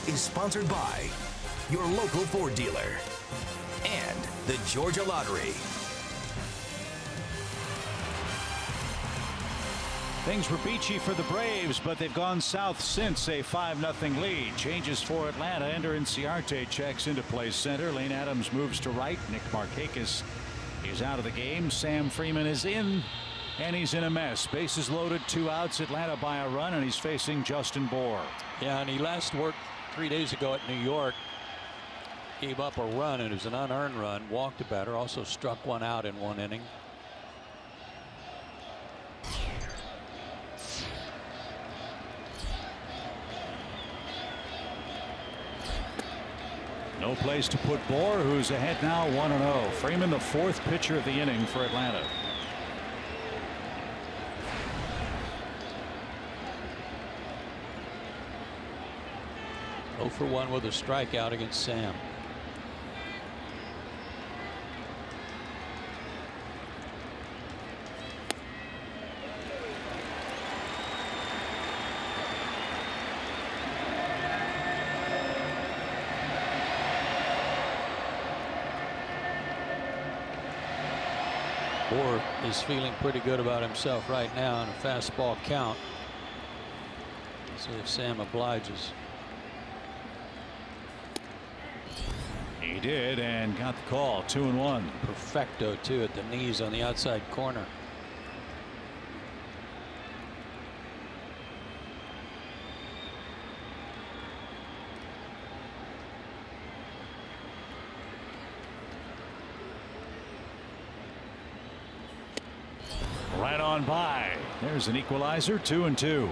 Is sponsored by your local Ford dealer and the Georgia Lottery. Things were beachy for the Braves, but they've gone south since a 5-0 lead. Changes for Atlanta. Ender Inciarte checks into play center. Lane Adams moves to right. Nick Markakis is out of the game. Sam Freeman is in, and he's in a mess. Bases loaded, 2 outs. Atlanta by a run, and he's facing Justin Bour. Yeah, and he last worked 3 days ago at New York. Gave up a run, and it was an unearned run. Walked a batter, also struck 1 out in 1 inning. No place to put Bour, who's ahead now 1-0. Freeman, the 4th pitcher of the inning for Atlanta. For 1 with a strikeout against Sam. Bour is feeling pretty good about himself right now in a fastball count. Let's see if Sam obliges. He did, and got the call. 2-1. Perfecto too at the knees on the outside corner. Right on by. There's an equalizer. 2-2.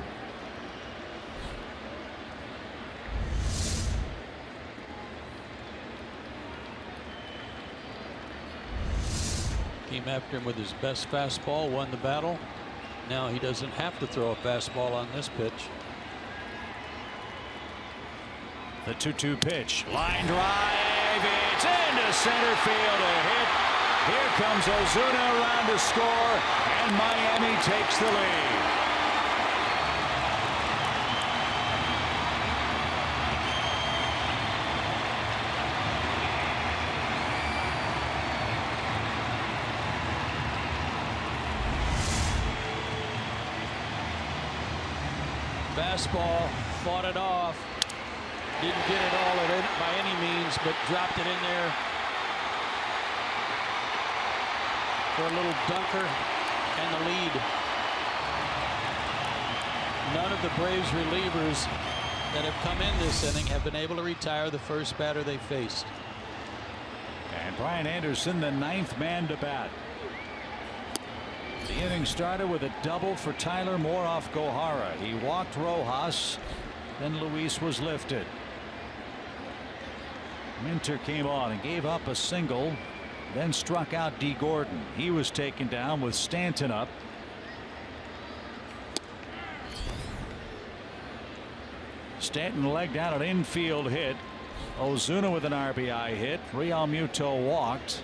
Came after him with his best fastball, won the battle. Now he doesn't have to throw a fastball on this pitch. The 2-2 pitch. Line drive. It's into center field. A hit. Here comes Ozuna around to score, and Miami takes the lead. Fastball, fought it off. Didn't get it all by any means, but dropped it in there for a little dunker and the lead. None of the Braves relievers that have come in this inning have been able to retire the first batter they faced. And Brian Anderson, the 9th man to bat. The inning started with a double for Tyler Moore off Gohara. He walked Rojas, then Luis was lifted. Minter came on and gave up a single, then struck out D. Gordon. He was taken down with Stanton up. Stanton legged out an infield hit. Ozuna with an RBI hit. Real Muto walked.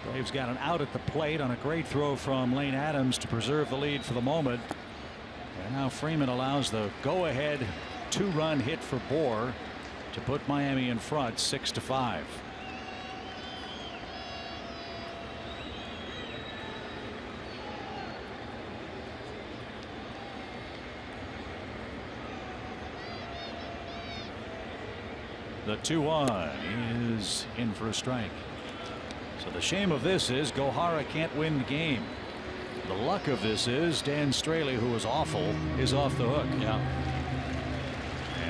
Braves got an out at the plate on a great throw from Lane Adams to preserve the lead for the moment. And now Freeman allows the go-ahead 2-run hit for Bohr to put Miami in front 6-5. The 2-1 is in for a strike. So the shame of this is Gohara can't win the game. The luck of this is Dan Straley, who was awful, is off the hook. Yeah.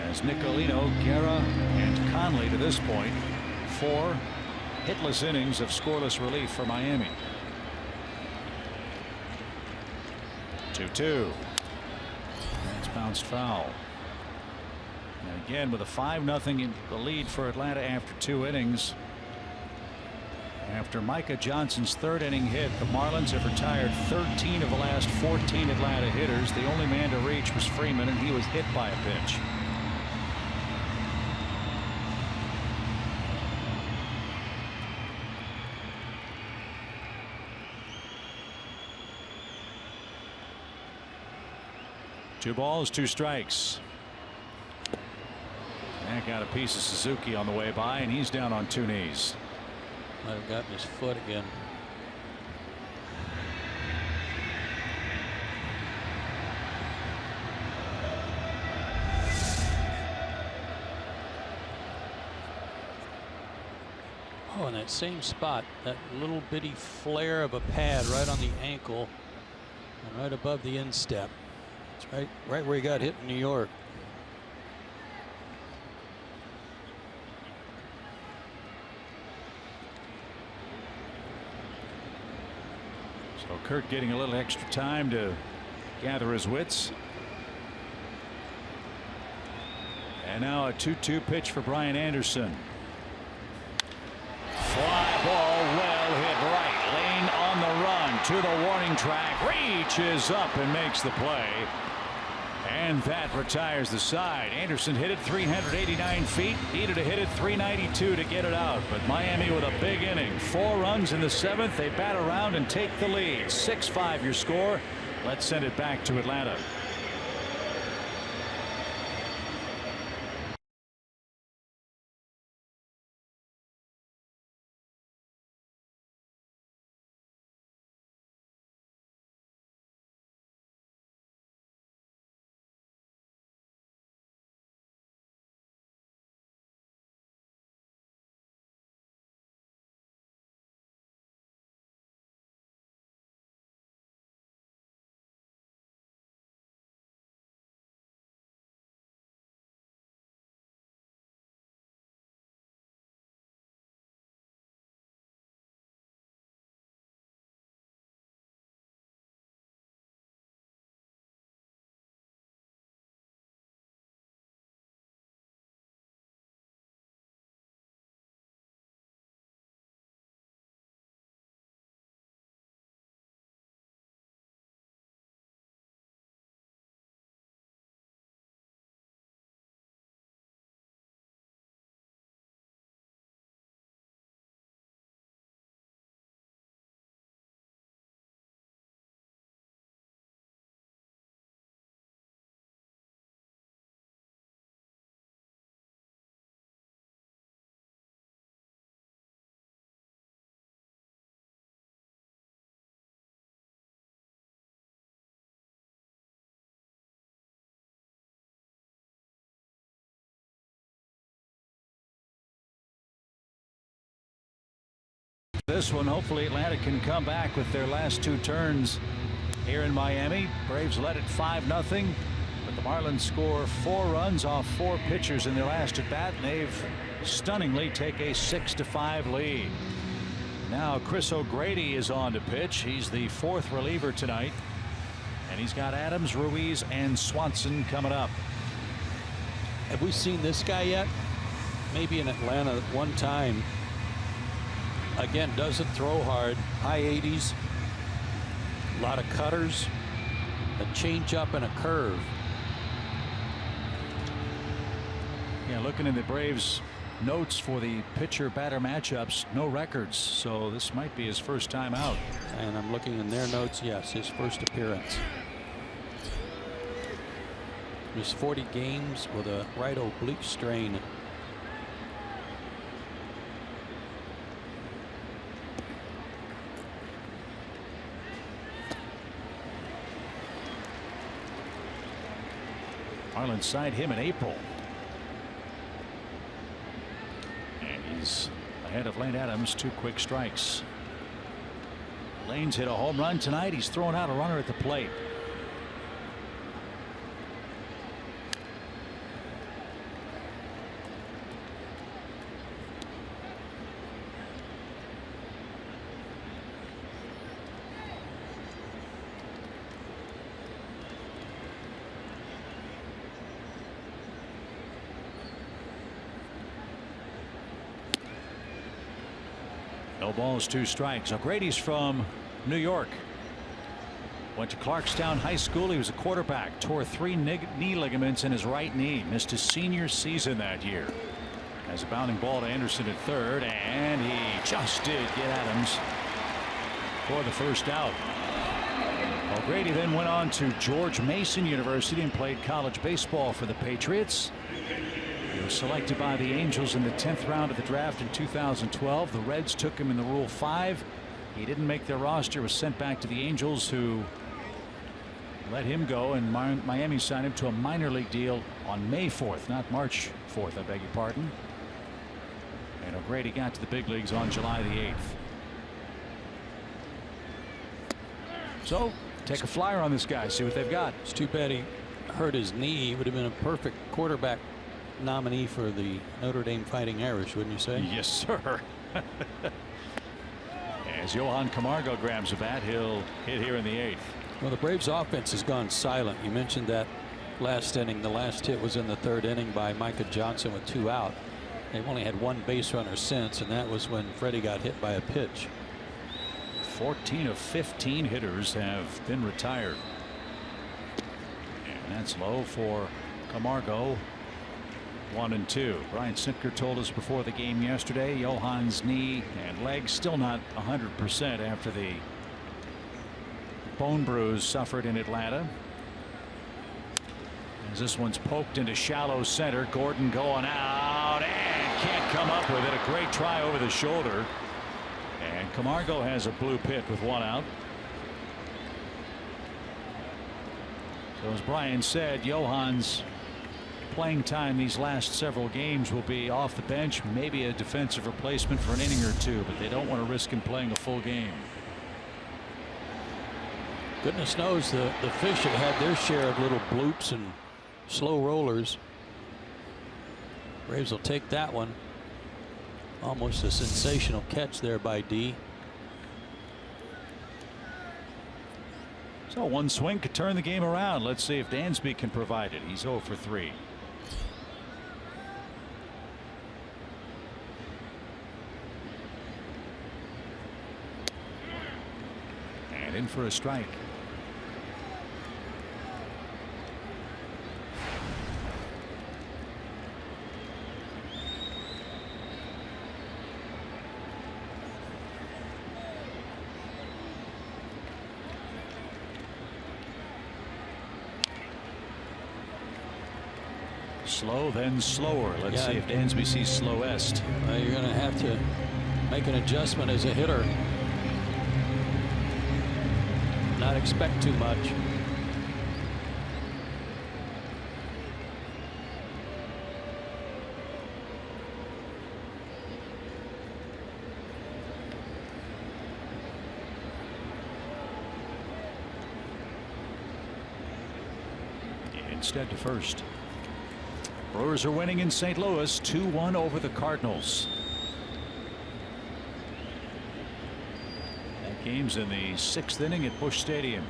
As Nicolino, Guerra, and Conley to this point, 4 hitless innings of scoreless relief for Miami. 2-2. That's bounced foul. And again with a 5-0 in the lead for Atlanta after 2 innings. After Micah Johnson's 3rd inning hit, the Marlins have retired 13 of the last 14 Atlanta hitters. The only man to reach was Freeman, and he was hit by a pitch. Two balls, 2 strikes. That got a piece of Suzuki on the way by, and he's down on 2 knees. Might have gotten his foot again. Oh, in that same spot, that little bitty flare of a pad right on the ankle and right above the instep. It's right where he got hit in New York. So Kurt getting a little extra time to gather his wits. And now a 2-2 pitch for Brian Anderson. Fly ball well hit right. Lane on the run to the warning track. Reaches up and makes the play. And that retires the side. Anderson hit it 389 feet. Needed to hit it 392 to get it out. But Miami with a big inning. 4 runs in the 7th. They bat around and take the lead. 6-5 your score. Let's send it back to Atlanta. This one, hopefully Atlanta can come back with their last two turns here in Miami. Braves led it 5-0, but the Marlins score 4 runs off 4 pitchers in their last at bat, and they've stunningly take a 6-5 lead. Now Chris O'Grady is on to pitch. He's the 4th reliever tonight, and he's got Adams, Ruiz, and Swanson coming up. Have we seen this guy yet? Maybe in Atlanta one time. Again, doesn't throw hard. High 80s. A lot of cutters. A changeup and a curve. Yeah, looking in the Braves notes for the pitcher batter matchups, no records, so this might be his first time out. And I'm looking in their notes. Yes, his first appearance. There's 40 games with a right oblique strain. Marlins signed him in April. And he's ahead of Lane Adams, 2 quick strikes. Lane's hit a home run tonight. He's thrown out a runner at the plate. No balls, 2 strikes. O'Grady's from New York. Went to Clarkstown High School. He was a quarterback. Tore 3 knee ligaments in his right knee. Missed his senior season that year. Has a bounding ball to Anderson at third, and he just did get Adams for the first out. O'Grady then went on to George Mason University and played college baseball for the Patriots. He was selected by the Angels in the 10th round of the draft in 2012. The Reds took him in the Rule 5. He didn't make their roster, was sent back to the Angels, who let him go, and Miami signed him to a minor league deal on May 4th, not March 4th, I beg your pardon. And O'Grady got to the big leagues on July the 8th. So take a flyer on this guy, see what they've got. It's too bad he hurt his knee. He would have been a perfect quarterback nominee for the Notre Dame Fighting Irish, wouldn't you say? Yes, sir. As Johan Camargo grabs a bat, he'll hit here in the 8th. Well, the Braves offense has gone silent. You mentioned that last inning. The last hit was in the 3rd inning by Micah Johnson with 2 out. They've only had 1 base runner since, and that was when Freddie got hit by a pitch. 14 of 15 hitters have been retired. And that's low for Camargo. 1-2. Brian Sitker told us before the game yesterday, Johan's knee and leg still not 100% after the bone bruise suffered in Atlanta. As this one's poked into shallow center, Gordon going out and can't come up with it. A great try over the shoulder, and Camargo has a blue pit with 1 out. So as Brian said, Johan's playing time these last several games will be off the bench, maybe a defensive replacement for an inning or 2, but they don't want to risk him playing a full game. Goodness knows the Fish have had their share of little bloops and slow rollers. Braves will take that one. Almost a sensational catch there by D. So 1 swing could turn the game around. Let's see if Dansby can provide it. He's 0 for 3. And in for a strike. Slow, then slower. Let's see if Dansby sees slowest. You're going to have to make an adjustment as a hitter. Not expect too much. instead to first. Brewers are winning in St. Louis 2-1 over the Cardinals. That game's in the 6th inning at Busch Stadium.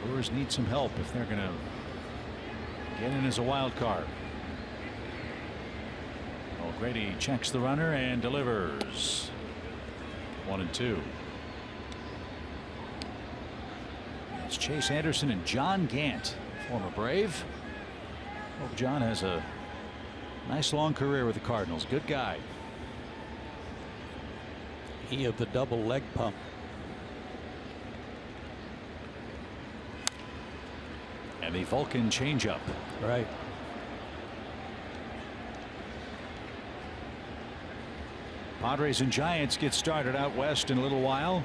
Brewers need some help if they're going to get in as a wild card. O'Grady checks the runner and delivers. 1-2. It's Chase Anderson and John Gant, former Brave. Hope John has a nice long career with the Cardinals. Good guy. He of the double leg pump. And the Vulcan changeup. Right. Padres and Giants get started out west in a little while.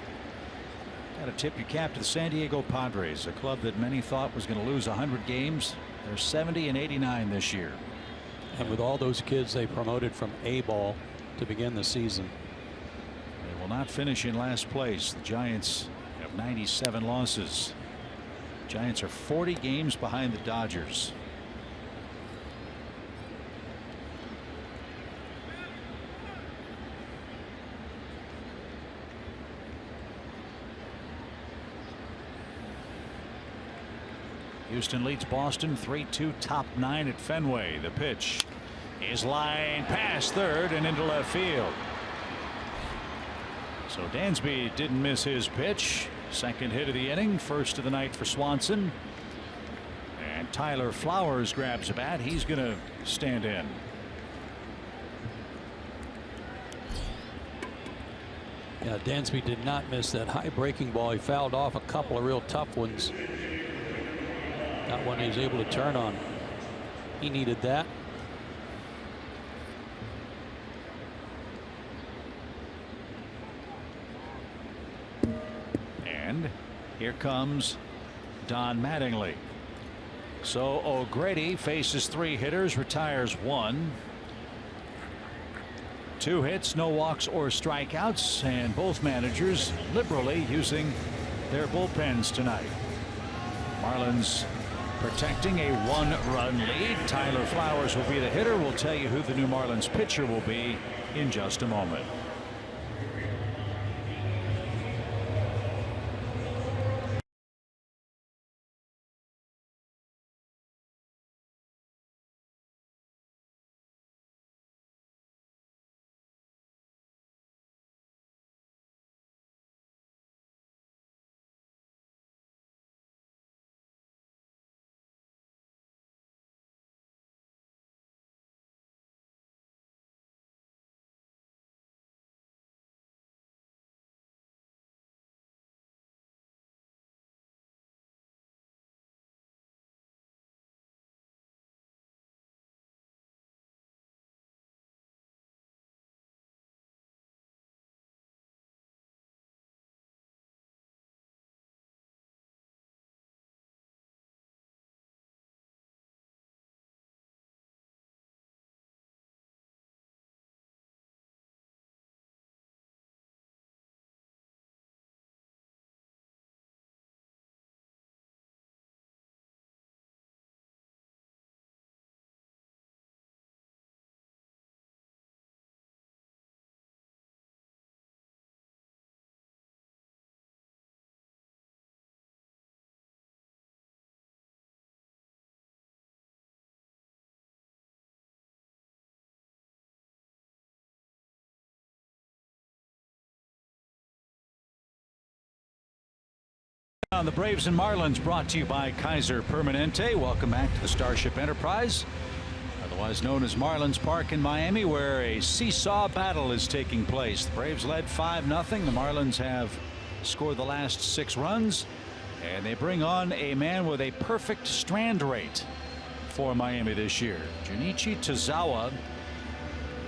Got to tip your cap to the San Diego Padres, a club that many thought was going to lose 100 games. They're 70-89 this year. And with all those kids they promoted from A ball to begin the season. They will not finish in last place. The Giants have 97 losses. Giants are 40 games behind the Dodgers. Houston leads Boston 3-2, top 9 at Fenway. The pitch is line past third and into left field. So Dansby didn't miss his pitch. Second hit of the inning, first of the night for Swanson. And Tyler Flowers grabs a bat. He's going to stand in. Yeah, Dansby did not miss that high breaking ball. He fouled off a couple of real tough ones. That one he was able to turn on. He needed that. And here comes Don Mattingly. So O'Grady faces 3 hitters, retires 1. 2 hits, no walks or strikeouts, and both managers liberally using their bullpens tonight. Marlins protecting a 1-run lead. Tyler Flowers will be the hitter. We'll tell you who the new Marlins pitcher will be in just a moment. The Braves and Marlins brought to you by Kaiser Permanente. Welcome back to the Starship Enterprise, otherwise known as Marlins Park in Miami, where a seesaw battle is taking place. The Braves led 5-0. The Marlins have scored the last 6 runs, and they bring on a man with a perfect strand rate for Miami this year. Junichi Tozawa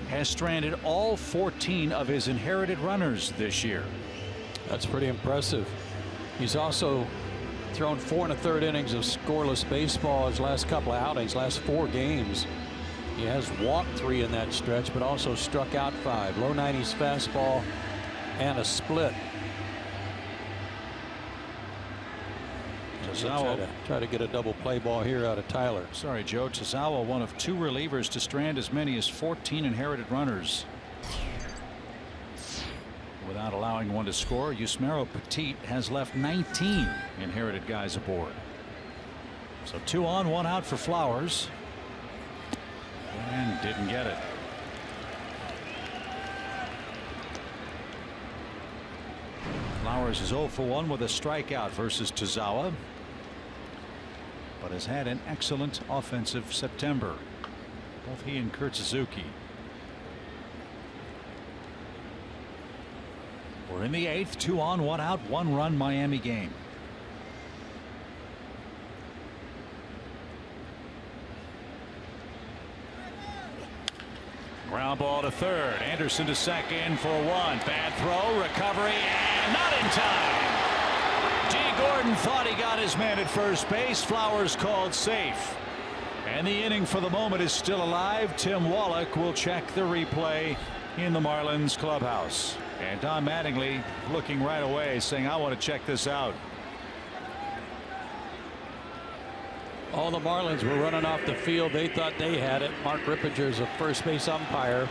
has stranded all 14 of his inherited runners this year. That's pretty impressive. He's also thrown 4 1/3 innings of scoreless baseball his last couple of outings, last 4 games. He has walked 3 in that stretch, but also struck out 5. Low 90s fastball and a split. Tazawa Try to get a double play ball here out of Tyler. Sorry, Joe. Tazawa, one of 2 relievers to strand as many as 14 inherited runners without allowing one to score. Yusmeiro Petit has left 19 inherited guys aboard. So 2 on, 1 out for Flowers, and didn't get it. Flowers is 0 for 1 with a strikeout versus Tazawa, but has had an excellent offensive September. Both he and Kurt Suzuki. We're in the 8th, 2 on, 1 out, 1 run Miami game. Ground ball to third. Anderson to second for 1. Bad throw, recovery, and not in time. G. Gordon thought he got his man at first base. Flowers called safe. And the inning for the moment is still alive. Tim Wallach will check the replay in the Marlins clubhouse. And Don Mattingly looking right away, saying, I want to check this out. All the Marlins were running off the field. They thought they had it. Mark Rippinger's a first base umpire.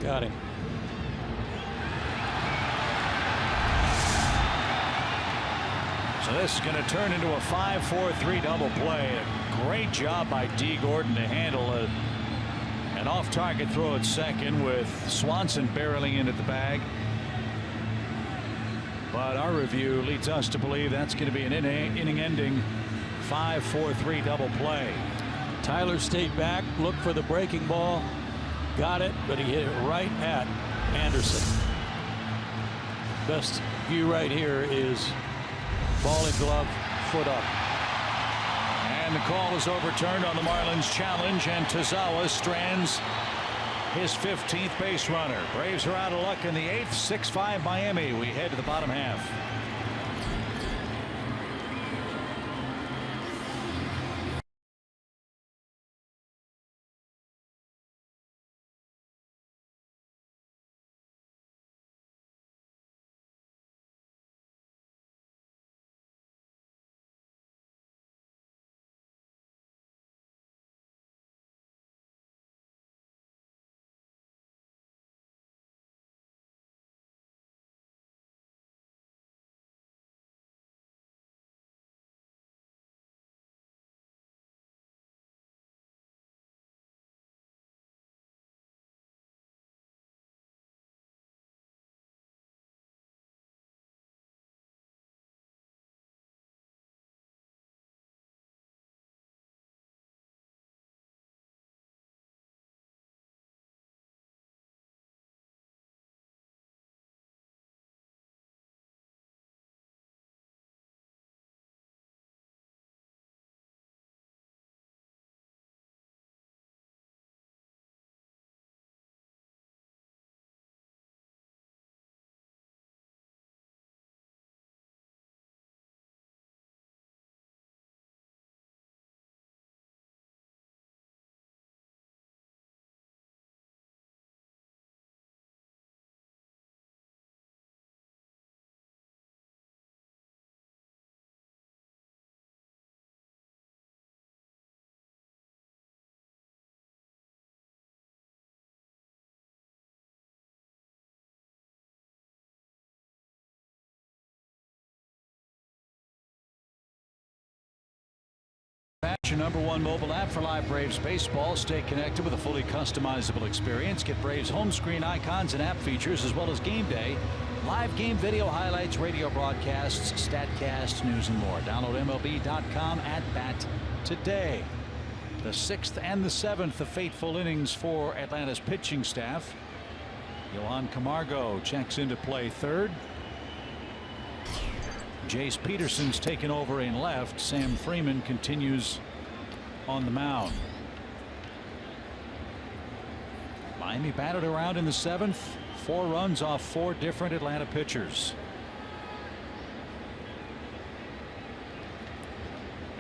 Got him. So this is going to turn into a 5-4-3 double play. A great job by D. Gordon to handle an off-target throw at second with Swanson barreling in at the bag. But our review leads us to believe that's going to be an inning-ending 5-4-3 double play. Tyler stayed back, looked for the breaking ball, got it, but he hit it right at Anderson. Best view right here is ball and glove, foot up. And the call is overturned on the Marlins challenge, and Tazawa strands his 15th base runner. Braves are out of luck in the 8th. 6-5 Miami. We head to the bottom half. Your #1 mobile app for live Braves baseball. Stay connected with a fully customizable experience. Get Braves home screen icons and app features, as well as game day, live game video highlights, radio broadcasts, statcasts, news, and more. Download MLB.com at bat today. The 6th and the 7th of fateful innings for Atlanta's pitching staff. Yohan Camargo checks into play third. Jace Peterson's taken over in left. Sam Freeman continues on the mound. Miami batted around in the 7th. 4 runs off 4 different Atlanta pitchers.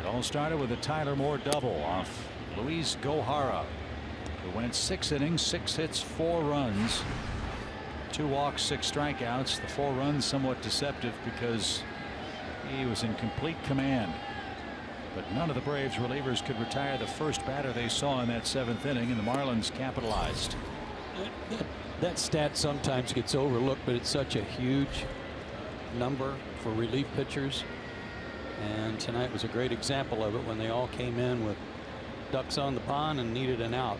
It all started with a Tyler Moore double off Luis Gohara. who went 6 innings, 6 hits, 4 runs, 2 walks, 6 strikeouts. The 4 runs somewhat deceptive because he was in complete command. But none of the Braves relievers could retire the first batter they saw in that 7th inning, and the Marlins capitalized. That stat sometimes gets overlooked, but it's such a huge number for relief pitchers. And tonight was a great example of it when they all came in with ducks on the pond and needed an out.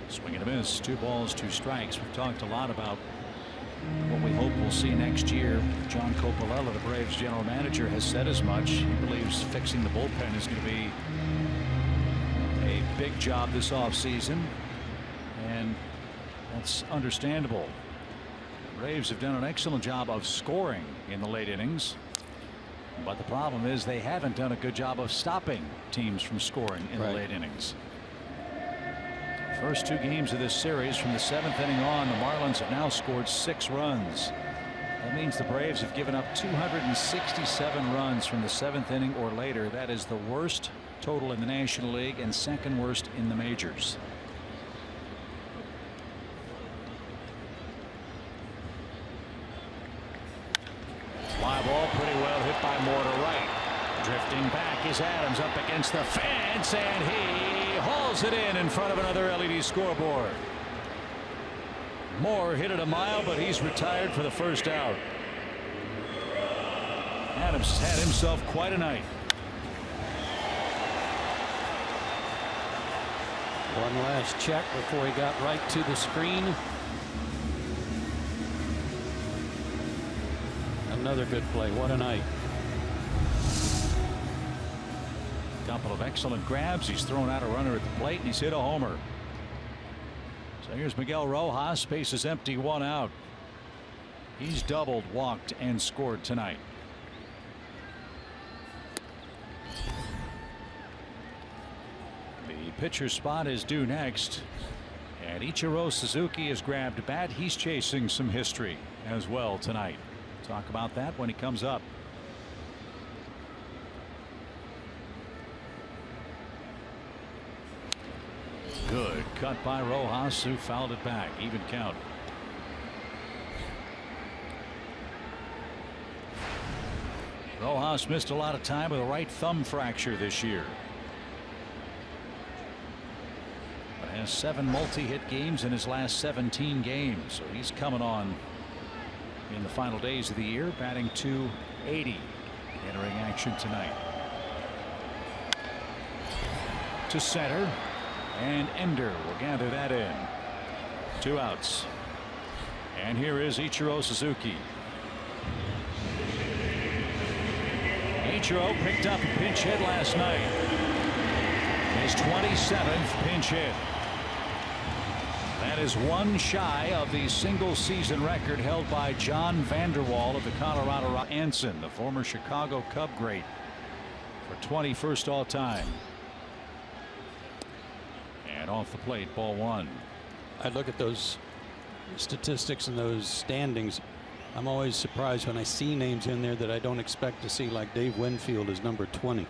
Swing and a miss. 2 balls, 2 strikes. We've talked a lot about what we hope we'll see next year. John Coppolella, the Braves general manager, has said as much. He believes fixing the bullpen is going to be a big job this offseason, and that's understandable. The Braves have done an excellent job of scoring in the late innings, but the problem is they haven't done a good job of stopping teams from scoring in the late innings. First 2 games of this series, from the 7th inning on, the Marlins have now scored 6 runs. That means the Braves have given up 267 runs from the 7th inning or later. That is the worst total in the National League and 2nd worst in the majors. Fly ball, pretty well hit by Moore to right. Drifting back is Adams, up against the fence, and he hauls it in front of another LED scoreboard. Moore hit it a mile, but he's retired for the first out. Adams has had himself quite a night. One last check before he got right to the screen. Another good play. What a night. Couple of excellent grabs. He's thrown out a runner at the plate, and he's hit a homer. So here's Miguel Rojas. Base is empty, 1 out. He's doubled, walked, and scored tonight. The pitcher spot is due next, and Ichiro Suzuki has grabbed a bat. He's chasing some history as well tonight. Talk about that when he comes up. Good cut by Rojas, who fouled it back. Even count. Rojas missed a lot of time with a right thumb fracture this year, but has 7 multi-hit games in his last 17 games, so he's coming on in the final days of the year, batting .280, entering action tonight. To center, and Ender will gather that in. 2 outs. And here is Ichiro Suzuki. Ichiro picked up a pinch hit last night. His 27th pinch hit. That is 1 shy of the single season record held by John Vander Wal of the Colorado Rockies. Anson, the former Chicago Cub great, for 21st all time. And off the plate, ball 1. I look at those statistics and those standings. I'm always surprised when I see names in there that I don't expect to see, like Dave Winfield is number 20.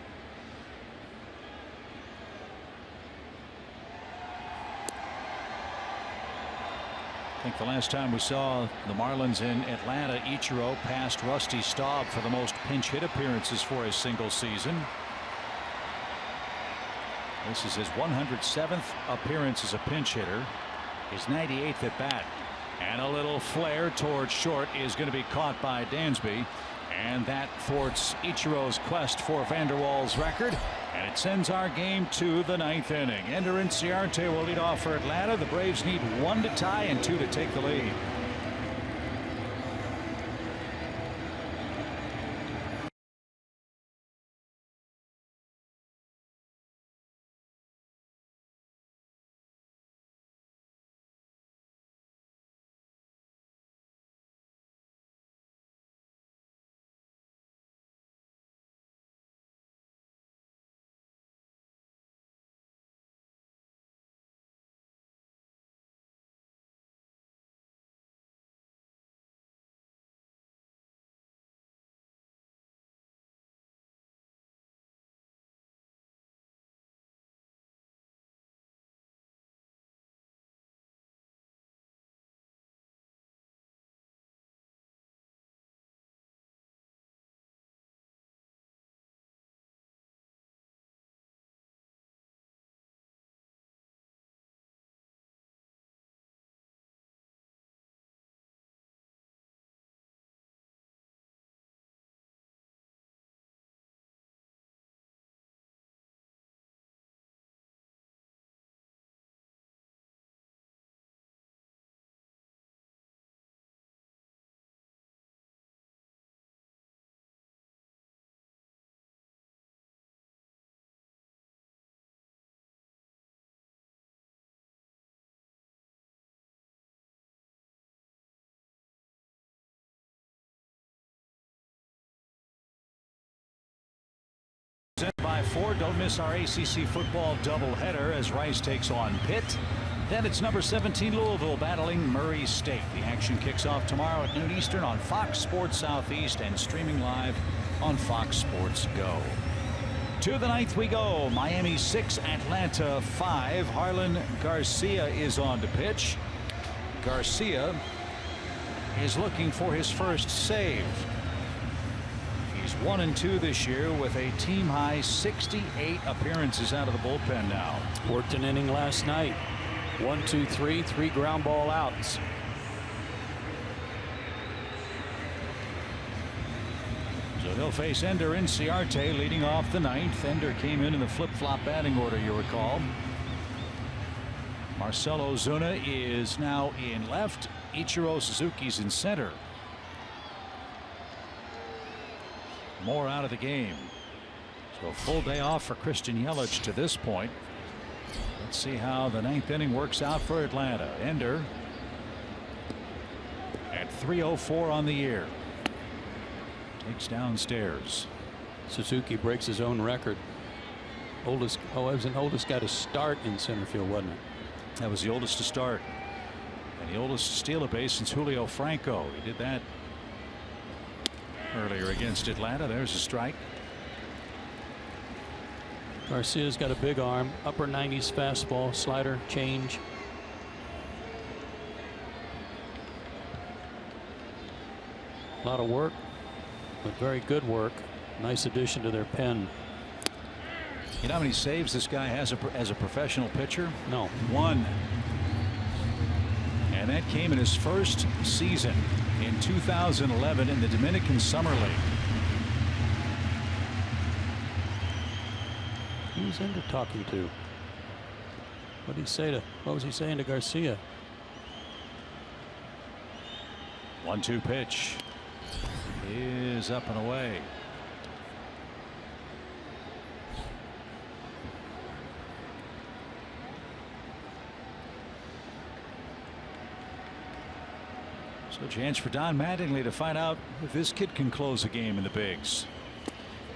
I think the last time we saw the Marlins in Atlanta, Ichiro passed Rusty Staub for the most pinch hit appearances for a single season. This is his 107th appearance as a pinch hitter, his 98th at bat, and a little flare towards short is going to be caught by Dansby, and that thwarts Ichiro's quest for Vander Wal's record, and it sends our game to the 9th inning. Ender Inciarte will lead off for Atlanta. The Braves need 1 to tie and 2 to take the lead. By 4. Don't miss our ACC football doubleheader as Rice takes on Pitt. Then it's number 17 Louisville battling Murray State. The action kicks off tomorrow at noon Eastern on Fox Sports Southeast and streaming live on Fox Sports Go. To the 9th we go. Miami 6, Atlanta 5. Harlan Garcia is on to pitch. Garcia is looking for his first save. He's 1-2 this year with a team high 68 appearances out of the bullpen now. Worked an inning last night. 1, 2, 3, 3 ground ball outs. So he'll face Ender Inciarte leading off the 9th. Ender came in the flip-flop batting order, you recall. Marcell Ozuna is now in left. Ichiro Suzuki's in center. More out of the game. So a full day off for Christian Yelich to this point. Let's see how the 9th inning works out for Atlanta. Ender at 304 on the year. Takes downstairs. Suzuki breaks his own record. Oldest, it was an oldest guy to start in center field, wasn't it? That was the oldest to start. And the oldest to steal a base since Julio Franco. He did that earlier against Atlanta. There's a strike. Garcia's got a big arm, upper 90s fastball, slider, change. A lot of work, but very good work. Nice addition to their pen. You know how many saves this guy has as a professional pitcher? No. 1. And that came in his first season in 2011 in the Dominican Summer League. Who's Ender talking to? What did he say to? What was he saying to Garcia? 1-2 pitch is up and away. So a chance for Don Mattingly to find out if this kid can close a game in the bigs.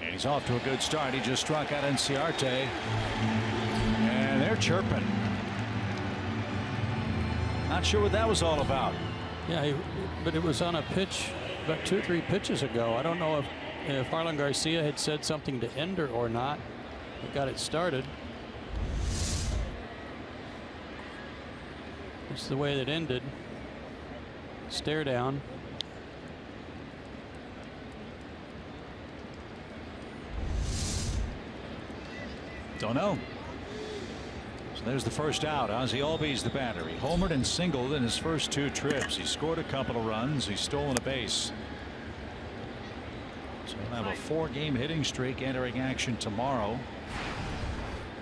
And he's off to a good start. He just struck out Inciarte. And they're chirping. Not sure what that was all about. Yeah, but it was on a pitch about 2 or 3 pitches ago. I don't know if Harlan Garcia had said something to Ender or not. It got it started. It's the way that ended. Stare down. Don't know. So there's the first out. Ozzie Albies the batter. He homered and singled in his first 2 trips. He scored a couple of runs. He's stolen a base. So he'll have a 4-game hitting streak entering action tomorrow.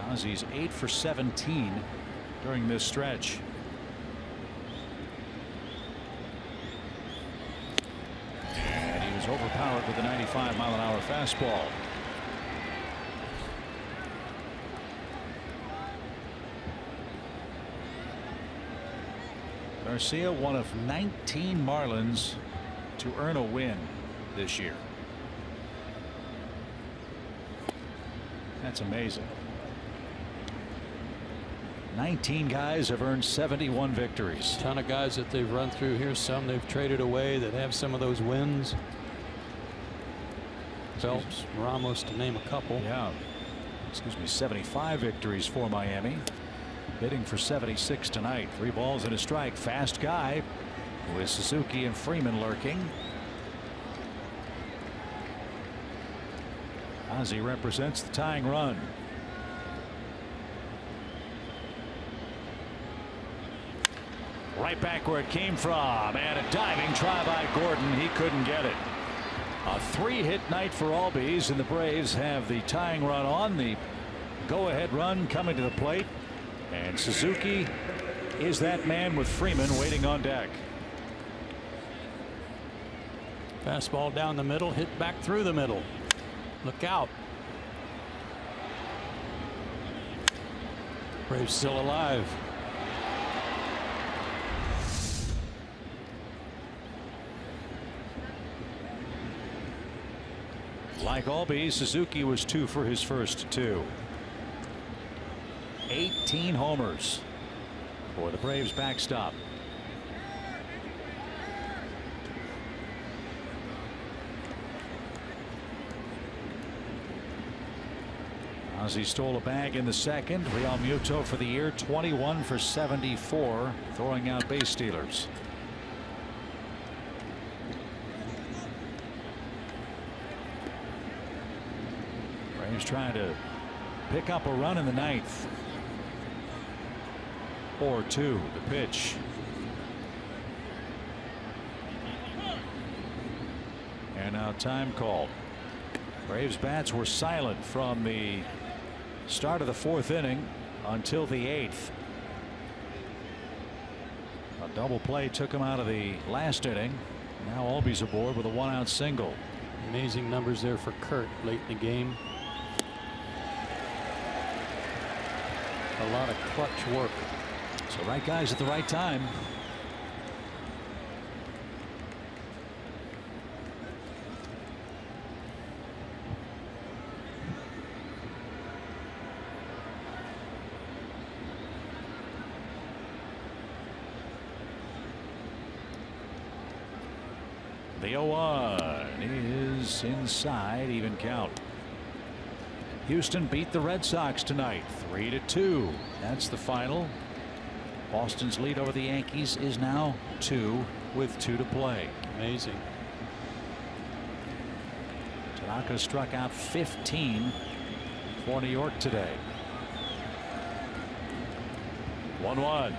Ozzie's 8 for 17 during this stretch. And he was overpowered with a 95-mile-an-hour fastball. Garcia, one of 19 Marlins to earn a win this year. That's amazing. 19 guys have earned 71 victories. A ton of guys that they've run through here. Some they've traded away that have some of those wins. Phelps, Ramos, to name a couple. Yeah. 75 victories for Miami. Hitting for 76 tonight. 3 balls and a strike. Fast guy with Suzuki and Freeman lurking. Ozzie represents the tying run. Right back where it came from, and a diving try by Gordon. He couldn't get it. A 3-hit night for Albies, and the Braves have the tying run on. The go-ahead run coming to the plate. And Suzuki is that man with Freeman waiting on deck. Fastball down the middle, hit back through the middle. Look out. Braves still alive. Like Albies, Suzuki was 2 for his first 2. 18 homers for the Braves backstop. Ozzie stole a bag in the second. Real Muto for the year, 21 for 74, throwing out base stealers. Braves trying to pick up a run in the ninth. 4-2 the pitch. And now time called. Braves bats were silent from the start of the 4th inning until the 8th. A double play took him out of the last inning. Now Albies aboard with a 1-out single. Amazing numbers there for Kurt late in the game. A lot of clutch work. So right guys at the right time. The 0-1 is inside, even count. Houston beat the Red Sox tonight 3-2. That's the final. Boston's lead over the Yankees is now 2 with 2 to play. Amazing. Tanaka struck out 15 for New York today. 1-1.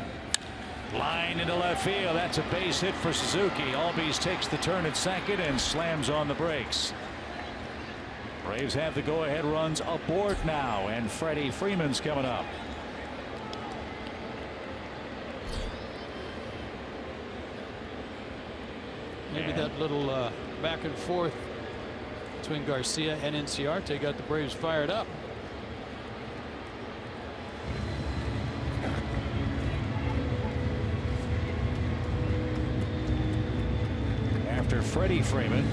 Line into left field. That's a base hit for Suzuki. Albies takes the turn at second and slams on the brakes. Braves have the go-ahead runs aboard now, and Freddie Freeman's coming up. Maybe that little back and forth between Garcia and Inciarte got the Braves fired up. After Freddie Freeman,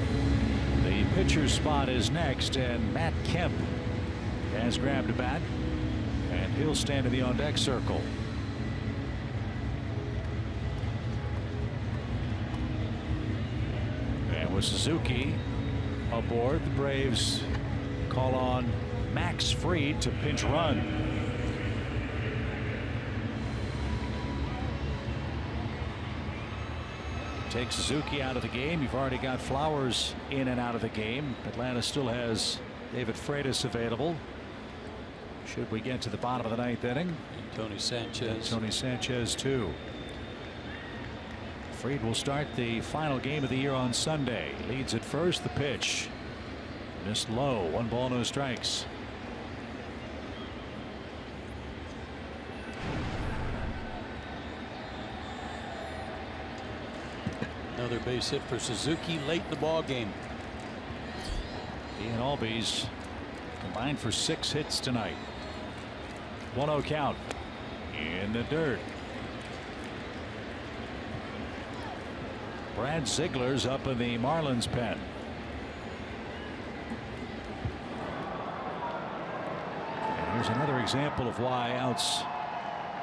the pitcher's spot is next, and Matt Kemp has grabbed a bat, and he'll stand in the on-deck circle. And with Suzuki aboard, the Braves call on Max Fried to pinch run. Take Suzuki out of the game. You've already got Flowers in and out of the game. Atlanta still has David Freitas available. Should we get to the bottom of the 9th inning? And Tony Sanchez. Tony Sanchez too. Fried will start the final game of the year on Sunday. Leads at first. The pitch missed low. 1 ball, no strikes. Another base hit for Suzuki late in the ball game. He and Albies combined for 6 hits tonight. 1-0 count in the dirt. Brad Ziegler's up in the Marlins pen. And here's another example of why outs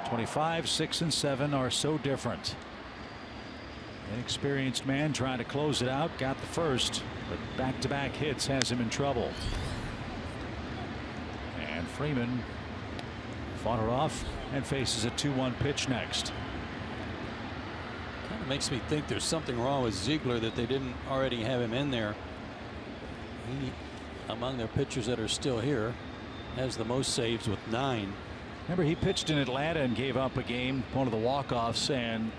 25, 6, and 7 are so different. Inexperienced man trying to close it out, got the first, but back-to-back hits has him in trouble. And Freeman fought her off and faces a 2-1 pitch next. Kind of makes me think there's something wrong with Ziegler that they didn't already have him in there. He, among their pitchers that are still here, has the most saves with 9. Remember, he pitched in Atlanta and gave up a game, one of the walk-offs, and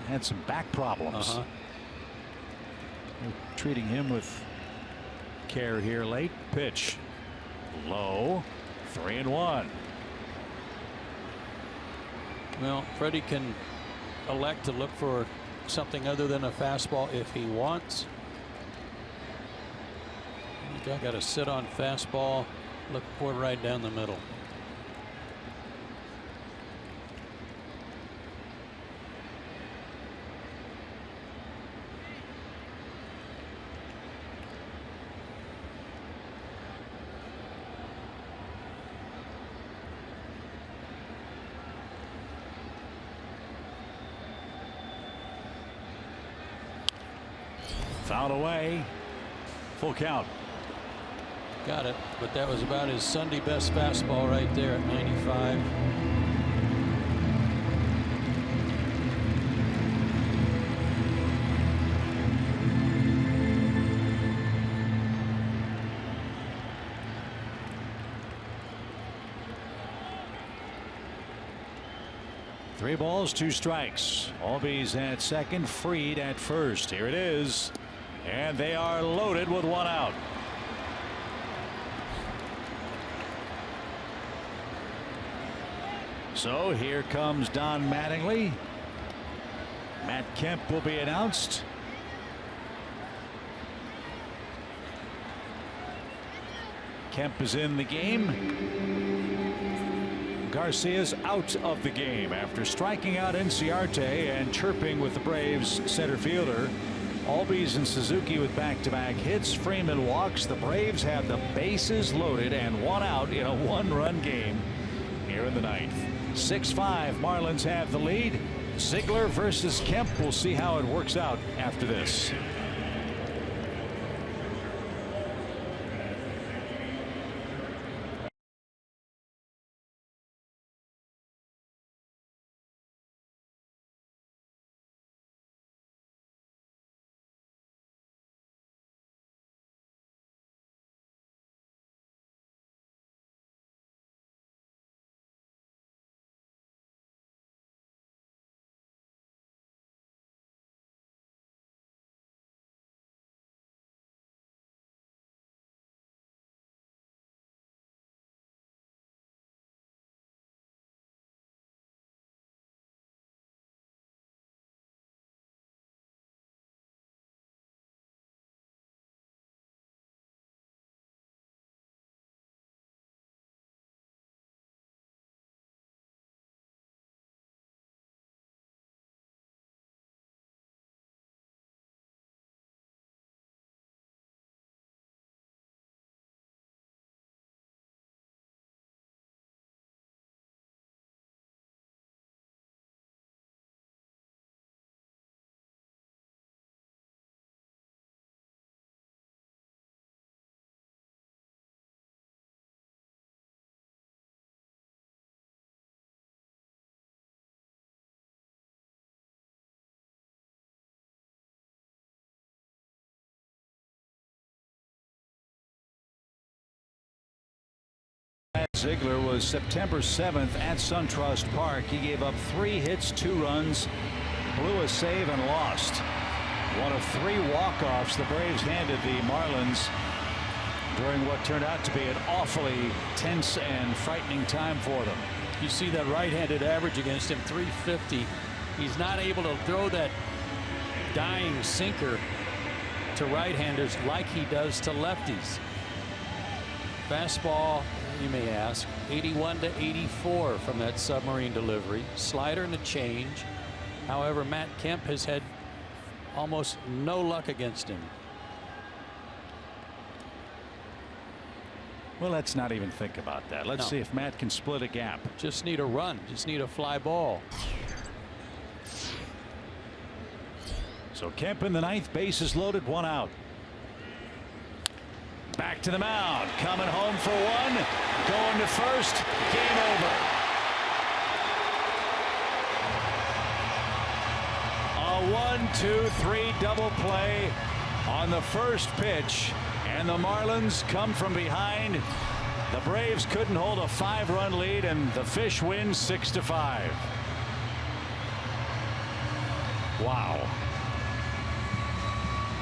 had some back problems. They're treating him with care here. Late pitch low. 3-1. Well, Freddie can elect to look for something other than a fastball if he wants. I got to sit on fastball, look for it right down the middle. Foul away. Full count. Got it, but that was about his Sunday best fastball right there at 95. Three balls, two strikes. Albies at second, Fried at first. Here it is. And they are loaded with one out. So here comes Don Mattingly. Matt Kemp will be announced. Kemp is in the game. Garcia's out of the game after striking out Inciarte and chirping with the Braves center fielder. Albies and Suzuki with back-to-back hits. Freeman walks. The Braves have the bases loaded and one out in a one-run game here in the ninth. 6-5. Marlins have the lead. Ziegler versus Kemp. We'll see how it works out after this. Ziegler was September 7th at SunTrust Park. He gave up 3 hits, 2 runs, blew a save and lost. One of 3 walk-offs the Braves handed the Marlins during what turned out to be an awfully tense and frightening time for them. You see that right-handed average against him, 350. He's not able to throw that dying sinker to right-handers like he does to lefties. Fastball, you may ask, 81 to 84 from that submarine delivery. Slider and a change. However, Matt Kemp has had almost no luck against him. Well, let's not even think about that. Let's see if Matt can split a gap. Just need a run. Just need a fly ball. So Kemp in the ninth, bases loaded, 1 out. Back to the mound, coming home for 1, going to first, game over. A 1-2-3 double play on the first pitch, and the Marlins come from behind. The Braves couldn't hold a 5-run lead, and the Fish win 6-5. Wow.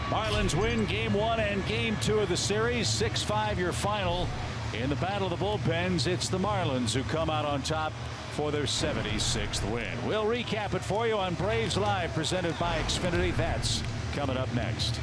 Marlins win game 1 and game 2 of the series. 6-5 your final. In the battle of the bullpens, it's the Marlins who come out on top for their 76th win. We'll recap it for you on Braves Live, presented by Xfinity. That's coming up next.